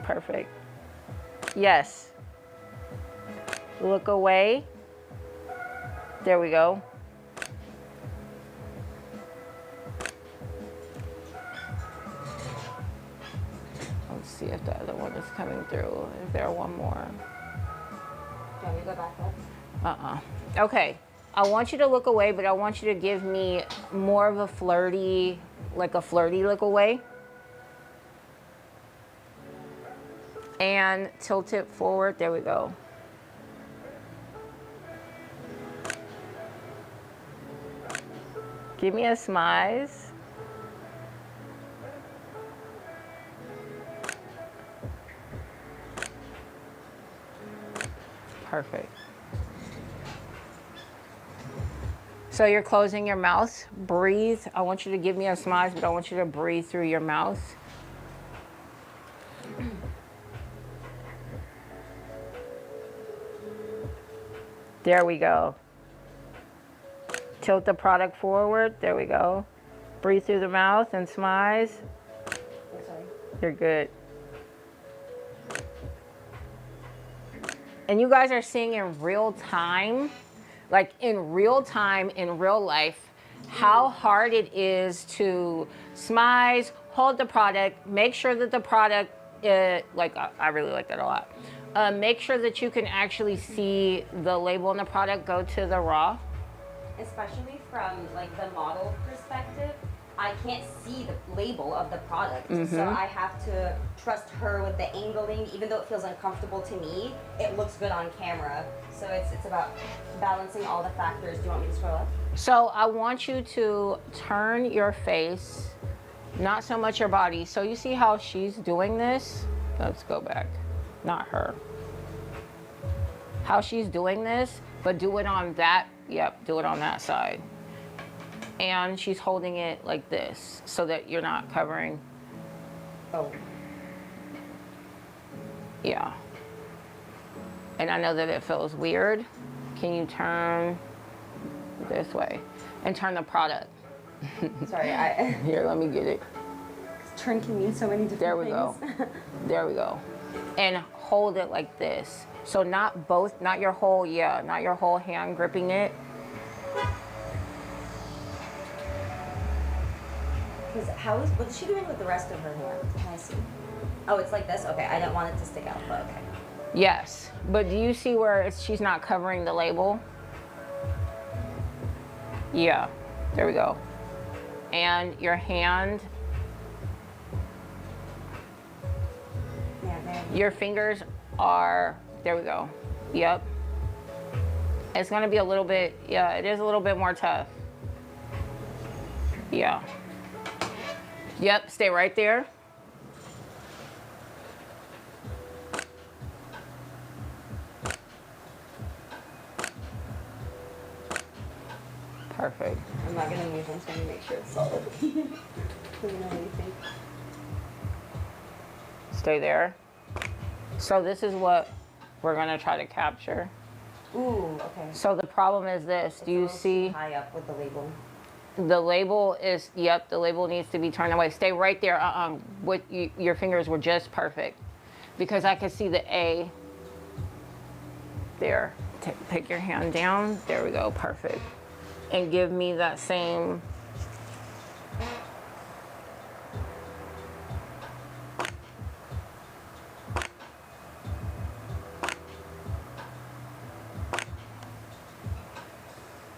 Perfect. Yes. Look away. There we go. Let's see if the other one is coming through. Is there one more? Can we go back up? Okay. I want you to look away, but I want you to give me more of a flirty, like a flirty look away. And tilt it forward. There we go. Give me a smize. Perfect. So you're closing your mouth. Breathe. I want you to give me a smile, but I want you to breathe through your mouth. There we go. Tilt the product forward. There we go. Breathe through the mouth and smize. Sorry. You're good. And you guys are seeing in real time, like in real time, in real life, how hard it is to smize, hold the product, make sure that the product, I really like that a lot. Make sure that you can actually see the label on the product, go to the raw. Especially from like the model perspective, I can't see the label of the product, so I have to trust her with the angling. Even though it feels uncomfortable to me, it looks good on camera. So it's about balancing all the factors. Do you want me to scroll up? So I want you to turn your face, not so much your body. So you see how she's doing this? Let's go back. Not her. How she's doing this, but do it on that. Yep, do it on that side. And she's holding it like this so that you're not covering. Oh. Yeah. And I know that it feels weird. Can you turn this way and turn the product? Sorry, Here, let me get it. turn can mean so many different There we things. go. There we go. And hold it like this. So not both, not your whole hand gripping it. Because what is she doing with the rest of her hand? Can I see? Oh, it's like this? Okay, I didn't want it to stick out, but okay. Yes, but do you see where she's not covering the label? Yeah, there we go. And your hand, your fingers are, there we go. Yep. It's gonna be a little bit, yeah, it is a little bit more tough. Yeah. Yep, stay right there. Perfect. I'm not gonna move one, so I'm gonna make sure it's solid. Let me know what you think. Stay there. So this is what we're gonna try to capture. Ooh, okay. So the problem is this, It's do you see? high up with the label. The label is, yep, the label needs to be turned away. Stay right there, your fingers were just perfect. Because I could see the A. There, take your hand down, there we go, perfect. And give me that same.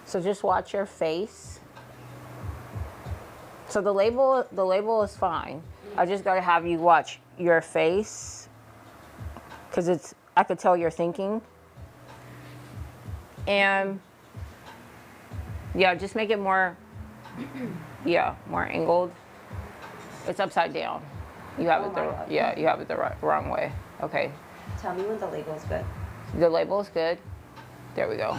So just watch your face. So the label is fine. I just gotta have you watch your face, because I could tell you're thinking. And yeah, just make it more, yeah, more angled. It's upside down. You have you have it the wrong way. Okay. Tell me when the label's good. The label is good. There we go.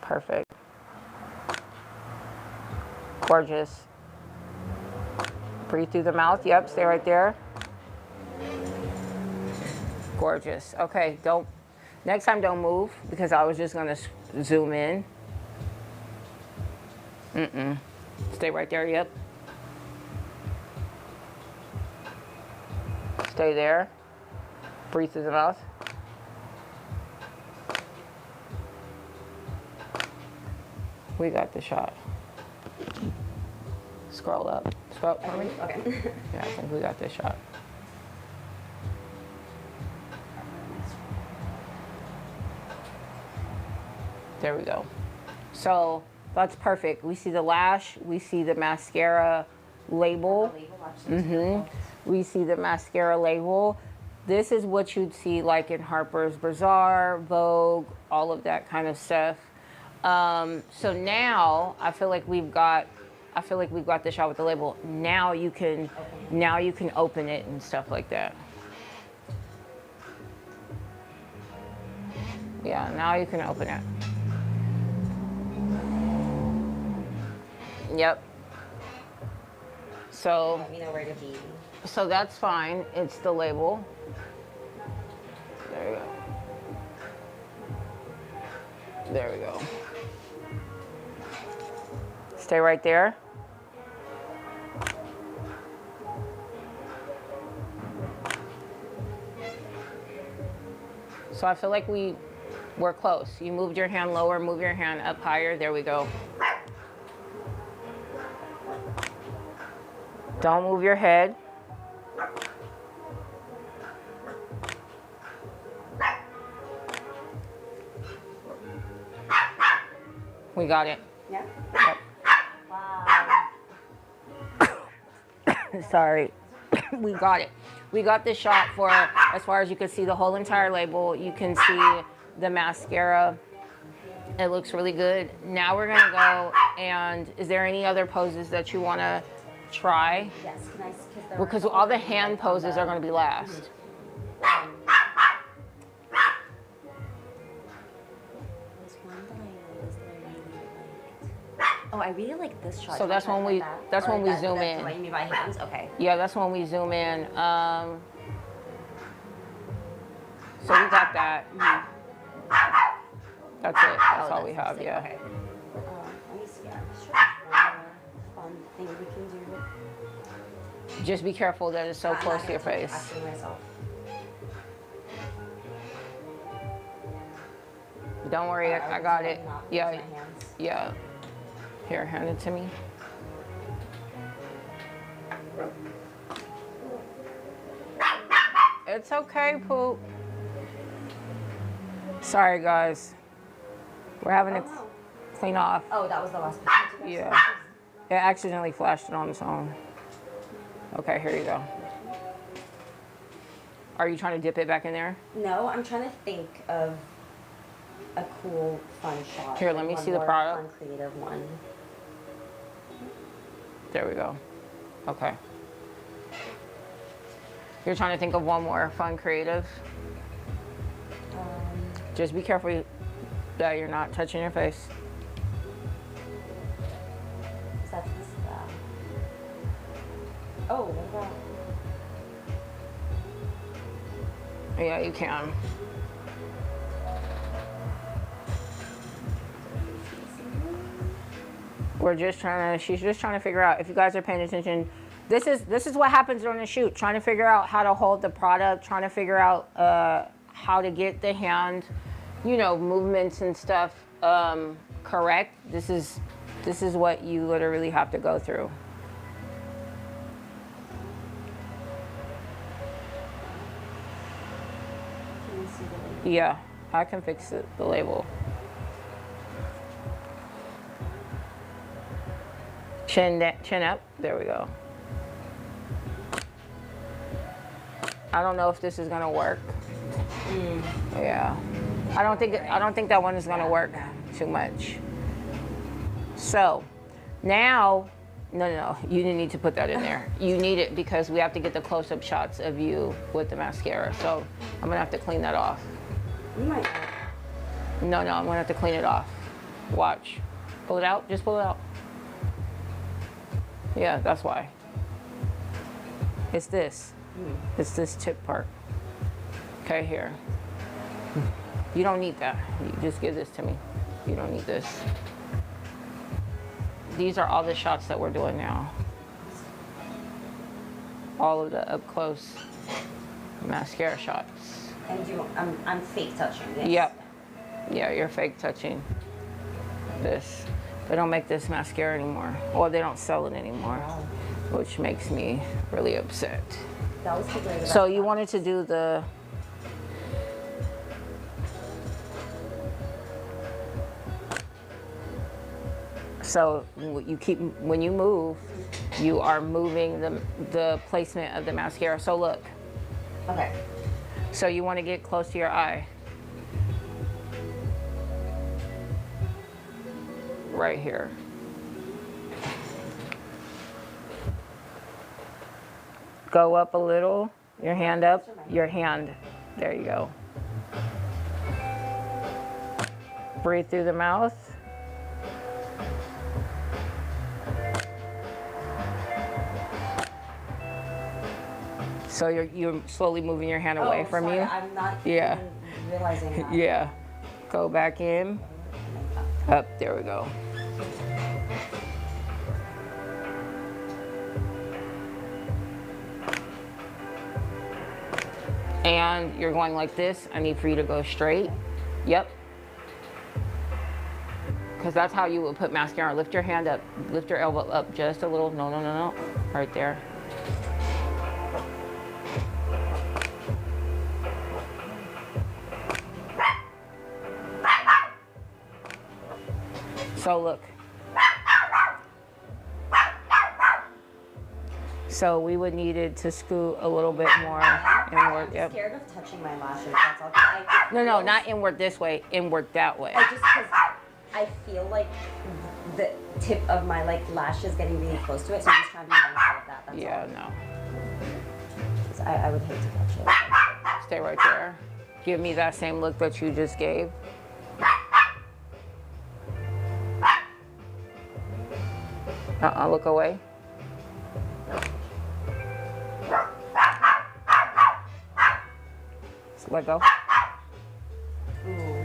Perfect. Gorgeous. Breathe through the mouth. Yep, stay right there. Gorgeous. Okay, next time don't move, because I was just gonna zoom in. Stay right there, yep. Stay there. Breathe through the mouth. We got the shot. Scroll up. Scroll up for me. Okay. Yeah, I think we got this shot. There we go. So that's perfect. We see the lash, we see the mascara label. We see the mascara label. This is what you'd see like in Harper's Bazaar, Vogue, all of that kind of stuff. So now I feel like we've got the shot with the label. Now you can open it and stuff like that. Yeah, now you can open it. Yep. So Let me know where to be. So that's fine. It's the label. There you go. There we go. Stay right there. So I feel like we're close. You moved your hand lower, move your hand up higher. There we go. Don't move your head. We got it. Yeah? Yep. Wow. Sorry. We got it. We got this shot for, as far as you can see, the whole entire label. You can see the mascara. It looks really good. Now we're gonna go, and is there any other poses that you wanna try? Yes, can I? Because all the hand poses are gonna be last. Oh, I really like this shot. So that's when we zoom in. What you mean by hands? Okay. Yeah, that's when we zoom in. So we got that. That's it. That's all we have. Yeah. Okay. Let me see. I'm sure there's one more fun thing we can do. Just be careful that it's so close to your face. Don't worry, I got it. Not Yeah, use my hands. yeah. Here, hand it to me. It's okay, Poop. Sorry, guys. We're having to clean off. Oh, that was the last one. Yeah. It accidentally flashed it on its own. Okay, here you go. Are you trying to dip it back in there? No, I'm trying to think of a cool, fun shot. Here, let me One see the more product. Fun, creative one. There we go. Okay. You're trying to think of one more fun, creative? Just be careful that you're not touching your face. That's this. Oh, what about? Yeah, you can. She's just trying to figure out, if you guys are paying attention, this is what happens during the shoot, trying to figure out how to hold the product, trying to figure out how to get the hand, you know, movements and stuff correct. This is what you literally have to go through. Can you see the label? Yeah, I can fix it, the label. Chin up. There we go. I don't know if this is gonna work. Yeah, I don't think that one is gonna work too much. So now, no, you didn't need to put that in there. You need it because we have to get the close-up shots of you with the mascara. So I'm gonna have to clean that off. You might. No, I'm gonna have to clean it off. Watch. Pull it out. Just pull it out. Yeah, that's why. It's this. It's this tip part. Okay, here. You don't need that. You just give this to me. You don't need this. These are all the shots that we're doing now. All of the up close mascara shots. And I'm fake touching this. Yep. Yeah, you're fake touching this. They don't make this mascara anymore. Or they don't sell it anymore. Wow. Which makes me really upset. That was the So you wanted to do the... So when you move, you are moving the placement of the mascara. So look. Okay. So you want to get close to your eye. Right here. Go up a little, your hand up, your hand. There you go. Breathe through the mouth. So you're slowly moving your hand away from sorry, you. I'm not Yeah. even realizing that. Yeah. Go back in. Up, there we go. And you're going like this. I need for you to go straight. Yep. Because that's how you would put mascara. Lift your hand up. Lift your elbow up just a little. No. Right there. So look. So we would need it to scoot a little bit more inward. I'm scared of touching my lashes. That's all. No, not inward this way. Inward that way. Because I feel like the tip of my lashes getting really close to it. So I'm just trying to be mindful of that. That's Yeah, all. no. I would hate to touch it. Stay right there. Give me that same look that you just gave. Look away. Let go. Ooh.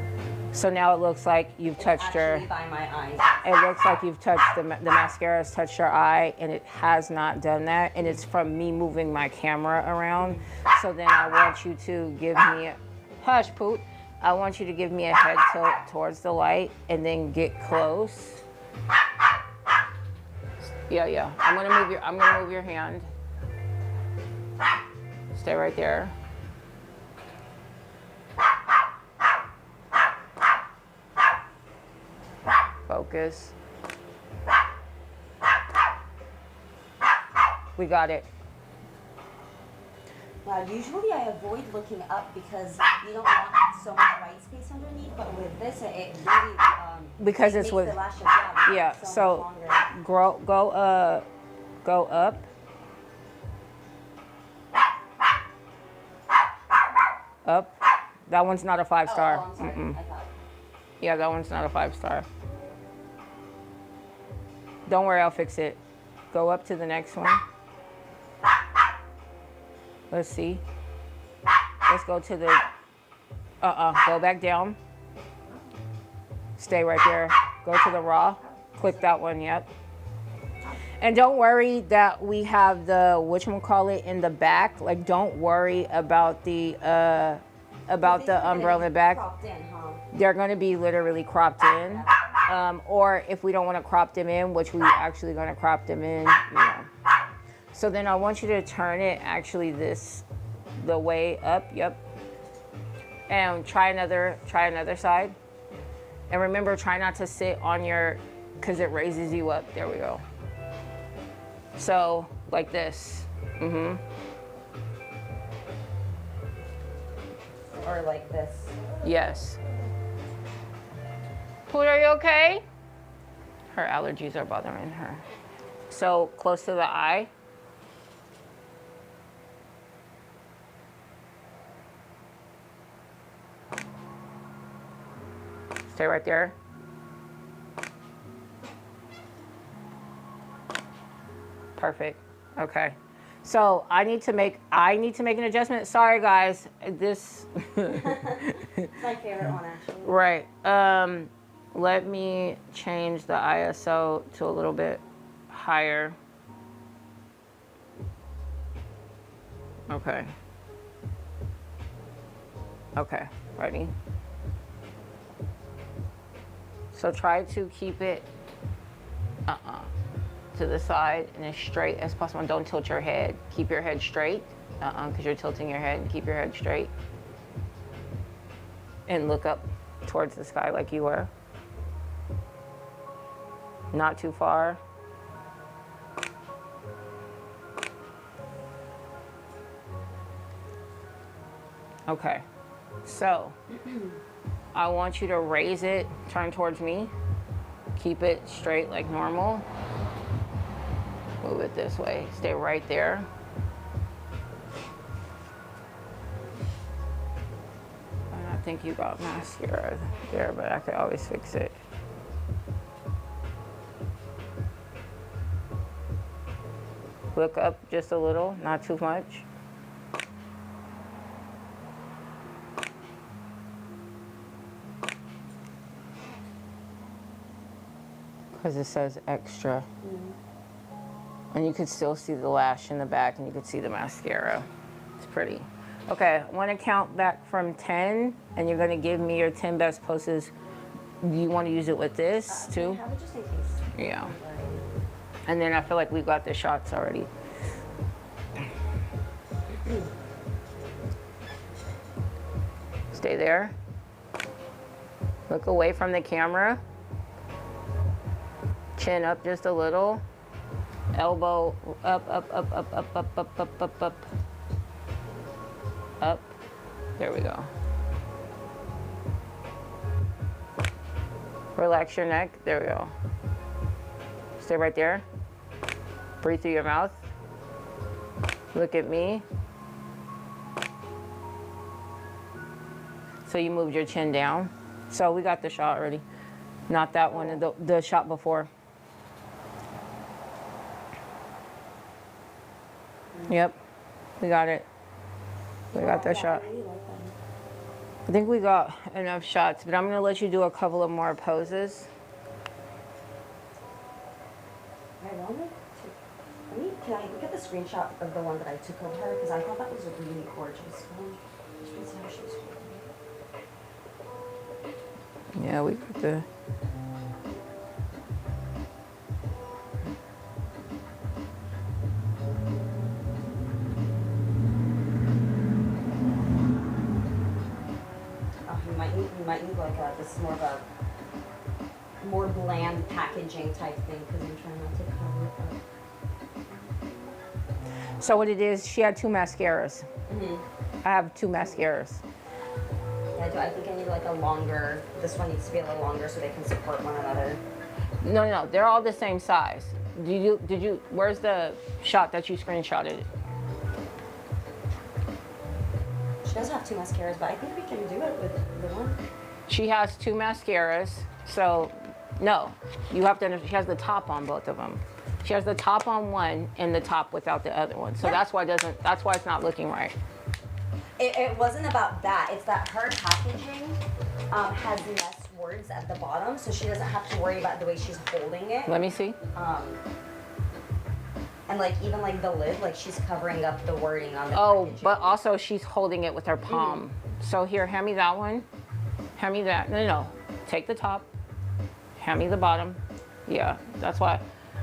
So now it looks like you've touched your... By my eyes. It looks like you've touched the mascara has touched your eye, and it has not done that. And it's from me moving my camera around. So then I want you to give me... Hush, Poot. I want you to give me a head tilt towards the light and then get close. Yeah. I'm gonna move your hand. Stay right there. Focus. We got it. Usually I avoid looking up because you don't want so much white space underneath, but with this, it really because it it's makes with the lashes so much longer. go up. Up. That one's not a 5-star. I'm sorry. I thought. Yeah, that one's not a 5-star. Don't worry, I'll fix it. Go up to the next one. Let's see. Let's go to the, go back down. Stay right there. Go to the raw. Click that one, yep. And don't worry that we have the, whatchamacallit, in the back. Like, don't worry about the umbrella back. Cropped in, huh? They're gonna be literally cropped in. Or if we don't wanna crop them in, which we actually gonna crop them in, you know. So then I want you to turn it actually the way up, yep. And try another side. And remember, try not to sit on your, cause it raises you up, there we go. So, like this, Or like this. Yes. Pooh, are you okay? Her allergies are bothering her. So, close to the eye. Stay right there. Perfect. Okay. So I need to make an adjustment. Sorry guys. This It's my favorite one actually. right. Let me change the ISO to a little bit higher. Okay. Okay, ready? So try to keep it to the side and as straight as possible. Don't tilt your head. Keep your head straight, because you're tilting your head. Keep your head straight. And look up towards the sky like you were. Not too far. Okay, so I want you to raise it, turn towards me. Keep it straight like normal. Move it this way, stay right there. And I think you got mascara there, but I could always fix it. Look up just a little, not too much. Because it says extra. And you could still see the lash in the back and you could see the mascara. It's pretty. Okay, I want to count back from 10 and you're going to give me your 10 best poses. Do you want to use it with this too? Have it just in case. Yeah. And then I feel like we've got the shots already. Stay there. Look away from the camera. Chin up just a little. Elbow up, up, up, up, up, up, up, up, up, up. Up. There we go. Relax your neck. There we go. Stay right there. Breathe through your mouth. Look at me. So you moved your chin down. So we got the shot already. Not that one, the shot before. Yep, we got it. We got that shot. I think we got enough shots, but I'm gonna let you do a couple of more poses. I wanted to. Can I look at the screenshot of the one that I took of her? Because I thought that was a really gorgeous one. Just want to see how she was holding it. Yeah, we got the. Oh, you might need like this is more of a more bland packaging type thing because I'm trying not to cover it up. So what it is, she had 2 mascaras. I have 2 mascaras. Yeah, I think I need like a longer. This one needs to be a little longer so they can support one another. No, they're all the same size. Did you? Where's the shot that you screenshotted? She does have 2 mascaras, but I think we can do it with the one. She has 2 mascaras, so no, you have to. She has the top on both of them. She has the top on one and the top without the other one. So that's why it doesn't. That's why it's not looking right. It wasn't about that. It's that her packaging has less words at the bottom, so she doesn't have to worry about the way she's holding it. Let me see. And like even like the lid, like she's covering up the wording on the packaging. But also she's holding it with her palm. So here, hand me that one. Hand me that. No. Take the top. Hand me the bottom. Yeah, that's why.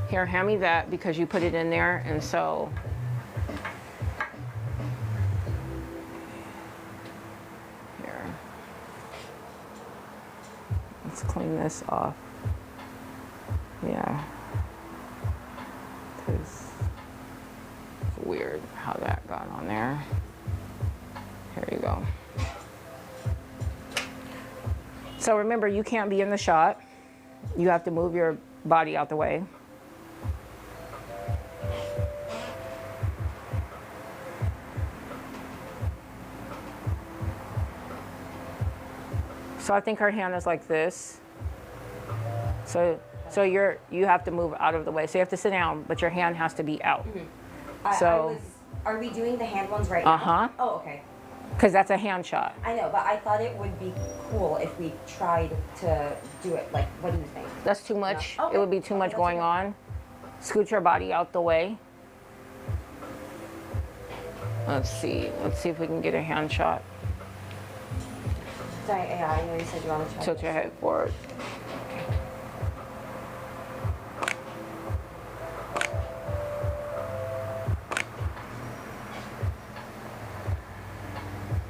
Here, hand me that because you put it in there, and so. Here. Let's clean this off. Yeah. Because it's weird how that got on there. Here you go. So remember, you can't be in the shot. You have to move your body out the way. So I think her hand is like this. So you have to move out of the way. So you have to sit down, but your hand has to be out. Are we doing the hand ones right now? Oh, okay. Because that's a hand shot. I know, but I thought it would be cool if we tried to do it. Like, what do you think? That's too much. No. Okay. It would be too much going on. Scoot your body out the way. Let's see. Let's see if we can get a hand shot. Sorry, yeah, I know you said you wanted to try. Tilt your head forward.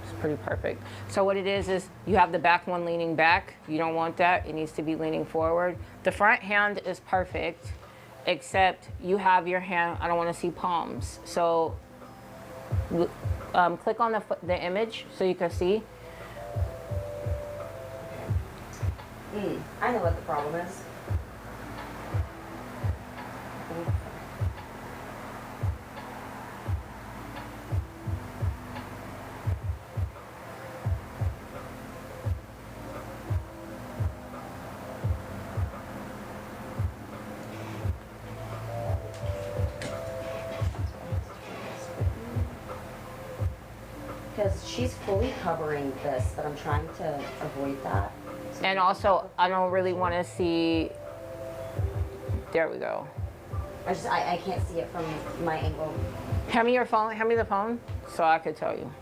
It's pretty perfect. So what it is you have the back one leaning back. You don't want that. It needs to be leaning forward. The front hand is perfect, except you have your hand, I don't want to see palms. So click on the image so you can see. I know what the problem is. Because she's fully covering this, but I'm trying to avoid that. And also, I don't really want to see. There we go. I can't see it from my angle. Hand me your phone. Hand me the phone so I could tell you.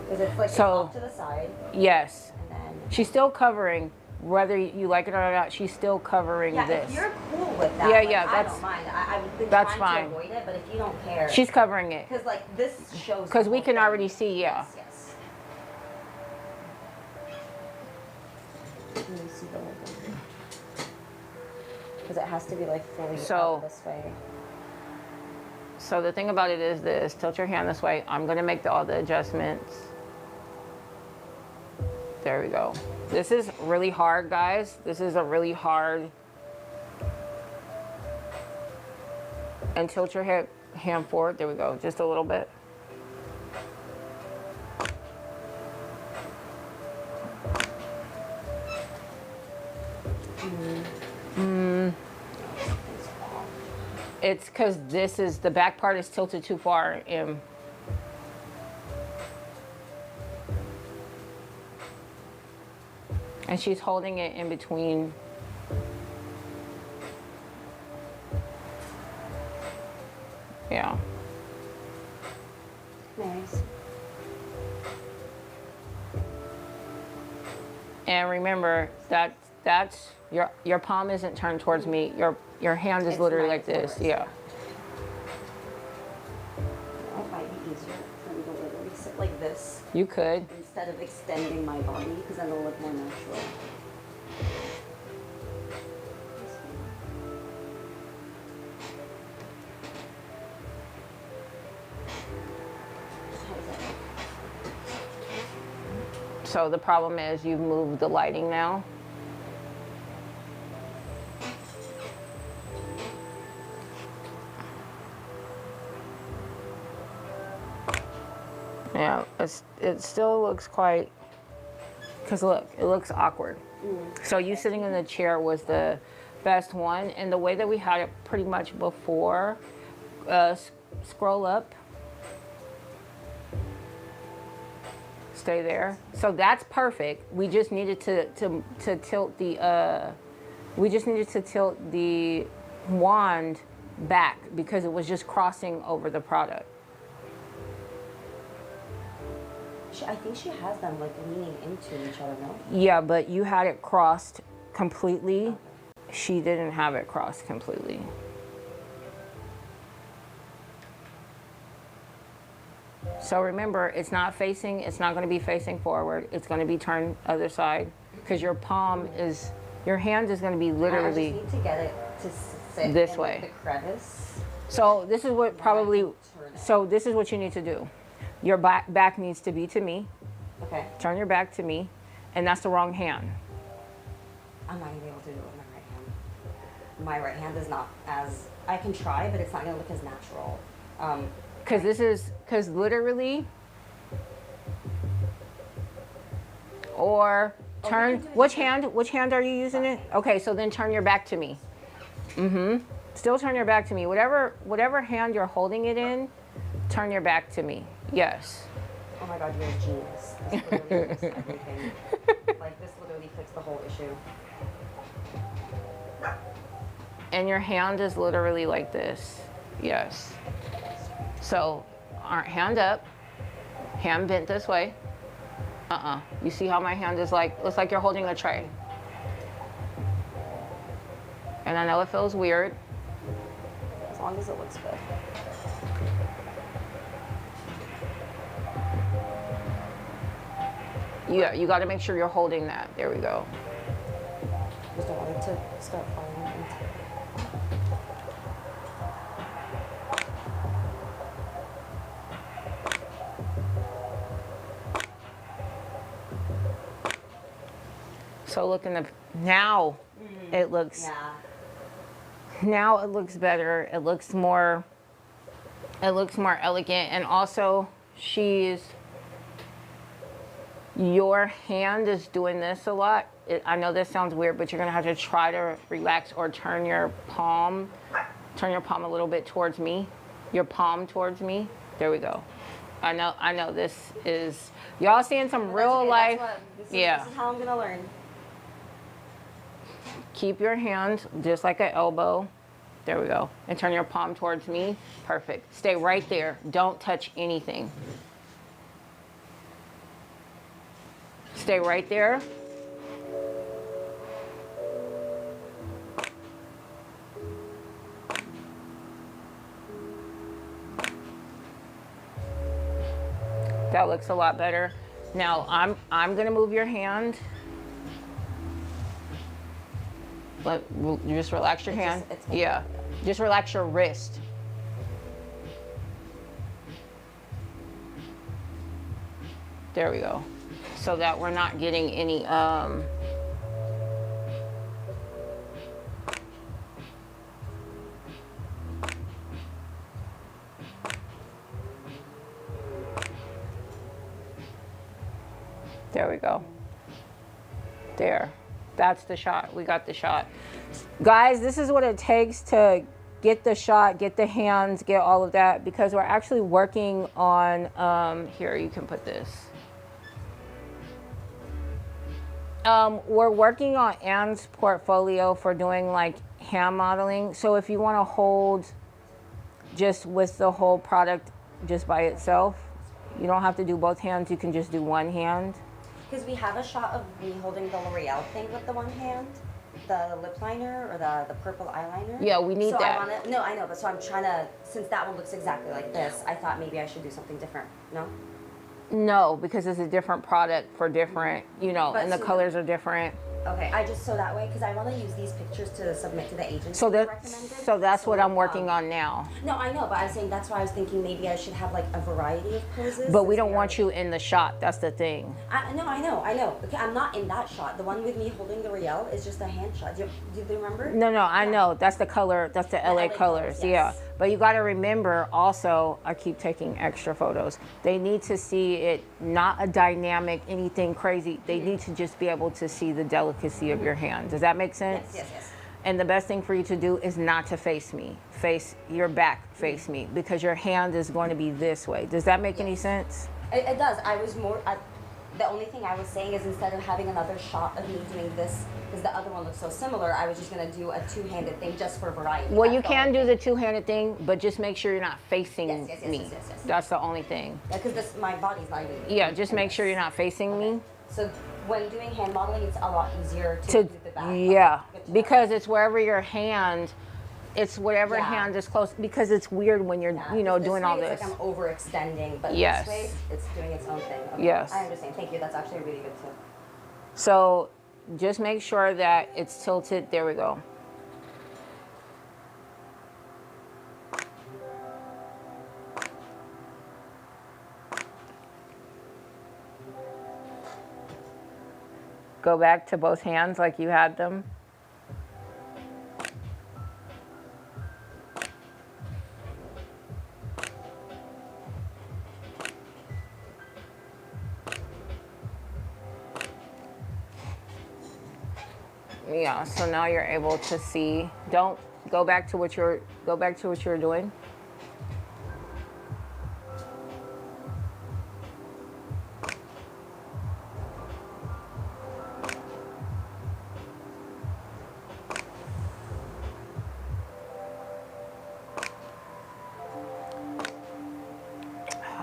Because it's like off to the side. Yes. And then She's still covering, whether you like it or not. She's still covering this. If you're cool with that, I don't mind. I've been trying to avoid it, but if you don't care, she's covering it. Because like this shows. Because we can already see. Yeah. Yes. Let me see the logo. Because it has to be like fully out this way. So the thing about it is this: tilt your hand this way. I'm gonna make all the adjustments. There we go. This is really hard, guys. This is a really hard. And tilt your hand forward. There we go. Just a little bit. It's because the back part is tilted too far in. And she's holding it in between. Yeah. Nice. And remember that that's your palm isn't turned towards me. Your hand is It's literally mine like this. forward. Yeah. It might be easier for me to literally sit like this You could. instead of extending my body because then it'll look more natural. So the problem is you've moved the lighting now. Yeah, it still looks quite, because look, it looks awkward. So you sitting in the chair was the best one. And the way that we had it pretty much before, scroll up. Stay there. So that's perfect. We just needed to tilt the, we just needed to tilt the wand back because it was just crossing over the product. I think she has them like leaning into each other, no? Yeah, but you had it crossed completely. Okay. She didn't have it crossed completely. So remember, it's not going to be facing forward. It's going to be turned other side because your palm is, your hand is going to be literally. I just need to get it to sit this in way. Like, the crevice. So this is what probably, so this is what you need to do. Your back needs to be to me. Okay. Turn your back to me, and that's the wrong hand. I'm not gonna be able to do it with my right hand. My right hand is not as, I can try, but it's not gonna look as natural. Because literally, or turn, which hand are you using it? Okay, so then turn your back to me. Still turn your back to me. Whatever hand you're holding it in, turn your back to me. Yes. Oh my God, you're a genius. This literally fixed everything. Like, this literally fixed the whole issue. And your hand is literally like this. Yes. So, our hand up, hand bent this way. You see how my hand is like, looks like you're holding a tray. And I know it feels weird. As long as it looks good. Yeah, you got to make sure you're holding that. There we go. Just don't want it to start falling into. So look in the, now it looks, Yeah. now it looks better. It looks more elegant. And also your hand is doing this a lot. I know this sounds weird, but you're gonna have to try to relax or turn your palm a little bit towards me. Your palm towards me. There we go. I know this is, y'all seeing some real life. This Yeah. This is how I'm gonna learn. Keep your hand just like an elbow. There we go. And turn your palm towards me. Perfect. Stay right there. Don't touch anything. Stay right there. That looks a lot better. Now I'm gonna move your hand. Just relax your hand. Yeah. Just relax your wrist. There we go. So that we're not getting any there we go. There. That's the shot. We got the shot. Guys, this is what it takes to get the shot, get the hands, get all of that, because we're actually working on, here, you can put this. We're working on Anne's portfolio for doing like hand modeling. So if you want to hold just with the whole product just by itself, you don't have to do both hands. You can just do one hand. Because we have a shot of me holding the L'Oreal thing with the one hand, the lip liner or the purple eyeliner. Yeah, we need so that. I wanna, no, I know, but so I'm trying to, since that one looks exactly like this, I thought maybe I should do something different. No? No, because it's a different product for different, you know, But and the so- colors are different. Okay, I just, so that way, because I want to use these pictures to submit to the agency So recommended. that's what I'm working um, on now. No, I know, but I was saying that's why I was thinking maybe I should have like a variety of poses. But we since don't they want are- you in the shot. That's the thing. No, I know. Okay, I'm not in that shot. The one with me holding the L'Oreal is just a hand shot. Do you remember? No, I Yeah. know. That's the color. That's the LA LA colors. colors, Yeah. yes. But you got to remember also, I keep taking extra photos. They need to see it, not a dynamic, anything crazy. They need to just be able to see the delicacy of your hand. Does that make sense? Yes. And the best thing for you to do is not to face me. Face your back, face me, because your hand is going to be this way. Does that make any sense? It does. I was more. The only thing I was saying is instead of having another shot of me doing this, because the other one looks so similar, I was just gonna do a two-handed thing just for variety. Well, That's you the can only do thing. the two-handed thing, but just make sure you're not facing Yes, me. yes. That's the only thing. Yeah, because my body's not even. Yeah, just make sure you're not facing me. So when doing hand modeling, it's a lot easier to do the back. Yeah, Okay, good to know. because it's wherever your hand, it's whatever Yeah. hand is close, because it's weird when you're, Yeah, you know, this doing way all it's this. like I'm overextending, but Yes. this way it's doing its own thing. Okay, Yes. I understand. Thank you. That's actually really good too. So just make sure that it's tilted. There we go. Go back to both hands like you had them. Yeah, so now you're able to see. Don't go back to what you're doing.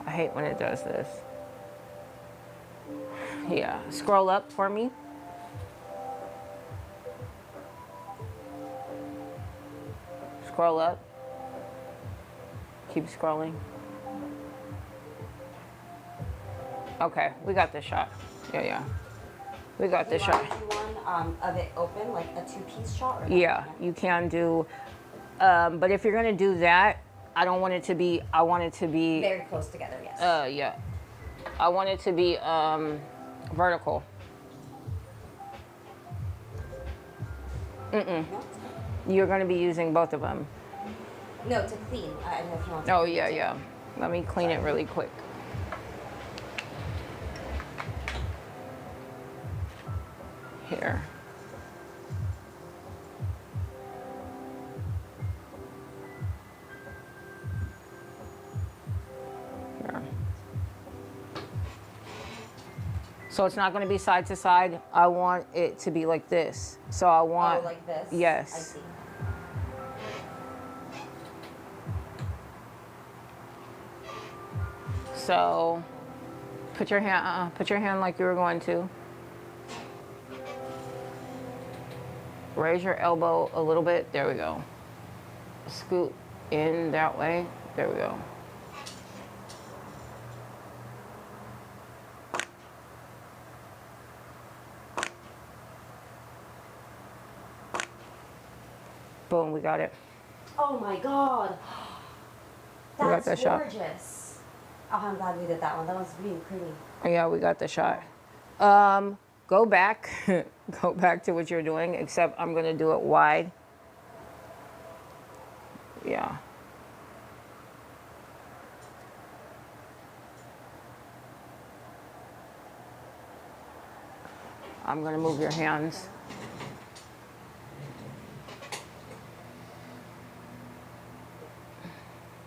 I hate when it does this. Yeah, scroll up for me. Scroll up. Keep scrolling. Okay, we got this shot. Yeah. We got this You shot. want to do one of it open, like a two-piece shot? Or not? Yeah, you can do. But if you're gonna do that, I don't want it to be. I want it to be. Very close together, yes. Yeah. I want it to be vertical. No? You're gonna be using both of them. No, to clean. I don't know if you want to. Oh yeah. Let me clean it really quick. Here. Here. So it's not going to be side to side. I want it to be like this. So I want. Oh, like this? Yes. I see. So put your hand like you were going to. Raise your elbow a little bit. There we go. Scoot in that way. There we go. Boom, we got it. Oh my god. We got That's that shot. gorgeous. Oh, I'm glad we did that one. That was really pretty. Yeah, we got the shot. Go back. Go back to what you're doing, except I'm going to do it wide. Yeah. I'm going to move your hands.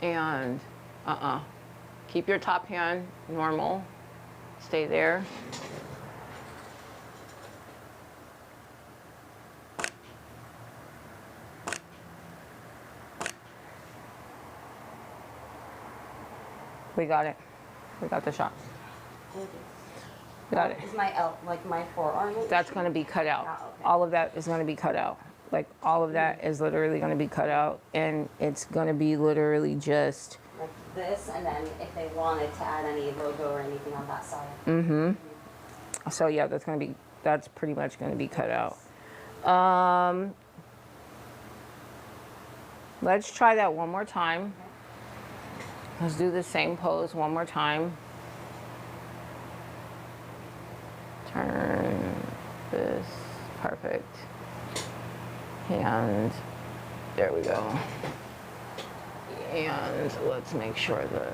And keep your top hand normal. Stay there. We got it. We got the shot. Got it. Is my like my forearm? That's going to be cut out. Oh, okay. All of that is going to be cut out. Like all of that is literally going to be cut out, and it's going to be literally just like this, and then if they wanted to add any logo or anything on that side. So yeah, that's pretty much going to be cut out. Let's try that one more time. Let's do the same pose one more time. Turn this, perfect. And there we go. And let's make sure that,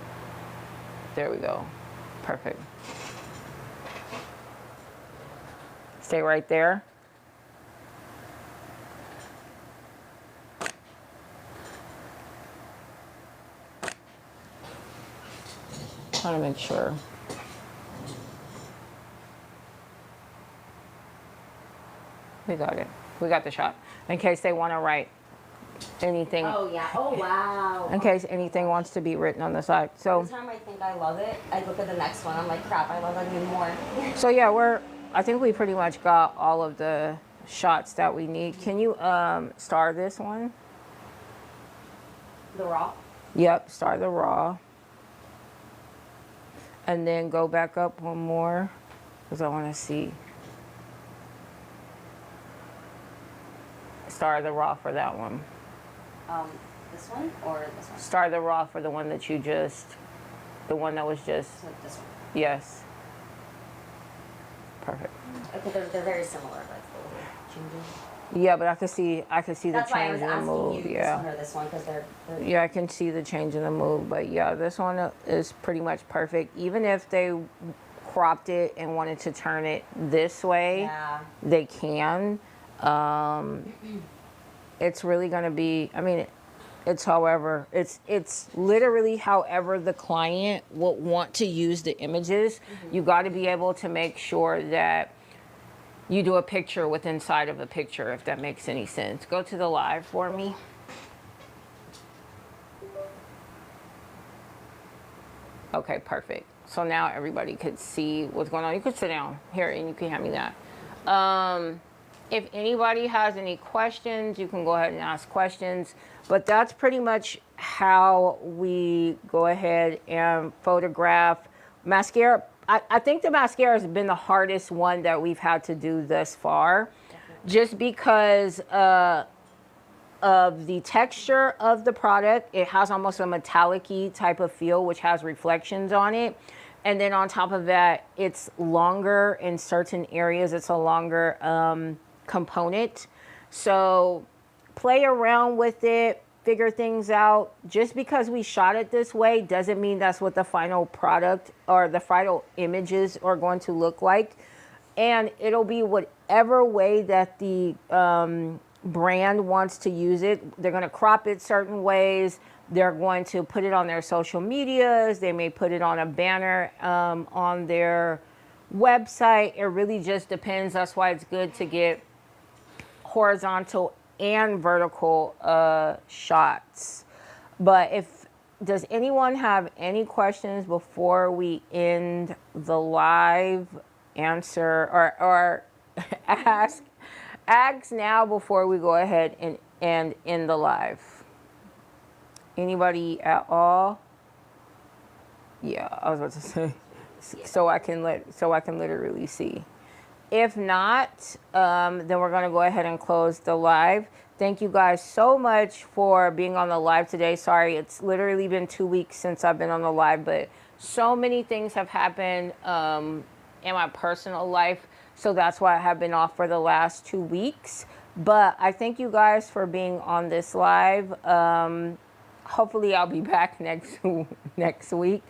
there we go. Perfect. Stay right there. Trying to make sure. We got it. We got the shot. In case they want to write anything. Oh yeah. Oh wow. In case anything wants to be written on the side. So every time I think I love it, I look at the next one. I'm like, crap, I love that even more. So yeah, I think we pretty much got all of the shots that we need. Can you star this one? The raw? Yep, star the raw. And then go back up one more, because I want to see. Star the raw for that one. This one or this one? Star the raw for the one that you just, the one that was just. So this one. Yes. Perfect. Okay, they're very similar, like the changes. Yeah, but I could see That's the change in the move. Yeah. This one or this one because they're yeah, I can see the change in the move, but yeah, this one is pretty much perfect. Even if they cropped it and wanted to turn it this way, yeah. They can. It's really going to be, I mean, it's literally however the client will want to use the images. You got to be able to make sure that you do a picture with inside of a picture, if that makes any sense. Go to the live for me. Okay, perfect. So now everybody could see what's going on. You could sit down here and you can hand me that. If anybody has any questions, you can go ahead and ask questions. But that's pretty much how we go ahead and photograph mascara. I think the mascara has been the hardest one that we've had to do thus far. Definitely. Just because of the texture of the product. It has almost a metallic-y type of feel, which has reflections on it. And then on top of that, it's longer in certain areas. It's a longer component. So play around with it, figure things out. Just because we shot it this way doesn't mean that's what the final product or the final images are going to look like. And it'll be whatever way that the brand wants to use it. They're going to crop it certain ways. They're going to put it on their social medias. They may put it on a banner on their website. It really just depends. That's why it's good to get horizontal and vertical shots. But does anyone have any questions before we end the live? Answer or ask now before we go ahead and end the live. Anybody at all? Yeah, I was about to say, so I can literally see. If not, then we're gonna go ahead and close the live. Thank you guys so much for being on the live today. Sorry, it's literally been 2 weeks since I've been on the live, but so many things have happened in my personal life, so that's why I have been off for the last 2 weeks. But I thank you guys for being on this live. Hopefully I'll be back next week.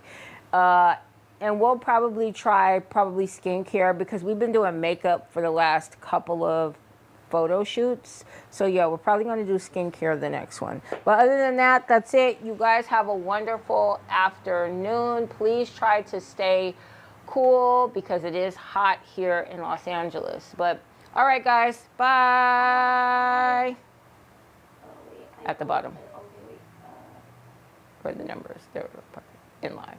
And we'll probably try skincare, because we've been doing makeup for the last couple of photo shoots. So yeah, we're probably going to do skincare the next one. But other than that, that's it. You guys have a wonderful afternoon. Please try to stay cool, because it is hot here in Los Angeles. But all right, guys, bye. At the bottom. Where the numbers, they're in live.